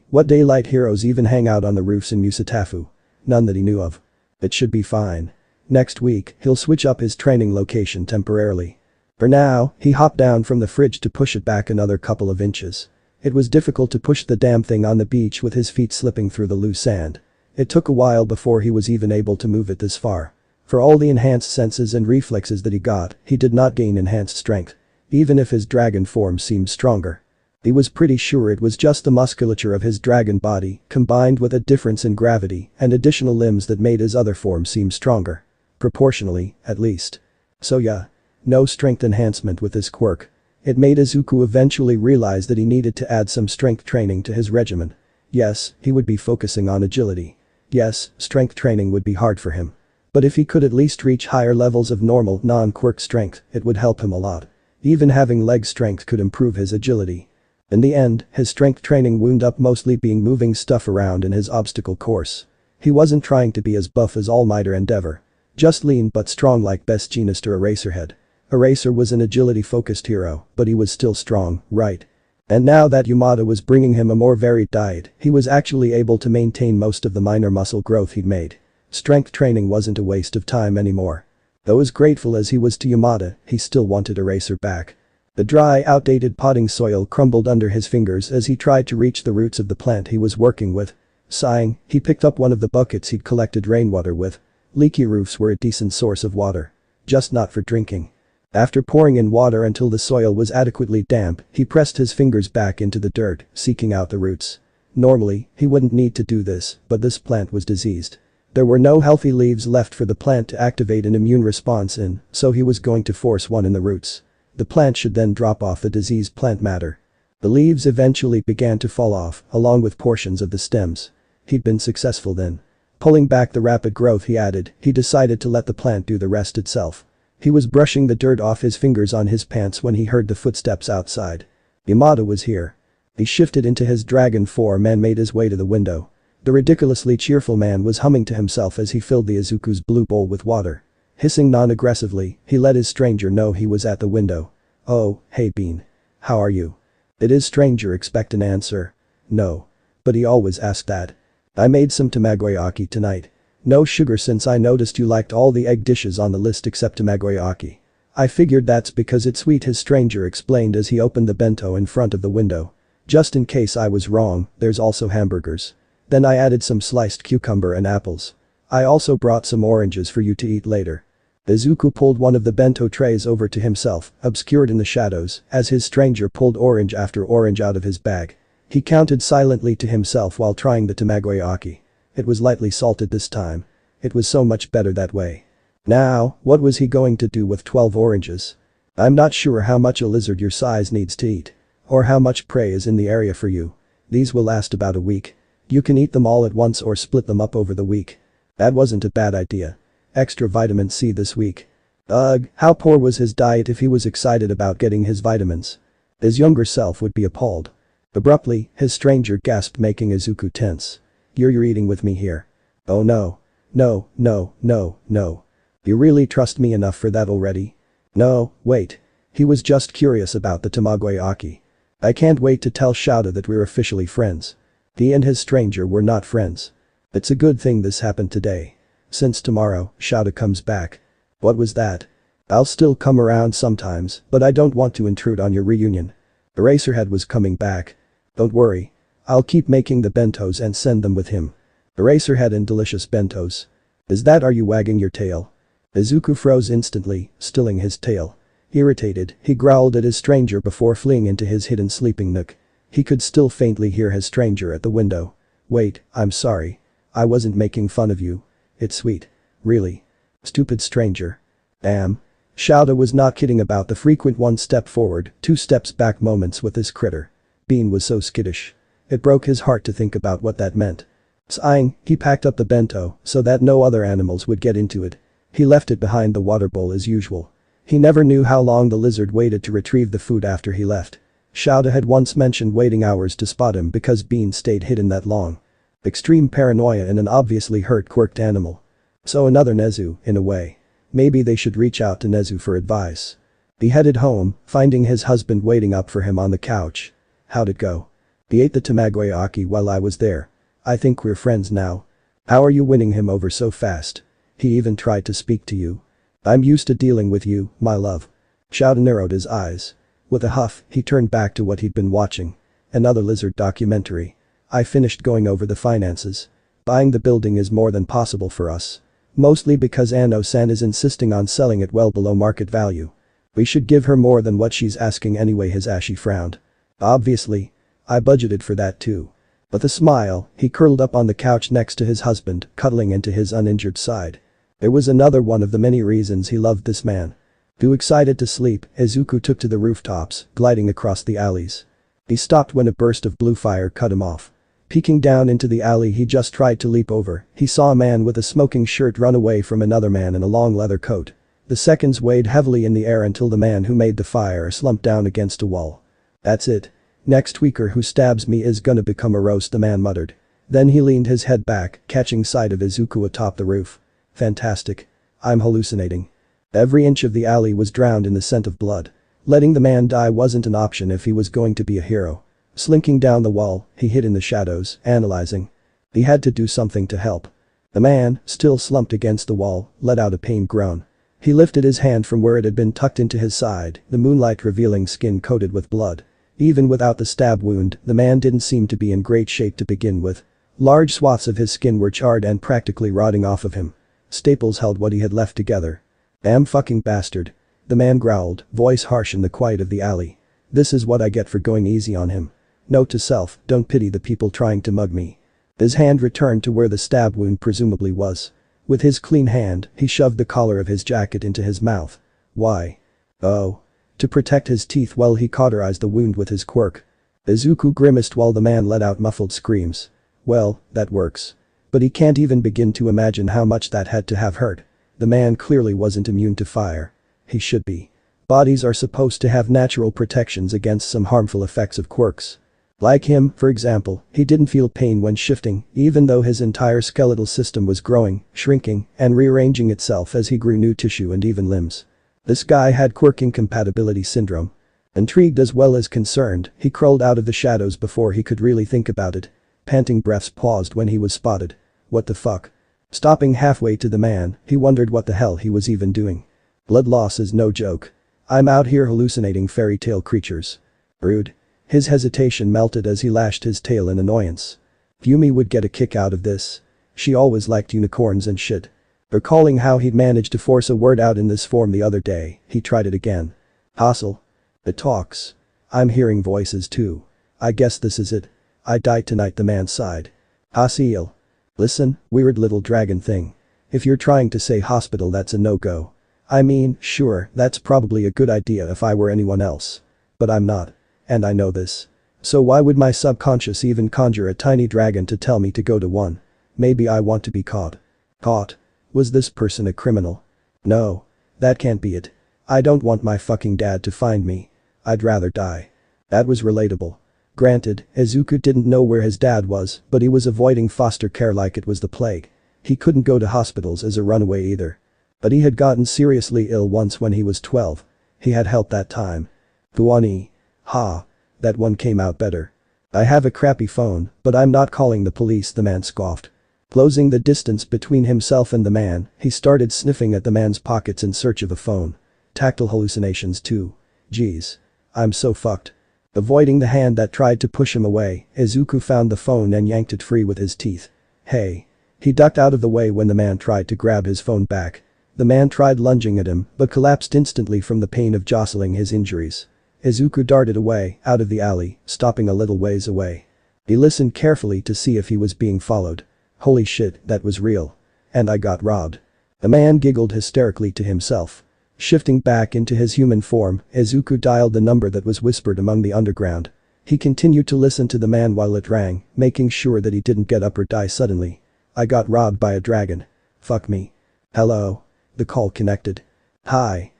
What daylight heroes even hang out on the roofs in Musatafu? None that he knew of. It should be fine. Next week, he'll switch up his training location temporarily. For now, he hopped down from the fridge to push it back another couple of inches. It was difficult to push the damn thing on the beach with his feet slipping through the loose sand. It took a while before he was even able to move it this far. For all the enhanced senses and reflexes that he got, he did not gain enhanced strength. Even if his dragon form seemed stronger. He was pretty sure it was just the musculature of his dragon body, combined with a difference in gravity and additional limbs that made his other form seem stronger. Proportionally, at least. So yeah. No strength enhancement with his quirk. It made Izuku eventually realize that he needed to add some strength training to his regimen. Yes, he would be focusing on agility. Yes, strength training would be hard for him. But if he could at least reach higher levels of normal, non-quirk strength, it would help him a lot. Even having leg strength could improve his agility. In the end, his strength training wound up mostly being moving stuff around in his obstacle course. He wasn't trying to be as buff as All Might or Endeavor. Just lean but strong like Best Jeanist or Eraserhead. Eraser was an agility-focused hero, but he was still strong, right? And now that Yamada was bringing him a more varied diet, he was actually able to maintain most of the minor muscle growth he'd made. Strength training wasn't a waste of time anymore. Though as grateful as he was to Yamada, he still wanted Eraser back. The dry, outdated potting soil crumbled under his fingers as he tried to reach the roots of the plant he was working with. Sighing, he picked up one of the buckets he'd collected rainwater with. Leaky roofs were a decent source of water. Just not for drinking. After pouring in water until the soil was adequately damp, he pressed his fingers back into the dirt, seeking out the roots. Normally, he wouldn't need to do this, but this plant was diseased. There were no healthy leaves left for the plant to activate an immune response in, so he was going to force one in the roots. The plant should then drop off the diseased plant matter. The leaves eventually began to fall off, along with portions of the stems. He'd been successful then. Pulling back the rapid growth he decided to let the plant do the rest itself. He was brushing the dirt off his fingers on his pants when he heard the footsteps outside. Yamada was here. He shifted into his dragon form and made his way to the window. The ridiculously cheerful man was humming to himself as he filled the Izuku's blue bowl with water. Hissing non-aggressively, he let his stranger know he was at the window. "Oh, hey Bean. How are you?" Did his stranger expect an answer? No. But he always asked that. "I made some tamagoyaki tonight. No sugar since I noticed you liked all the egg dishes on the list except tamagoyaki. I figured that's because it's sweet," his stranger explained as he opened the bento in front of the window. "Just in case I was wrong, there's also hamburgers. Then I added some sliced cucumber and apples. I also brought some oranges for you to eat later." Izuku pulled one of the bento trays over to himself, obscured in the shadows, as his stranger pulled orange after orange out of his bag. He counted silently to himself while trying the tamagoyaki. It was lightly salted this time. It was so much better that way. Now, what was he going to do with 12 oranges? "I'm not sure how much a lizard your size needs to eat. Or how much prey is in the area for you. These will last about a week. You can eat them all at once or split them up over the week." That wasn't a bad idea. Extra vitamin C this week. Ugh, how poor was his diet if he was excited about getting his vitamins? His younger self would be appalled. Abruptly, his stranger gasped, making Izuku tense. You're eating with me here. Oh no. No, no, no, no. You really trust me enough for that already? No, wait. He was just curious about the tamagoyaki. I can't wait to tell Shouta that we're officially friends. He and his stranger were not friends. It's a good thing this happened today. Since tomorrow, Shouta comes back. What was that? I'll still come around sometimes, but I don't want to intrude on your reunion. Eraserhead was coming back. Don't worry. I'll keep making the bentos and send them with him. Eraserhead and delicious bentos. Is that, are you wagging your tail? Izuku froze instantly, stilling his tail. Irritated, he growled at his stranger before fleeing into his hidden sleeping nook. He could still faintly hear his stranger at the window. Wait, I'm sorry. I wasn't making fun of you. It's sweet. Really. Stupid stranger. Damn. Shouta was not kidding about the frequent one step forward, two steps back moments with this critter. Bean was so skittish. It broke his heart to think about what that meant. Sighing, he packed up the bento so that no other animals would get into it. He left it behind the water bowl as usual. He never knew how long the lizard waited to retrieve the food after he left. Shouta had once mentioned waiting hours to spot him because Bean stayed hidden that long. Extreme paranoia in an obviously hurt quirked animal. So another Nezu, in a way. Maybe they should reach out to Nezu for advice. He headed home, finding his husband waiting up for him on the couch. How'd it go? He ate the tamagoyaki while I was there. I think we're friends now. How are you winning him over so fast? He even tried to speak to you. I'm used to dealing with you, my love. Shouta narrowed his eyes. With a huff, he turned back to what he'd been watching. Another lizard documentary. I finished going over the finances. Buying the building is more than possible for us. Mostly because Ano-san is insisting on selling it well below market value. We should give her more than what she's asking anyway, his Ashi frowned. Obviously. I budgeted for that too. With a smile, he curled up on the couch next to his husband, cuddling into his uninjured side. There was another one of the many reasons he loved this man. Too excited to sleep, Izuku took to the rooftops, gliding across the alleys. He stopped when a burst of blue fire cut him off. Peeking down into the alley he just tried to leap over, he saw a man with a smoking shirt run away from another man in a long leather coat. The seconds weighed heavily in the air until the man who made the fire slumped down against a wall. That's it. Next tweaker who stabs me is gonna become a roast, the man muttered. Then he leaned his head back, catching sight of Izuku atop the roof. Fantastic. I'm hallucinating. Every inch of the alley was drowned in the scent of blood. Letting the man die wasn't an option if he was going to be a hero. Slinking down the wall, he hid in the shadows, analyzing. He had to do something to help. The man, still slumped against the wall, let out a pained groan. He lifted his hand from where it had been tucked into his side, the moonlight revealing skin coated with blood. Even without the stab wound, the man didn't seem to be in great shape to begin with. Large swaths of his skin were charred and practically rotting off of him. Staples held what he had left together. Damn fucking bastard. The man growled, voice harsh in the quiet of the alley. This is what I get for going easy on him. Note to self, don't pity the people trying to mug me. His hand returned to where the stab wound presumably was. With his clean hand, he shoved the collar of his jacket into his mouth. Why? Oh. To protect his teeth while he cauterized the wound with his quirk. Izuku grimaced while the man let out muffled screams. Well, that works. But he can't even begin to imagine how much that had to have hurt. The man clearly wasn't immune to fire. He should be. Bodies are supposed to have natural protections against some harmful effects of quirks. Like him, for example, he didn't feel pain when shifting, even though his entire skeletal system was growing, shrinking, and rearranging itself as he grew new tissue and even limbs. This guy had quirk incompatibility syndrome. Intrigued as well as concerned, he crawled out of the shadows before he could really think about it. Panting breaths paused when he was spotted. What the fuck? Stopping halfway to the man, he wondered what the hell he was even doing. Blood loss is no joke. I'm out here hallucinating fairy tale creatures. Rude. His hesitation melted as he lashed his tail in annoyance. Yumi would get a kick out of this. She always liked unicorns and shit. Recalling how he'd managed to force a word out in this form the other day, he tried it again. Hostile. It talks. I'm hearing voices too. I guess this is it. I died tonight, the man sighed. Hasiel. Listen, weird little dragon thing. If you're trying to say hospital, that's a no-go. I mean, sure, that's probably a good idea if I were anyone else. But I'm not. And I know this. So why would my subconscious even conjure a tiny dragon to tell me to go to one? Maybe I want to be caught. Caught? Was this person a criminal? No. That can't be it. I don't want my fucking dad to find me. I'd rather die. That was relatable. Granted, Izuku didn't know where his dad was, but he was avoiding foster care like it was the plague. He couldn't go to hospitals as a runaway either. But he had gotten seriously ill once when he was 12. He had help that time. Buoni. Ha. That one came out better. I have a crappy phone, but I'm not calling the police, the man scoffed. Closing the distance between himself and the man, he started sniffing at the man's pockets in search of a phone. Tactile hallucinations too. Geez. I'm so fucked. Avoiding the hand that tried to push him away, Izuku found the phone and yanked it free with his teeth. Hey. He ducked out of the way when the man tried to grab his phone back. The man tried lunging at him but collapsed instantly from the pain of jostling his injuries. Izuku darted away, out of the alley, stopping a little ways away. He listened carefully to see if he was being followed. Holy shit, that was real. And I got robbed. The man giggled hysterically to himself. Shifting back into his human form, Izuku dialed the number that was whispered among the underground. He continued to listen to the man while it rang, making sure that he didn't get up or die suddenly. I got robbed by a dragon. Fuck me. Hello. The call connected. Hi.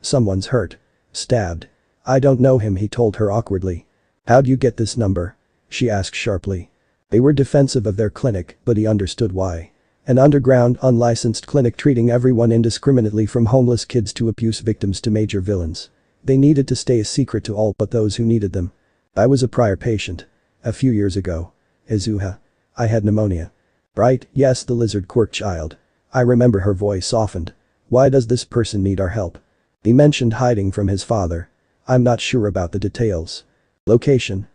Someone's hurt. Stabbed. I don't know him, he told her awkwardly. How'd you get this number? She asked sharply. They were defensive of their clinic, but he understood why. An underground, unlicensed clinic treating everyone indiscriminately from homeless kids to abuse victims to major villains. They needed to stay a secret to all but those who needed them. I was a prior patient. A few years ago. Izuha. I had pneumonia. Right, yes, the lizard Quirk child. I remember. Her voice softened. Why does this person need our help? He mentioned hiding from his father. I'm not sure about the details. Location.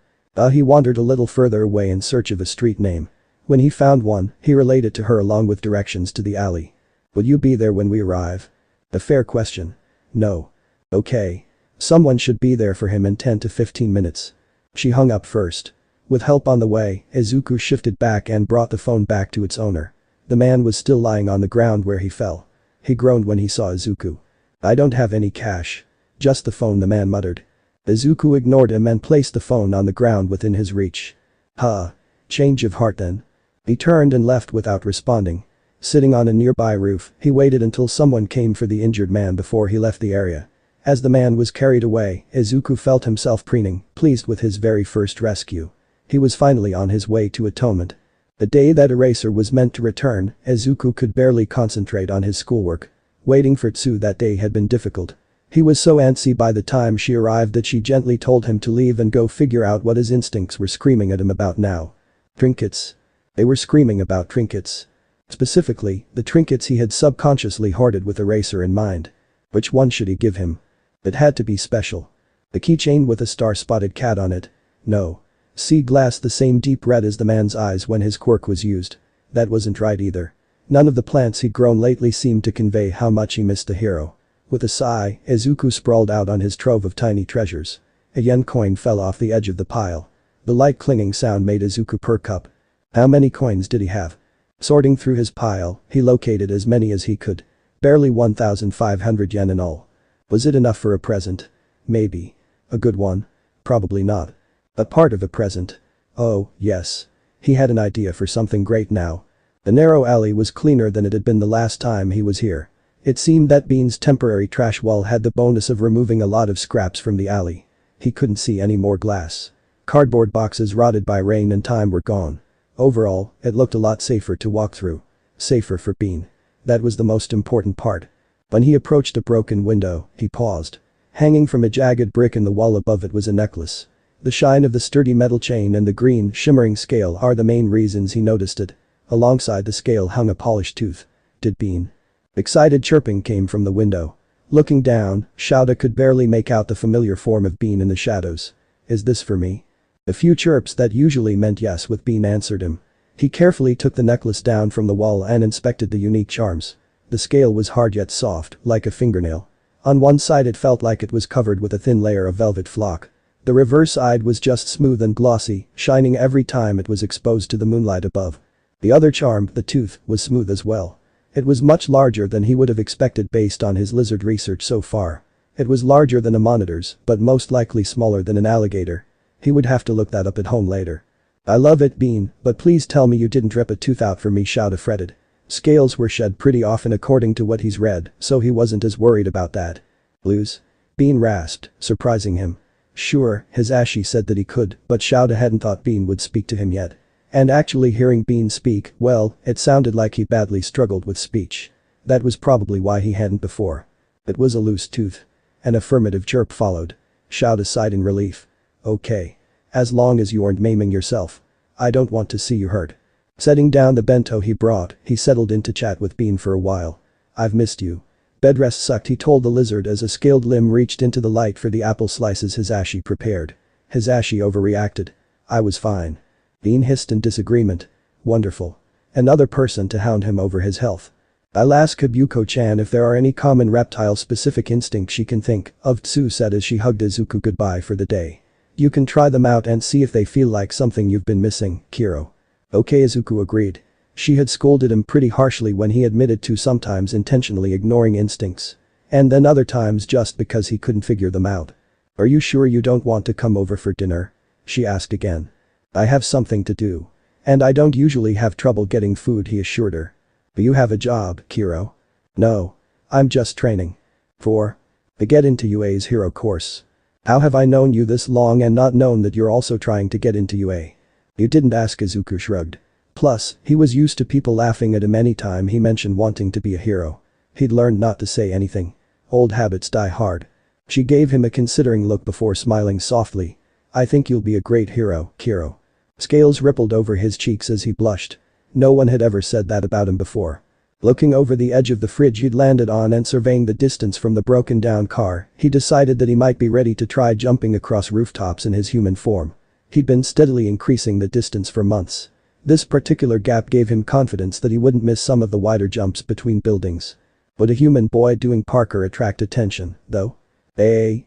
He wandered a little further away in search of a street name. When he found one, he relayed it to her along with directions to the alley. Will you be there when we arrive? A fair question. No. Okay. Someone should be there for him in 10 to 15 minutes. She hung up first. With help on the way, Izuku shifted back and brought the phone back to its owner. The man was still lying on the ground where he fell. He groaned when he saw Izuku. I don't have any cash. Just the phone, the man muttered. Izuku ignored him and placed the phone on the ground within his reach. Huh. Change of heart then. He turned and left without responding. Sitting on a nearby roof, he waited until someone came for the injured man before he left the area. As the man was carried away, Izuku felt himself preening, pleased with his very first rescue. He was finally on his way to Atonement. The day that Eraser was meant to return, Izuku could barely concentrate on his schoolwork. Waiting for Tsu that day had been difficult. He was so antsy by the time she arrived that she gently told him to leave and go figure out what his instincts were screaming at him about now. Trinkets. They were screaming about trinkets. Specifically, the trinkets he had subconsciously hoarded with Eraser in mind. Which one should he give him? It had to be special. The keychain with a star-spotted cat on it. No. Sea glass the same deep red as the man's eyes when his quirk was used. That wasn't right either. None of the plants he'd grown lately seemed to convey how much he missed the hero. With a sigh, Izuku sprawled out on his trove of tiny treasures. A yen coin fell off the edge of the pile. The light clinging sound made Izuku perk up. How many coins did he have? Sorting through his pile, he located as many as he could. Barely 1,500 yen in all. Was it enough for a present? Maybe. A good one? Probably not. A part of a present. Oh, yes. He had an idea for something great now. The narrow alley was cleaner than it had been the last time he was here. It seemed that Bean's temporary trash wall had the bonus of removing a lot of scraps from the alley. He couldn't see any more glass. Cardboard boxes rotted by rain and time were gone. Overall, it looked a lot safer to walk through. Safer for Bean. That was the most important part. When he approached a broken window, he paused. Hanging from a jagged brick in the wall above it was a necklace. The shine of the sturdy metal chain and the green, shimmering scale are the main reasons he noticed it. Alongside the scale hung a polished tooth. Did Bean? Excited chirping came from the window. Looking down, Shouda could barely make out the familiar form of Bean in the shadows. Is this for me? A few chirps that usually meant yes with Bean answered him. He carefully took the necklace down from the wall and inspected the unique charms. The scale was hard yet soft, like a fingernail. On one side it felt like it was covered with a thin layer of velvet flock. The reverse side was just smooth and glossy, shining every time it was exposed to the moonlight above. The other charm, the tooth, was smooth as well. It was much larger than he would have expected based on his lizard research so far. It was larger than a monitor's, but most likely smaller than an alligator. He would have to look that up at home later. I love it, Bean, but please tell me you didn't rip a tooth out for me, Shouda fretted. Scales were shed pretty often according to what he's read, so he wasn't as worried about that. Blues? Bean rasped, surprising him. Sure, his Ashi said that he could, but Shouda hadn't thought Bean would speak to him yet. And actually hearing Bean speak, well, it sounded like he badly struggled with speech. That was probably why he hadn't before. It was a loose tooth. An affirmative chirp followed. Shouda sighed in relief. Okay. As long as you aren't maiming yourself. I don't want to see you hurt. Setting down the bento he brought, he settled in to chat with Bean for a while. I've missed you. Bedrest sucked, he told the lizard as a scaled limb reached into the light for the apple slices his Ashi prepared. His Ashi overreacted. I was fine. Bean hissed in disagreement. Wonderful. Another person to hound him over his health. I'll ask Kabuko-chan if there are any common reptile-specific instincts she can think of, Tsu said as she hugged Izuku goodbye for the day. You can try them out and see if they feel like something you've been missing, Kiro. Okay, Izuku agreed. She had scolded him pretty harshly when he admitted to sometimes intentionally ignoring instincts. And then other times just because he couldn't figure them out. Are you sure you don't want to come over for dinner? She asked again. I have something to do. And I don't usually have trouble getting food, he assured her. But you have a job, Kiro. No. I'm just training. For? The Get Into UA's hero course. How have I known you this long and not known that you're also trying to get into UA? You didn't ask, Izuku shrugged. Plus, he was used to people laughing at him anytime he mentioned wanting to be a hero. He'd learned not to say anything. Old habits die hard. She gave him a considering look before smiling softly. I think you'll be a great hero, Kiro. Scales rippled over his cheeks as he blushed. No one had ever said that about him before. Looking over the edge of the fridge he'd landed on and surveying the distance from the broken down car, he decided that he might be ready to try jumping across rooftops in his human form. He'd been steadily increasing the distance for months. This particular gap gave him confidence that he wouldn't miss some of the wider jumps between buildings. Would a human boy doing parkour attract attention, though?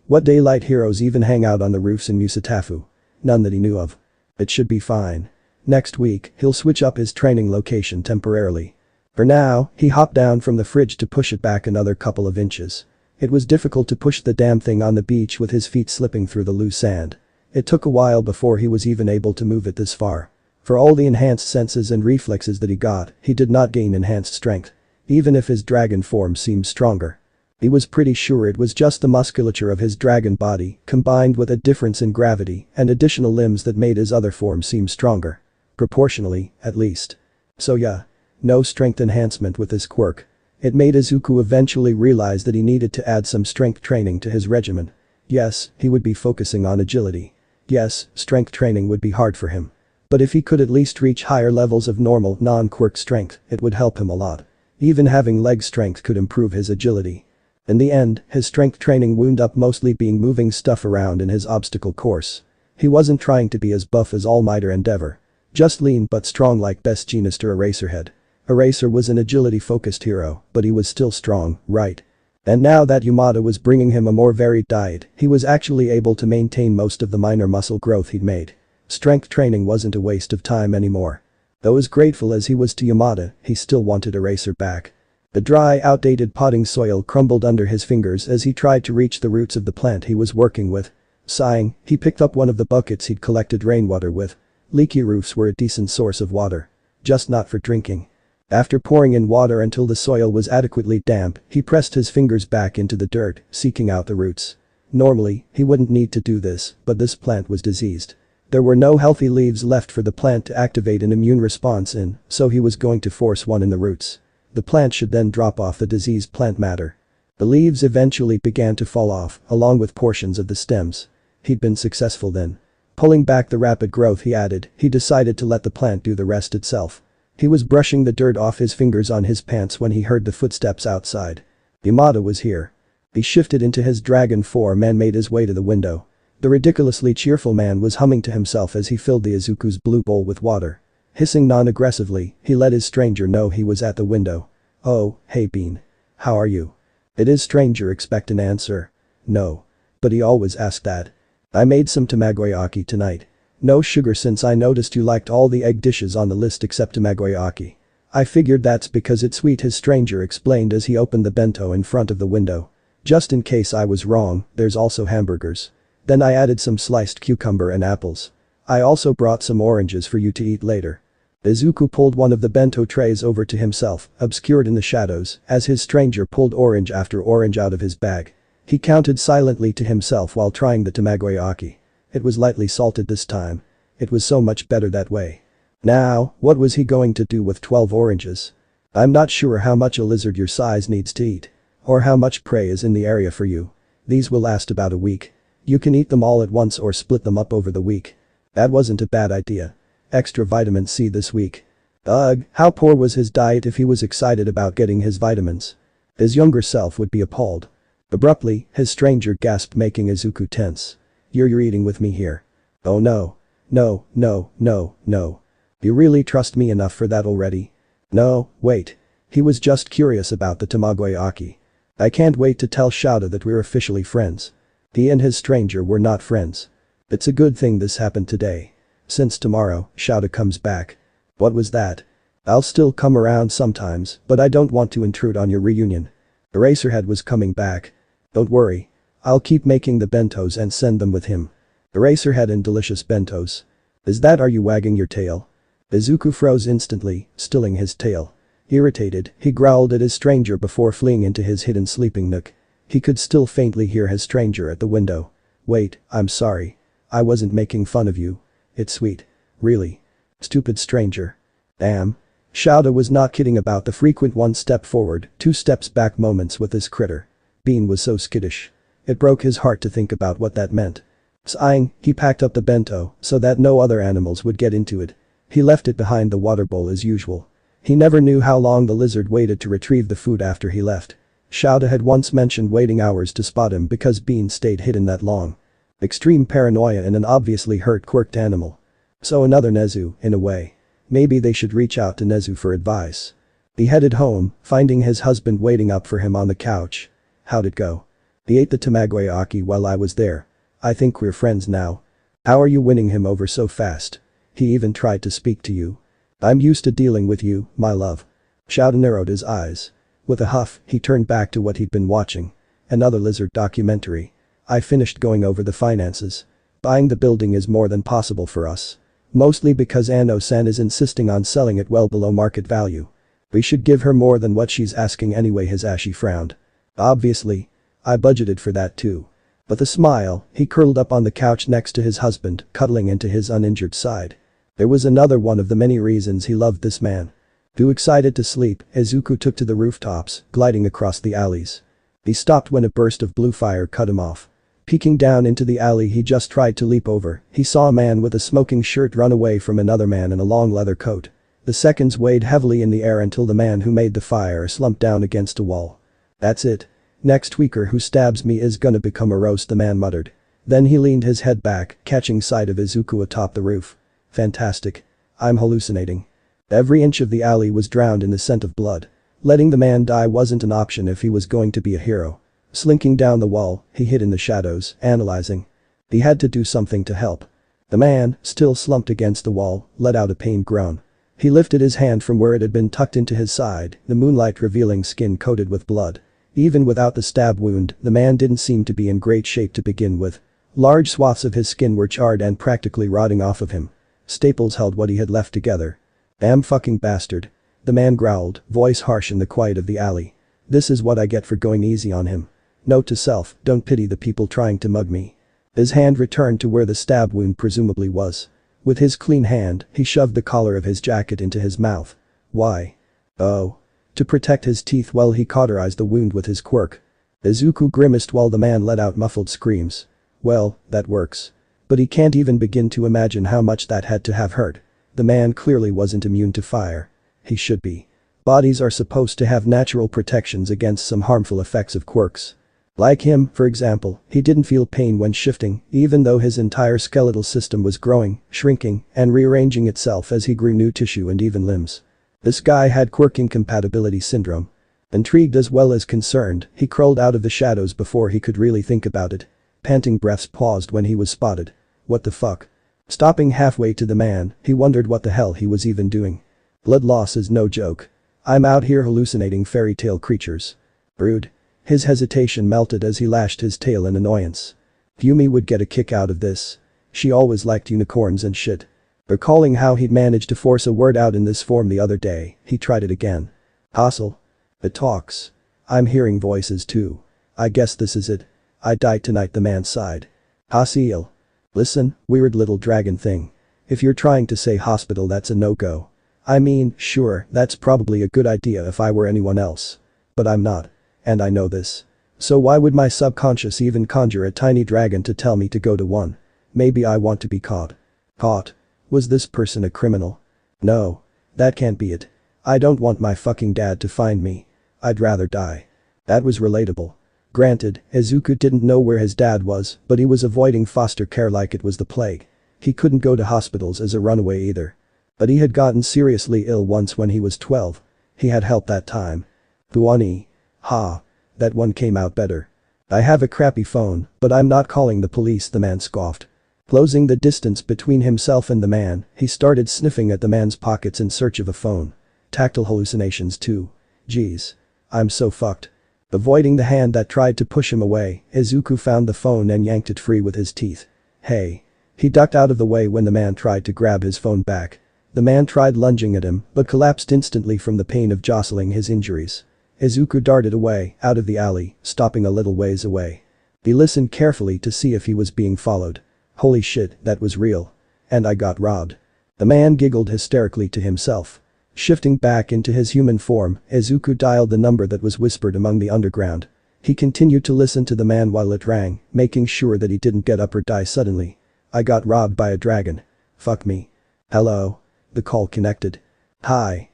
What daylight heroes even hang out on the roofs in Musatafu? None that he knew of. It should be fine. Next week, he'll switch up his training location temporarily. For now, he hopped down from the fridge to push it back another couple of inches. It was difficult to push the damn thing on the beach with his feet slipping through the loose sand. It took a while before he was even able to move it this far. For all the enhanced senses and reflexes that he got, he did not gain enhanced strength. Even if his dragon form seemed stronger. He was pretty sure it was just the musculature of his dragon body, combined with a difference in gravity and additional limbs that made his other form seem stronger. Proportionally, at least. So yeah. No strength enhancement with his quirk. It made Izuku eventually realize that he needed to add some strength training to his regimen. Yes, he would be focusing on agility. Yes, strength training would be hard for him. But if he could at least reach higher levels of normal, non-quirk strength, it would help him a lot. Even having leg strength could improve his agility. In the end, his strength training wound up mostly being moving stuff around in his obstacle course. He wasn't trying to be as buff as All Might or Endeavor. Just lean but strong like Best Jeanist or Eraserhead. Eraser was an agility-focused hero, but he was still strong, right? And now that Yamada was bringing him a more varied diet, he was actually able to maintain most of the minor muscle growth he'd made. Strength training wasn't a waste of time anymore. Though as grateful as he was to Yamada, he still wanted Eraser back. The dry, outdated potting soil crumbled under his fingers as he tried to reach the roots of the plant he was working with. Sighing, he picked up one of the buckets he'd collected rainwater with. Leaky roofs were a decent source of water. Just not for drinking. After pouring in water until the soil was adequately damp, he pressed his fingers back into the dirt, seeking out the roots. Normally, he wouldn't need to do this, but this plant was diseased. There were no healthy leaves left for the plant to activate an immune response in, so he was going to force one in the roots. The plant should then drop off the diseased plant matter. The leaves eventually began to fall off, along with portions of the stems. He'd been successful then. Pulling back the rapid growth he decided to let the plant do the rest itself. He was brushing the dirt off his fingers on his pants when he heard the footsteps outside. Yamada was here. He shifted into his dragon form and made his way to the window. The ridiculously cheerful man was humming to himself as he filled the Izuku's blue bowl with water. Hissing non-aggressively, he let his stranger know he was at the window. "Oh, hey Bean. How are you?" Did his stranger expect an answer? No. But he always asked that. "I made some tamagoyaki tonight. No sugar since I noticed you liked all the egg dishes on the list except tamagoyaki. I figured that's because it's sweet," his stranger explained as he opened the bento in front of the window. "Just in case I was wrong, there's also hamburgers. Then I added some sliced cucumber and apples. I also brought some oranges for you to eat later." Izuku pulled one of the bento trays over to himself, obscured in the shadows, as his stranger pulled orange after orange out of his bag. He counted silently to himself while trying the tamagoyaki. It was lightly salted this time. It was so much better that way. Now, what was he going to do with 12 oranges? "I'm not sure how much a lizard your size needs to eat. Or how much prey is in the area for you. These will last about a week. You can eat them all at once or split them up over the week." That wasn't a bad idea. Extra vitamin C this week. Ugh, how poor was his diet if he was excited about getting his vitamins? His younger self would be appalled. Abruptly, his stranger gasped, making Izuku tense. You're eating with me here. Oh no. No, no, no, no. You really trust me enough for that already? No, wait. He was just curious about the tamagoyaki. I can't wait to tell Shouta that we're officially friends. He and his stranger were not friends. It's a good thing this happened today. Since tomorrow, Shouta comes back. What was that? I'll still come around sometimes, but I don't want to intrude on your reunion. Eraserhead was coming back. Don't worry. I'll keep making the bentos and send them with him. Eraserhead and delicious bentos. Is that, are you wagging your tail? Izuku froze instantly, stilling his tail. Irritated, he growled at his stranger before fleeing into his hidden sleeping nook. He could still faintly hear his stranger at the window. Wait, I'm sorry. I wasn't making fun of you. It's sweet. Really. Stupid stranger. Damn. Shouta was not kidding about the frequent one step forward, two steps back moments with this critter. Bean was so skittish. It broke his heart to think about what that meant. Sighing, he packed up the bento so that no other animals would get into it. He left it behind the water bowl as usual. He never knew how long the lizard waited to retrieve the food after he left. Shouta had once mentioned waiting hours to spot him because Bean stayed hidden that long. Extreme paranoia in an obviously hurt, quirked animal. So another Nezu, in a way. Maybe they should reach out to Nezu for advice. He headed home, finding his husband waiting up for him on the couch. How'd it go? He ate the tamagoyaki while I was there. I think we're friends now. How are you winning him over so fast? He even tried to speak to you. I'm used to dealing with you, my love. Shouta narrowed his eyes. With a huff, he turned back to what he'd been watching. Another lizard documentary. I finished going over the finances. Buying the building is more than possible for us. Mostly because Ano-san is insisting on selling it well below market value. We should give her more than what she's asking anyway, his Ashi frowned. Obviously. I budgeted for that too. With a smile, he curled up on the couch next to his husband, cuddling into his uninjured side. There was another one of the many reasons he loved this man. Too excited to sleep, Izuku took to the rooftops, gliding across the alleys. He stopped when a burst of blue fire cut him off. Peeking down into the alley he just tried to leap over, he saw a man with a smoking shirt run away from another man in a long leather coat. The seconds weighed heavily in the air until the man who made the fire slumped down against a wall. That's it. Next tweaker who stabs me is gonna become a roast, the man muttered. Then he leaned his head back, catching sight of Izuku atop the roof. Fantastic. I'm hallucinating. Every inch of the alley was drowned in the scent of blood. Letting the man die wasn't an option if he was going to be a hero. Slinking down the wall, he hid in the shadows, analyzing. He had to do something to help. The man, still slumped against the wall, let out a pained groan. He lifted his hand from where it had been tucked into his side, the moonlight revealing skin coated with blood. Even without the stab wound, the man didn't seem to be in great shape to begin with. Large swaths of his skin were charred and practically rotting off of him. Staples held what he had left together. Damn fucking bastard. The man growled, voice harsh in the quiet of the alley. This is what I get for going easy on him. Note to self, don't pity the people trying to mug me. His hand returned to where the stab wound presumably was. With his clean hand, he shoved the collar of his jacket into his mouth. Why? Oh. To protect his teeth while he cauterized the wound with his quirk. Izuku grimaced while the man let out muffled screams. Well, that works. But he can't even begin to imagine how much that had to have hurt. The man clearly wasn't immune to fire. He should be. Bodies are supposed to have natural protections against some harmful effects of quirks. Like him, for example, he didn't feel pain when shifting, even though his entire skeletal system was growing, shrinking, and rearranging itself as he grew new tissue and even limbs. This guy had quirk incompatibility syndrome. Intrigued as well as concerned, he crawled out of the shadows before he could really think about it. Panting breaths paused when he was spotted. What the fuck? Stopping halfway to the man, he wondered what the hell he was even doing. Blood loss is no joke. I'm out here hallucinating fairy tale creatures. Rude. His hesitation melted as he lashed his tail in annoyance. Yumi would get a kick out of this. She always liked unicorns and shit. Recalling how he'd managed to force a word out in this form the other day, he tried it again. Hustle. It talks. I'm hearing voices too. I guess this is it. I die tonight, the man sighed. Hasil. Listen, weird little dragon thing. If you're trying to say hospital, that's a no-go. I mean, sure, that's probably a good idea if I were anyone else. But I'm not. And I know this. So why would my subconscious even conjure a tiny dragon to tell me to go to one? Maybe I want to be caught. Caught? Was this person a criminal? No. That can't be it. I don't want my fucking dad to find me. I'd rather die. That was relatable. Granted, Izuku didn't know where his dad was, but he was avoiding foster care like it was the plague. He couldn't go to hospitals as a runaway either. But he had gotten seriously ill once when he was 12. He had help that time. Buoni. Ha. That one came out better. I have a crappy phone, but I'm not calling the police, the man scoffed. Closing the distance between himself and the man, he started sniffing at the man's pockets in search of a phone. Tactile hallucinations too. Geez. I'm so fucked. Avoiding the hand that tried to push him away, Izuku found the phone and yanked it free with his teeth. Hey. He ducked out of the way when the man tried to grab his phone back. The man tried lunging at him, but collapsed instantly from the pain of jostling his injuries. Izuku darted away, out of the alley, stopping a little ways away. He listened carefully to see if he was being followed. Holy shit, that was real. And I got robbed. The man giggled hysterically to himself. Shifting back into his human form, Izuku dialed the number that was whispered among the underground. He continued to listen to the man while it rang, making sure that he didn't get up or die suddenly. I got robbed by a dragon. Fuck me. Hello. The call connected. Hi.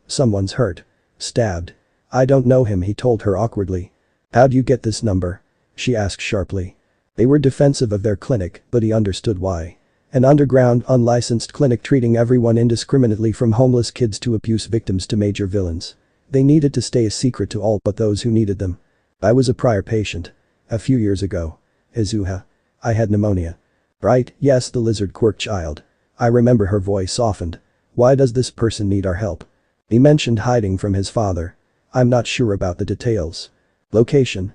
Someone's hurt. Stabbed. I don't know him, he told her awkwardly. How'd you get this number? She asked sharply. They were defensive of their clinic, but he understood why. An underground, unlicensed clinic treating everyone indiscriminately from homeless kids to abuse victims to major villains. They needed to stay a secret to all but those who needed them. I was a prior patient. A few years ago. Izuha. I had pneumonia. Right, yes, the lizard quirk child. I remember, her voice softened. Why does this person need our help? He mentioned hiding from his father. I'm not sure about the details. Location.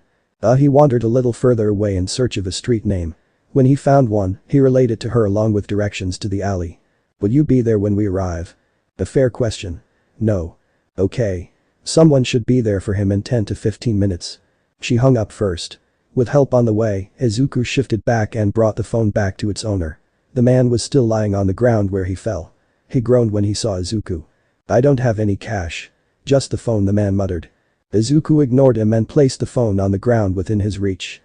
He wandered a little further away in search of a street name. When he found one, he relayed it to her along with directions to the alley. Would you be there when we arrive? A fair question. No. Okay. Someone should be there for him in 10 to 15 minutes. She hung up first. With help on the way, Izuku shifted back and brought the phone back to its owner. The man was still lying on the ground where he fell. He groaned when he saw Izuku. I don't have any cash. Just the phone, the man muttered. Izuku ignored him and placed the phone on the ground within his reach.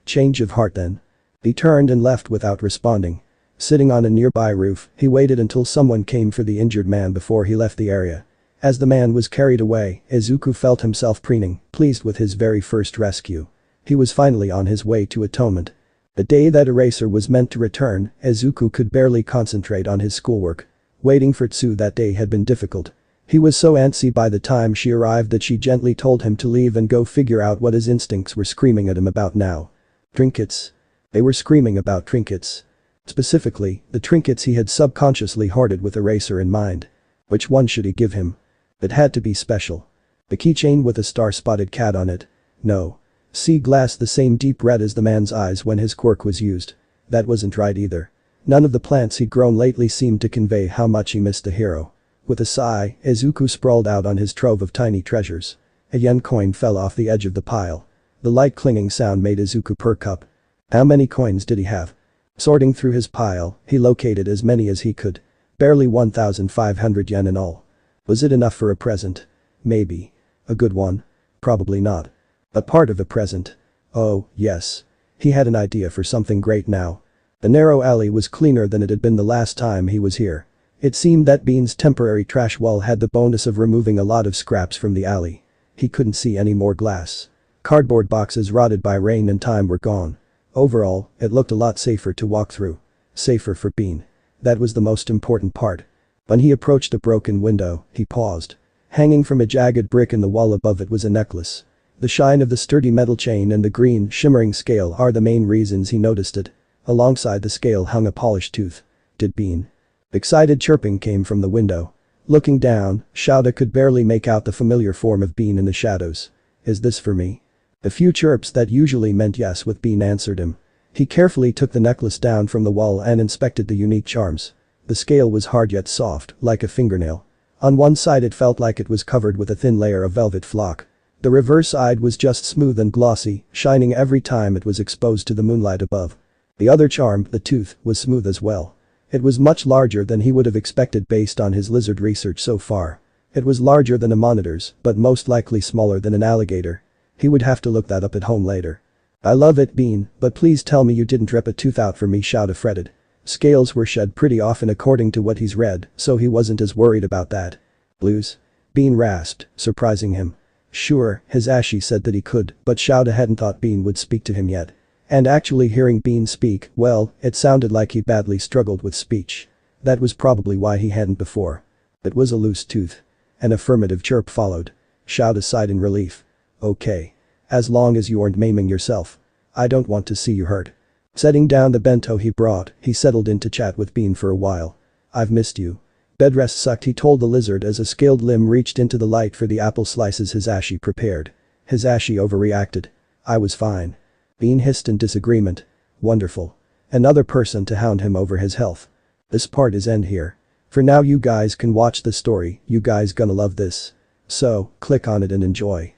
Change of heart then. He turned and left without responding. Sitting on a nearby roof, he waited until someone came for the injured man before he left the area. As the man was carried away, Izuku felt himself preening, pleased with his very first rescue. He was finally on his way to Atonement. The day that Eraser was meant to return, Izuku could barely concentrate on his schoolwork. Waiting for Tsu that day had been difficult. He was so antsy by the time she arrived that she gently told him to leave and go figure out what his instincts were screaming at him about now. Trinkets. They were screaming about trinkets. Specifically, the trinkets he had subconsciously hoarded with Eraser in mind. Which one should he give him? It had to be special. The keychain with a star-spotted cat on it. No. Sea glass the same deep red as the man's eyes when his quirk was used. That wasn't right either. None of the plants he'd grown lately seemed to convey how much he missed the hero. With a sigh, Izuku sprawled out on his trove of tiny treasures. A yen coin fell off the edge of the pile. The light clinging sound made Izuku perk up. How many coins did he have? Sorting through his pile, he located as many as he could. Barely 1,500 yen in all. Was it enough for a present? Maybe. A good one? Probably not. But part of a present. Oh, yes. He had an idea for something great now. The narrow alley was cleaner than it had been the last time he was here. It seemed that Bean's temporary trash wall had the bonus of removing a lot of scraps from the alley. He couldn't see any more glass. Cardboard boxes rotted by rain and time were gone. Overall, it looked a lot safer to walk through. Safer for Bean. That was the most important part. When he approached a broken window, he paused. Hanging from a jagged brick in the wall above it was a necklace. The shine of the sturdy metal chain and the green, shimmering scale are the main reasons he noticed it. Alongside the scale hung a polished tooth. Did Bean? Excited chirping came from the window. Looking down, Shouda could barely make out the familiar form of Bean in the shadows. Is this for me? A few chirps that usually meant yes with Bean answered him. He carefully took the necklace down from the wall and inspected the unique charms. The scale was hard yet soft, like a fingernail. On one side it felt like it was covered with a thin layer of velvet flock. The reverse side was just smooth and glossy, shining every time it was exposed to the moonlight above. The other charm, the tooth, was smooth as well. It was much larger than he would have expected based on his lizard research so far. It was larger than a monitor's, but most likely smaller than an alligator. He would have to look that up at home later. I love it, Bean, but please tell me you didn't rip a tooth out for me, Shouda fretted. Scales were shed pretty often according to what he's read, so he wasn't as worried about that. Blues? Bean rasped, surprising him. Sure, his Ashi said that he could, but Shouda hadn't thought Bean would speak to him yet. And actually hearing Bean speak, well, it sounded like he badly struggled with speech. That was probably why he hadn't before. It was a loose tooth. An affirmative chirp followed. Shouda sighed in relief. Okay. As long as you aren't maiming yourself. I don't want to see you hurt. Setting down the bento he brought, he settled in to chat with Bean for a while. I've missed you. Bedrest sucked, he told the lizard as a scaled limb reached into the light for the apple slices his Ashi prepared. His Ashi overreacted. I was fine. Bean hissed in disagreement. Wonderful. Another person to hound him over his health. This part is end here. For now you guys can watch the story, you guys gonna love this. So, click on it and enjoy.